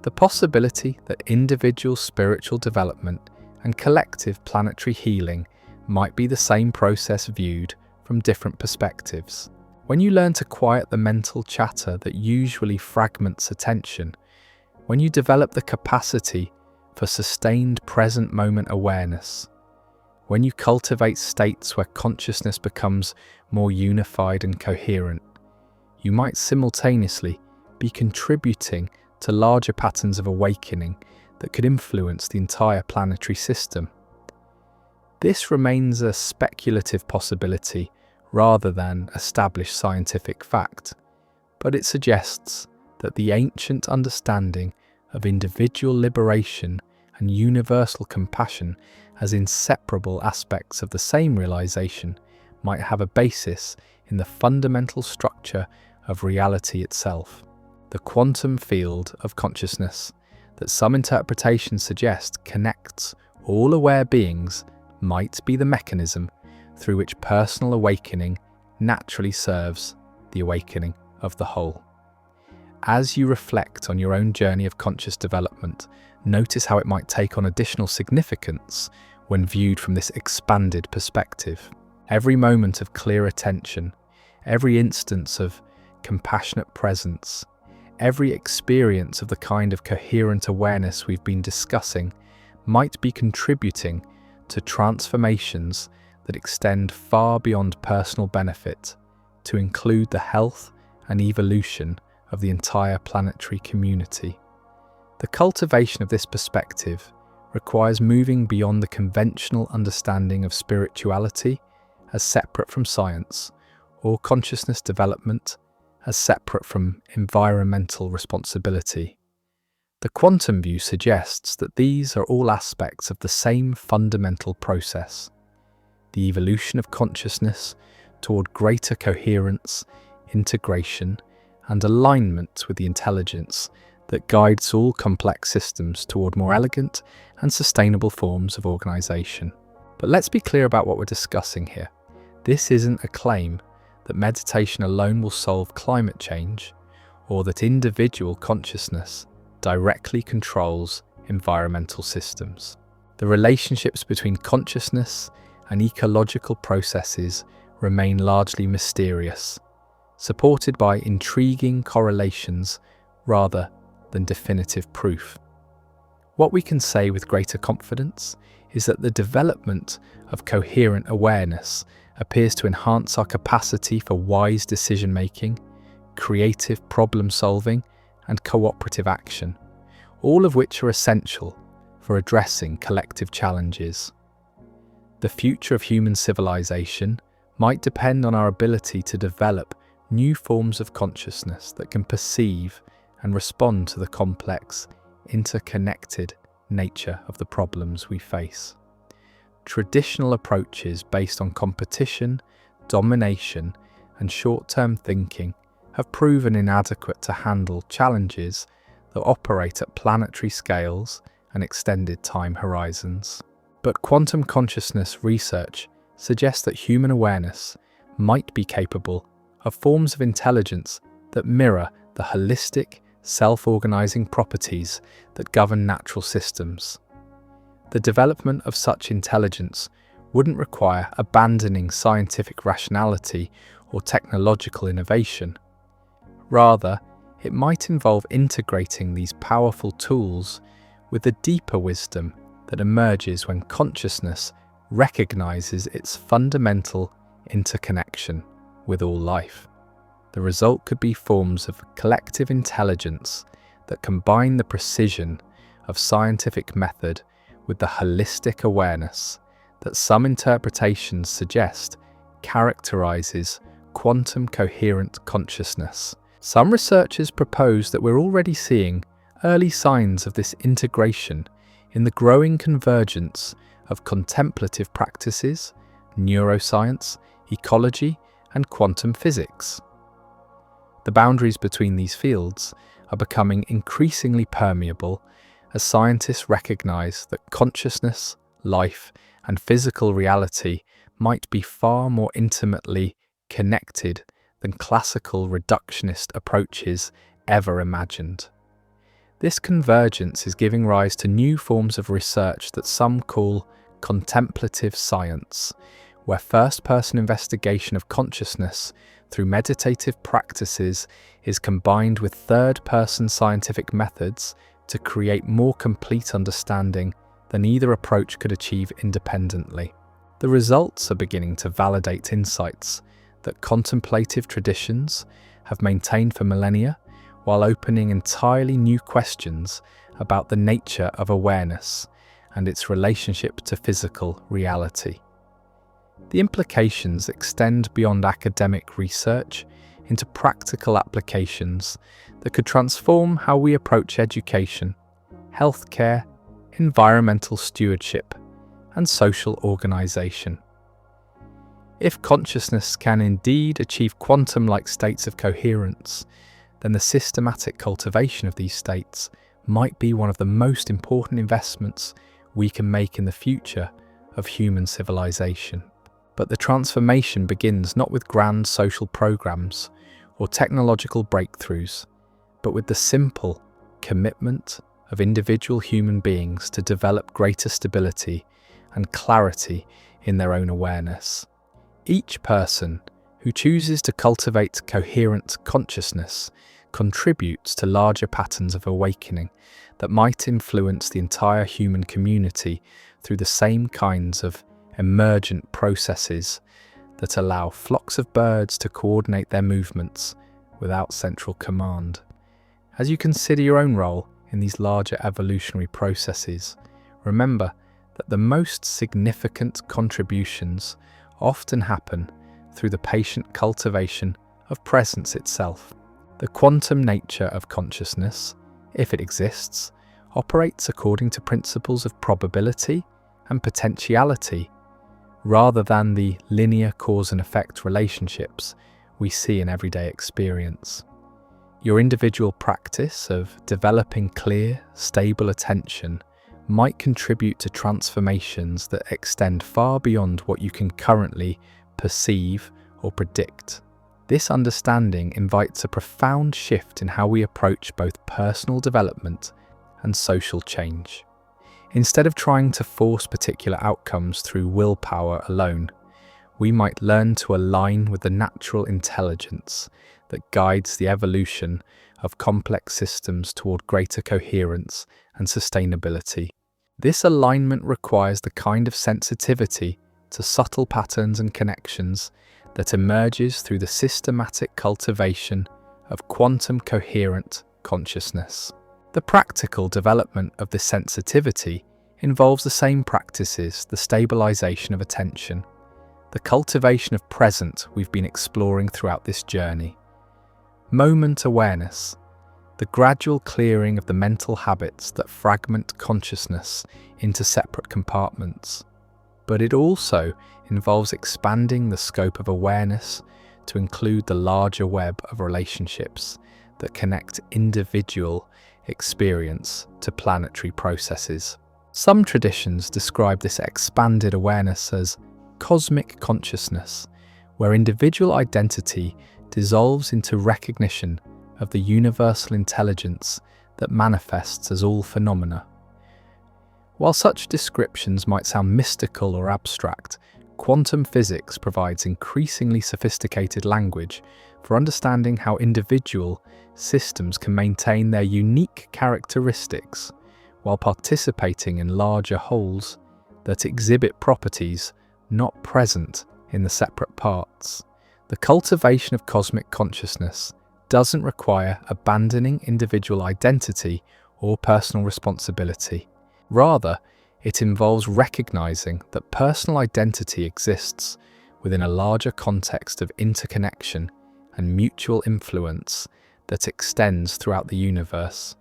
the possibility that individual spiritual development and collective planetary healing might be the same process viewed from different perspectives. When you learn to quiet the mental chatter that usually fragments attention, when you develop the capacity for sustained present moment awareness, when you cultivate states where consciousness becomes more unified and coherent, you might simultaneously be contributing to larger patterns of awakening that could influence the entire planetary system. This remains a speculative possibility rather than established scientific fact, but it suggests that the ancient understanding of individual liberation and universal compassion as inseparable aspects of the same realization might have a basis in the fundamental structure of reality itself. The quantum field of consciousness that some interpretations suggest connects all aware beings might be the mechanism through which personal awakening naturally serves the awakening of the whole. As you reflect on your own journey of conscious development, notice how it might take on additional significance when viewed from this expanded perspective. Every moment of clear attention, every instance of compassionate presence, every experience of the kind of coherent awareness we've been discussing might be contributing to transformations that extend far beyond personal benefit to include the health and evolution of the entire planetary community. The cultivation of this perspective requires moving beyond the conventional understanding of spirituality as separate from science, or consciousness development as separate from environmental responsibility. The quantum view suggests that these are all aspects of the same fundamental process, the evolution of consciousness toward greater coherence, integration, and alignment with the intelligence that guides all complex systems toward more elegant and sustainable forms of organization. But let's be clear about what we're discussing here. This isn't a claim that meditation alone will solve climate change, or that individual consciousness directly controls environmental systems. The relationships between consciousness and ecological processes remain largely mysterious, supported by intriguing correlations rather than definitive proof. What we can say with greater confidence is that the development of coherent awareness appears to enhance our capacity for wise decision-making, creative problem-solving, and cooperative action, all of which are essential for addressing collective challenges. The future of human civilization might depend on our ability to develop new forms of consciousness that can perceive and respond to the complex, interconnected nature of the problems we face. Traditional approaches based on competition, domination, and short-term thinking have proven inadequate to handle challenges that operate at planetary scales and extended time horizons. But quantum consciousness research suggests that human awareness might be capable of forms of intelligence that mirror the holistic, self-organizing properties that govern natural systems. The development of such intelligence wouldn't require abandoning scientific rationality or technological innovation. Rather, it might involve integrating these powerful tools with the deeper wisdom that emerges when consciousness recognizes its fundamental interconnection with all life. The result could be forms of collective intelligence that combine the precision of scientific method with the holistic awareness that some interpretations suggest characterizes quantum coherent consciousness. Some researchers propose that we're already seeing early signs of this integration in the growing convergence of contemplative practices, neuroscience, ecology, and quantum physics. The boundaries between these fields are becoming increasingly permeable as scientists recognize that consciousness, life, and physical reality might be far more intimately connected than classical reductionist approaches ever imagined. This convergence is giving rise to new forms of research that some call contemplative science, where first-person investigation of consciousness through meditative practices is combined with third-person scientific methods to create more complete understanding than either approach could achieve independently. The results are beginning to validate insights that contemplative traditions have maintained for millennia, while opening entirely new questions about the nature of awareness and its relationship to physical reality. The implications extend beyond academic research into practical applications that could transform how we approach education, healthcare, environmental stewardship, and social organization. If consciousness can indeed achieve quantum-like states of coherence, then the systematic cultivation of these states might be one of the most important investments we can make in the future of human civilization. But the transformation begins not with grand social programs or technological breakthroughs, but with the simple commitment of individual human beings to develop greater stability and clarity in their own awareness. Each person who chooses to cultivate coherent consciousness contributes to larger patterns of awakening that might influence the entire human community through the same kinds of emergent processes that allow flocks of birds to coordinate their movements without central command. As you consider your own role in these larger evolutionary processes, remember that the most significant contributions often happen through the patient cultivation of presence itself. The quantum nature of consciousness, if it exists, operates according to principles of probability and potentiality, rather than the linear cause and effect relationships we see in everyday experience. Your individual practice of developing clear, stable attention might contribute to transformations that extend far beyond what you can currently perceive or predict. This understanding invites a profound shift in how we approach both personal development and social change. Instead of trying to force particular outcomes through willpower alone, we might learn to align with the natural intelligence that guides the evolution of complex systems toward greater coherence and sustainability. This alignment requires the kind of sensitivity to subtle patterns and connections that emerges through the systematic cultivation of quantum coherent consciousness. The practical development of this sensitivity involves the same practices: the stabilization of attention, the cultivation of present we've been exploring throughout this journey, moment awareness, the gradual clearing of the mental habits that fragment consciousness into separate compartments. But it also involves expanding the scope of awareness to include the larger web of relationships that connect individual experience to planetary processes. Some traditions describe this expanded awareness as cosmic consciousness, where individual identity dissolves into recognition of the universal intelligence that manifests as all phenomena. While such descriptions might sound mystical or abstract, quantum physics provides increasingly sophisticated language for understanding how individual systems can maintain their unique characteristics while participating in larger wholes that exhibit properties not present in the separate parts. The cultivation of cosmic consciousness doesn't require abandoning individual identity or personal responsibility. Rather, it involves recognizing that personal identity exists within a larger context of interconnection and mutual influence that extends throughout the universe.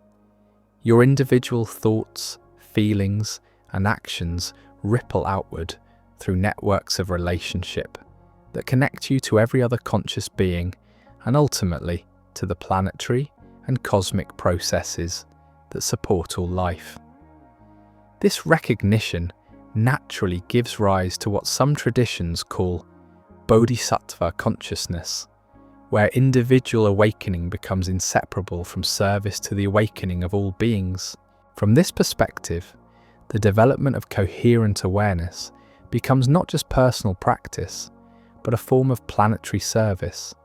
Your individual thoughts, feelings, and actions ripple outward through networks of relationship that connect you to every other conscious being and ultimately to the planetary and cosmic processes that support all life. This recognition naturally gives rise to what some traditions call bodhisattva consciousness, where individual awakening becomes inseparable from service to the awakening of all beings. From this perspective, the development of coherent awareness becomes not just personal practice, but a form of planetary service,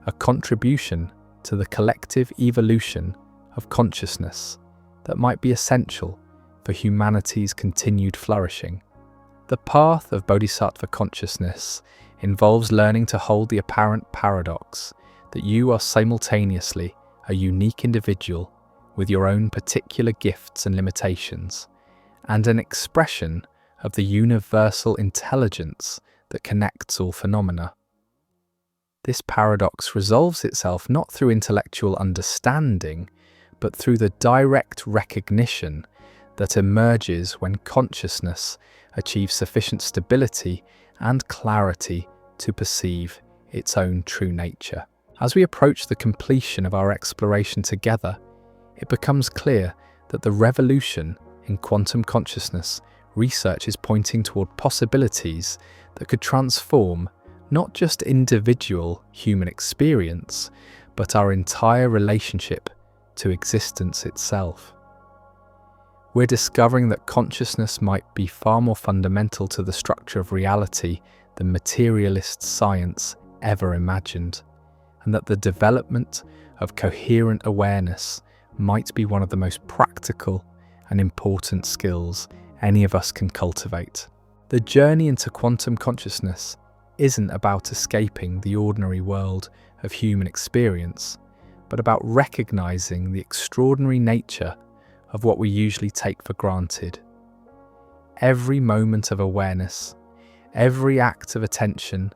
a contribution to the collective evolution of consciousness that might be essential for humanity's continued flourishing. The path of bodhisattva consciousness involves learning to hold the apparent paradox that you are simultaneously a unique individual with your own particular gifts and limitations, and an expression of the universal intelligence that connects all phenomena. This paradox resolves itself not through intellectual understanding, but through the direct recognition that emerges when consciousness achieves sufficient stability and clarity to perceive its own true nature. As we approach the completion of our exploration together, it becomes clear that the revolution in quantum consciousness research is pointing toward possibilities that could transform not just individual human experience, but our entire relationship to existence itself. We're discovering that consciousness might be far more fundamental to the structure of reality than materialist science ever imagined, and that the development of coherent awareness might be one of the most practical and important skills any of us can cultivate. The journey into quantum consciousness isn't about escaping the ordinary world of human experience, but about recognizing the extraordinary nature of what we usually take for granted. Every moment of awareness, every act of attention,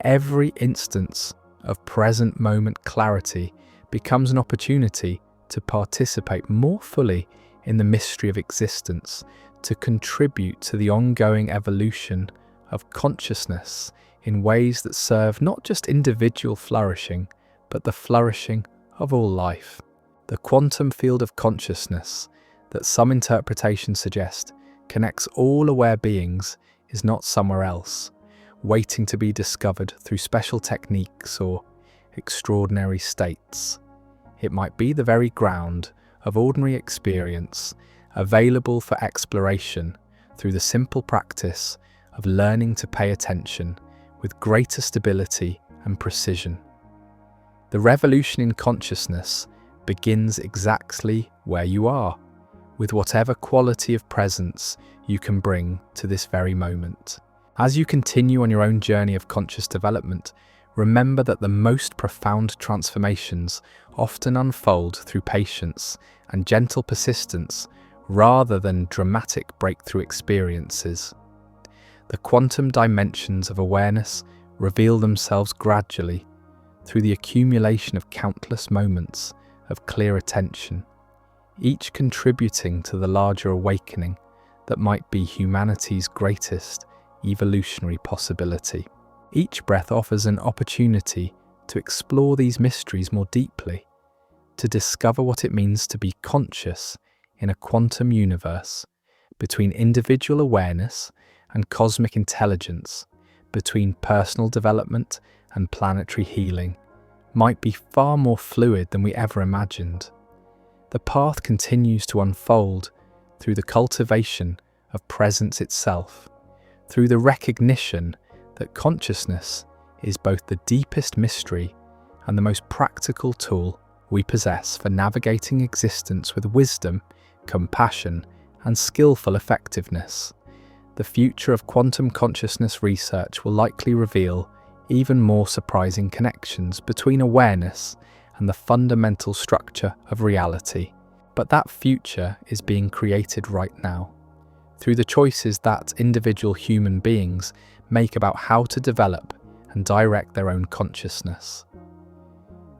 every instance of present moment clarity becomes an opportunity to participate more fully in the mystery of existence, to contribute to the ongoing evolution of consciousness in ways that serve not just individual flourishing, but the flourishing of all life. The quantum field of consciousness that some interpretations suggest connects all aware beings is not somewhere else, waiting to be discovered through special techniques or extraordinary states. It might be the very ground of ordinary experience, available for exploration through the simple practice of learning to pay attention with greater stability and precision. The revolution in consciousness begins exactly where you are, with whatever quality of presence you can bring to this very moment. As you continue on your own journey of conscious development, remember that the most profound transformations often unfold through patience and gentle persistence rather than dramatic breakthrough experiences. The quantum dimensions of awareness reveal themselves gradually through the accumulation of countless moments of clear attention, each contributing to the larger awakening that might be humanity's greatest evolutionary possibility. Each breath offers an opportunity to explore these mysteries more deeply, to discover what it means to be conscious in a quantum universe, between individual awareness and cosmic intelligence, between personal development and planetary healing, might be far more fluid than we ever imagined. The path continues to unfold through the cultivation of presence itself, through the recognition that consciousness is both the deepest mystery and the most practical tool we possess for navigating existence with wisdom, compassion, and skillful effectiveness. The future of quantum consciousness research will likely reveal even more surprising connections between awareness and the fundamental structure of reality. But that future is being created right now, through the choices that individual human beings make about how to develop and direct their own consciousness.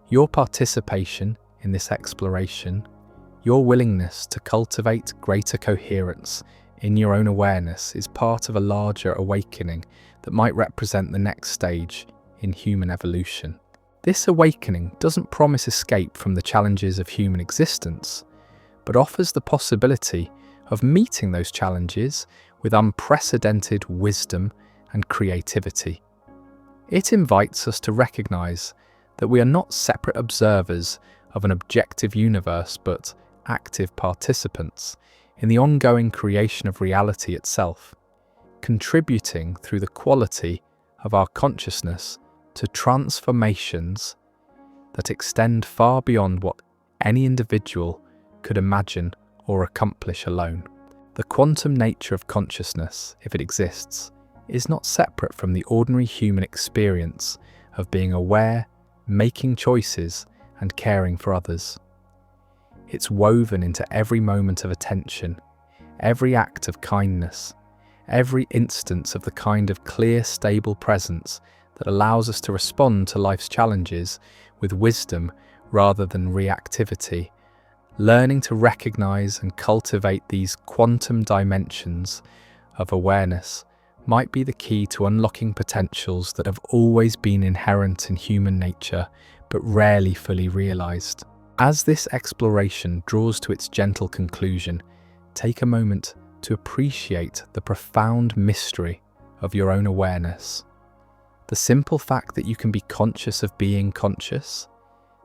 Your participation in this exploration, your willingness to cultivate greater coherence in your own awareness, is part of a larger awakening that might represent the next stage in human evolution. This awakening doesn't promise escape from the challenges of human existence, but offers the possibility of meeting those challenges with unprecedented wisdom and creativity. It invites us to recognize that we are not separate observers of an objective universe, but active participants in the ongoing creation of reality itself, contributing through the quality of our consciousness to transformations that extend far beyond what any individual could imagine or accomplish alone. The quantum nature of consciousness, if it exists, is not separate from the ordinary human experience of being aware, making choices, and caring for others. It's woven into every moment of attention, every act of kindness, every instance of the kind of clear, stable presence that allows us to respond to life's challenges with wisdom rather than reactivity. Learning to recognize and cultivate these quantum dimensions of awareness might be the key to unlocking potentials that have always been inherent in human nature, but rarely fully realized. As this exploration draws to its gentle conclusion, take a moment to appreciate the profound mystery of your own awareness. The simple fact that you can be conscious of being conscious,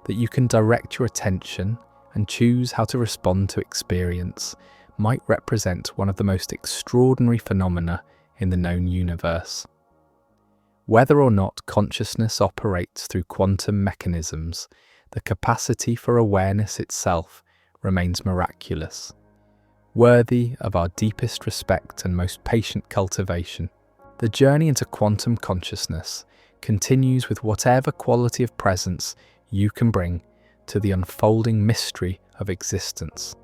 that you can direct your attention and choose how to respond to experience, might represent one of the most extraordinary phenomena in the known universe. Whether or not consciousness operates through quantum mechanisms, the capacity for awareness itself remains miraculous, worthy of our deepest respect and most patient cultivation. The journey into quantum consciousness continues with whatever quality of presence you can bring to the unfolding mystery of existence.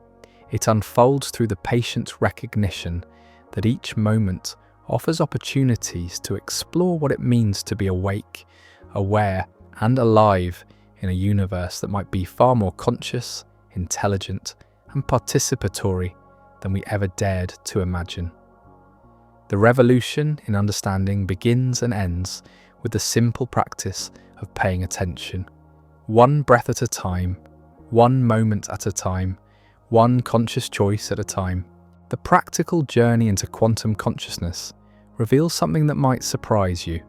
It unfolds through the patient recognition that each moment offers opportunities to explore what it means to be awake, aware, and alive in a universe that might be far more conscious, intelligent, and participatory than we ever dared to imagine. The revolution in understanding begins and ends with the simple practice of paying attention, one breath at a time, one moment at a time, one conscious choice at a time. The practical journey into quantum consciousness reveals something that might surprise you.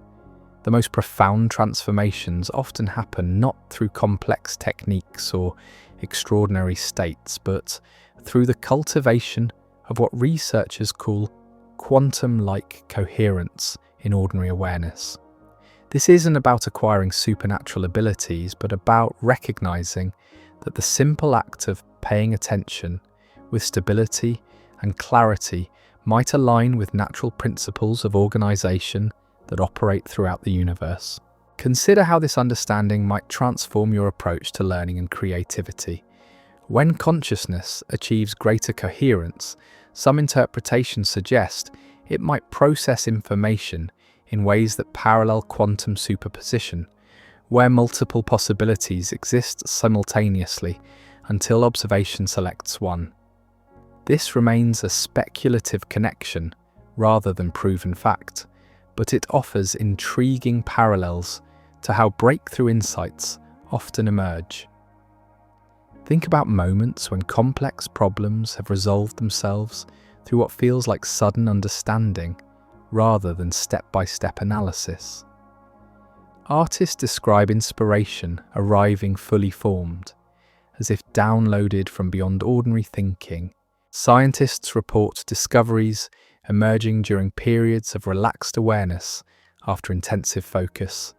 The most profound transformations often happen not through complex techniques or extraordinary states, but through the cultivation of what researchers call quantum-like coherence in ordinary awareness. This isn't about acquiring supernatural abilities, but about recognizing that the simple act of paying attention with stability and clarity might align with natural principles of organization that operate throughout the universe. Consider how this understanding might transform your approach to learning and creativity. When consciousness achieves greater coherence, some interpretations suggest it might process information in ways that parallel quantum superposition, where multiple possibilities exist simultaneously until observation selects one. This remains a speculative connection rather than proven fact, but it offers intriguing parallels to how breakthrough insights often emerge. Think about moments when complex problems have resolved themselves through what feels like sudden understanding rather than step-by-step analysis. Artists describe inspiration arriving fully formed, as if downloaded from beyond ordinary thinking. Scientists report discoveries emerging during periods of relaxed awareness after intensive focus.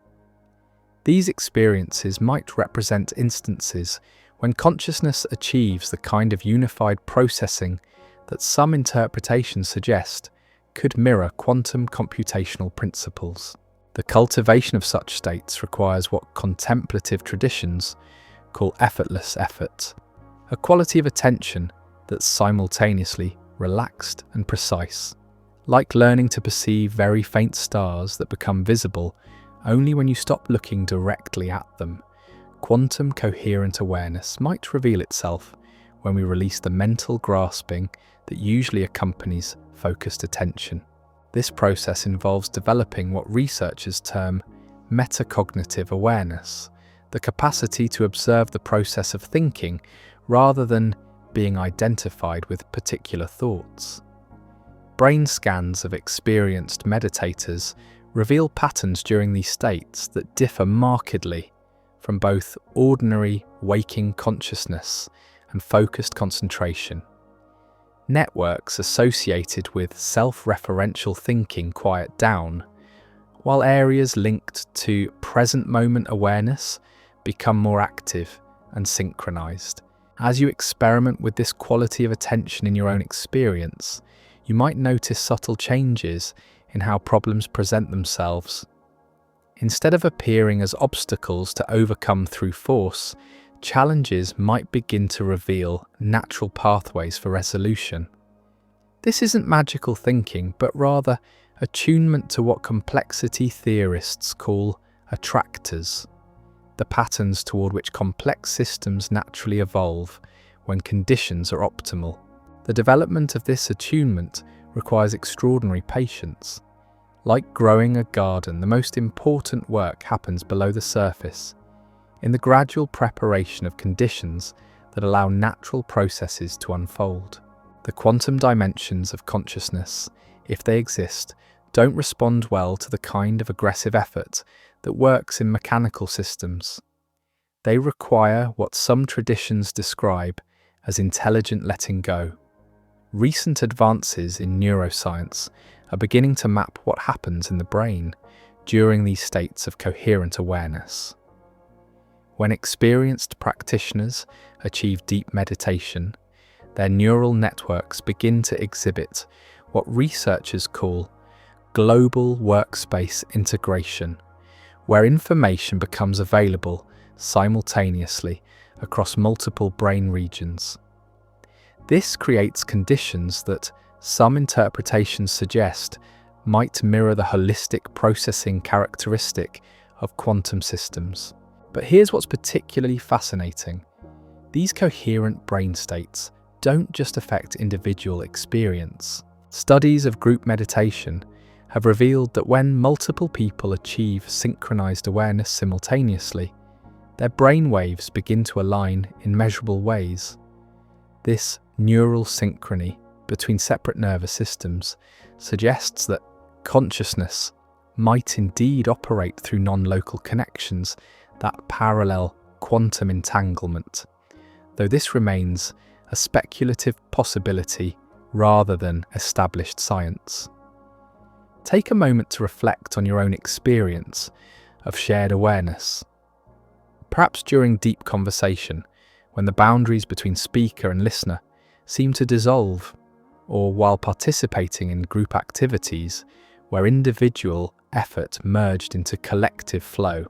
These experiences might represent instances when consciousness achieves the kind of unified processing that some interpretations suggest could mirror quantum computational principles. The cultivation of such states requires what contemplative traditions call effortless effort, a quality of attention that's simultaneously relaxed and precise. Like learning to perceive very faint stars that become visible only when you stop looking directly at them, quantum coherent awareness might reveal itself when we release the mental grasping that usually accompanies focused attention. This process involves developing what researchers term metacognitive awareness, the capacity to observe the process of thinking rather than being identified with particular thoughts. Brain scans of experienced meditators reveal patterns during these states that differ markedly from both ordinary waking consciousness and focused concentration. Networks associated with self-referential thinking quiet down, while areas linked to present moment awareness become more active and synchronized. As you experiment with this quality of attention in your own experience, you might notice subtle changes in how problems present themselves. Instead of appearing as obstacles to overcome through force, challenges might begin to reveal natural pathways for resolution. This isn't magical thinking, but rather attunement to what complexity theorists call attractors, the patterns toward which complex systems naturally evolve when conditions are optimal. The development of this attunement requires extraordinary patience. Like growing a garden, the most important work happens below the surface, in the gradual preparation of conditions that allow natural processes to unfold. The quantum dimensions of consciousness, if they exist, don't respond well to the kind of aggressive effort that works in mechanical systems. They require what some traditions describe as intelligent letting go. Recent advances in neuroscience are beginning to map what happens in the brain during these states of coherent awareness. When experienced practitioners achieve deep meditation, their neural networks begin to exhibit what researchers call global workspace integration, where information becomes available simultaneously across multiple brain regions. This creates conditions that some interpretations suggest might mirror the holistic processing characteristic of quantum systems. But here's what's particularly fascinating. These coherent brain states don't just affect individual experience. Studies of group meditation have revealed that when multiple people achieve synchronized awareness simultaneously, their brain waves begin to align in measurable ways. This neural synchrony between separate nervous systems suggests that consciousness might indeed operate through non-local connections, that parallel quantum entanglement, though this remains a speculative possibility rather than established science. Take a moment to reflect on your own experience of shared awareness. Perhaps during deep conversation, when the boundaries between speaker and listener seem to dissolve, or while participating in group activities where individual effort merged into collective flow.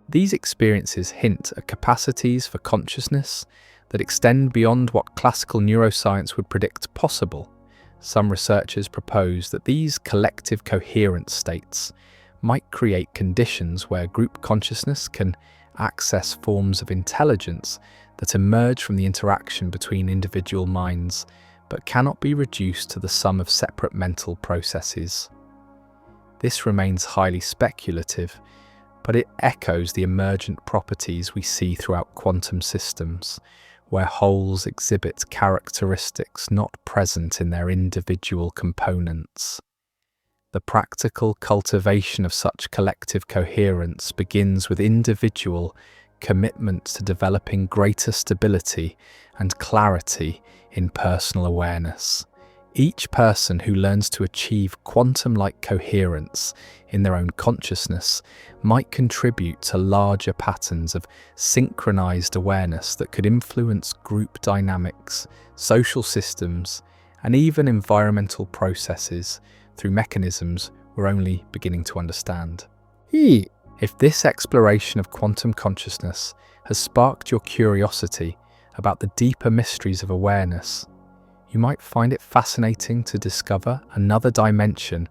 These experiences hint at capacities for consciousness that extend beyond what classical neuroscience would predict possible. Some researchers propose that these collective coherent states might create conditions where group consciousness can access forms of intelligence that emerge from the interaction between individual minds, but cannot be reduced to the sum of separate mental processes. This remains highly speculative, but it echoes the emergent properties we see throughout quantum systems, where wholes exhibit characteristics not present in their individual components. The practical cultivation of such collective coherence begins with individual commitment to developing greater stability and clarity in personal awareness. Each person who learns to achieve quantum-like coherence in their own consciousness might contribute to larger patterns of synchronized awareness that could influence group dynamics, social systems, and even environmental processes through mechanisms we're only beginning to understand. If this exploration of quantum consciousness has sparked your curiosity about the deeper mysteries of awareness, you might find it fascinating to discover another dimension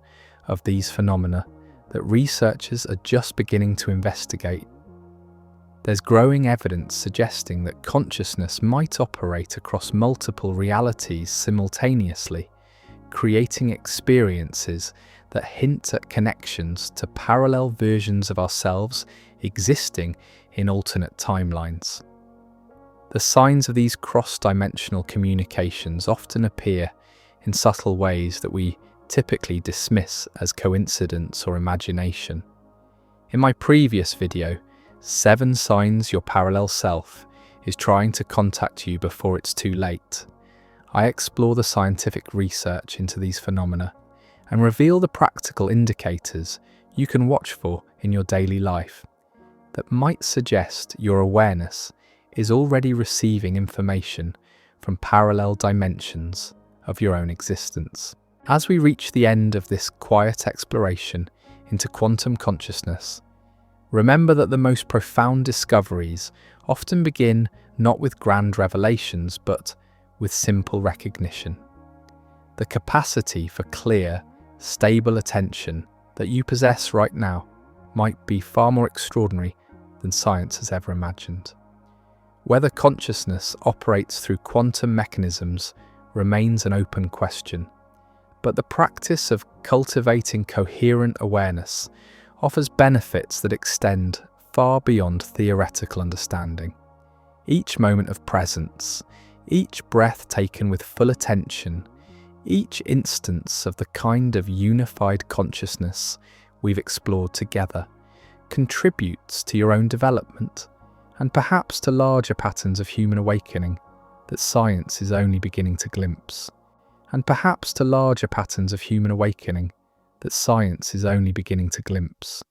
of these phenomena that researchers are just beginning to investigate. There's growing evidence suggesting that consciousness might operate across multiple realities simultaneously, creating experiences that hint at connections to parallel versions of ourselves existing in alternate timelines. The signs of these cross-dimensional communications often appear in subtle ways that we typically dismiss as coincidence or imagination. In my previous video, 7 Signs Your Parallel Self is trying to contact you before it's too late, I explore the scientific research into these phenomena and reveal the practical indicators you can watch for in your daily life that might suggest your awareness is already receiving information from parallel dimensions of your own existence. As we reach the end of this quiet exploration into quantum consciousness, remember that the most profound discoveries often begin not with grand revelations, but with simple recognition. The capacity for clear, stable attention that you possess right now might be far more extraordinary than science has ever imagined. Whether consciousness operates through quantum mechanisms remains an open question, but the practice of cultivating coherent awareness offers benefits that extend far beyond theoretical understanding. Each moment of presence, each breath taken with full attention, each instance of the kind of unified consciousness we've explored together contributes to your own development and perhaps to larger patterns of human awakening that science is only beginning to glimpse. And perhaps to larger patterns of human awakening that science is only beginning to glimpse.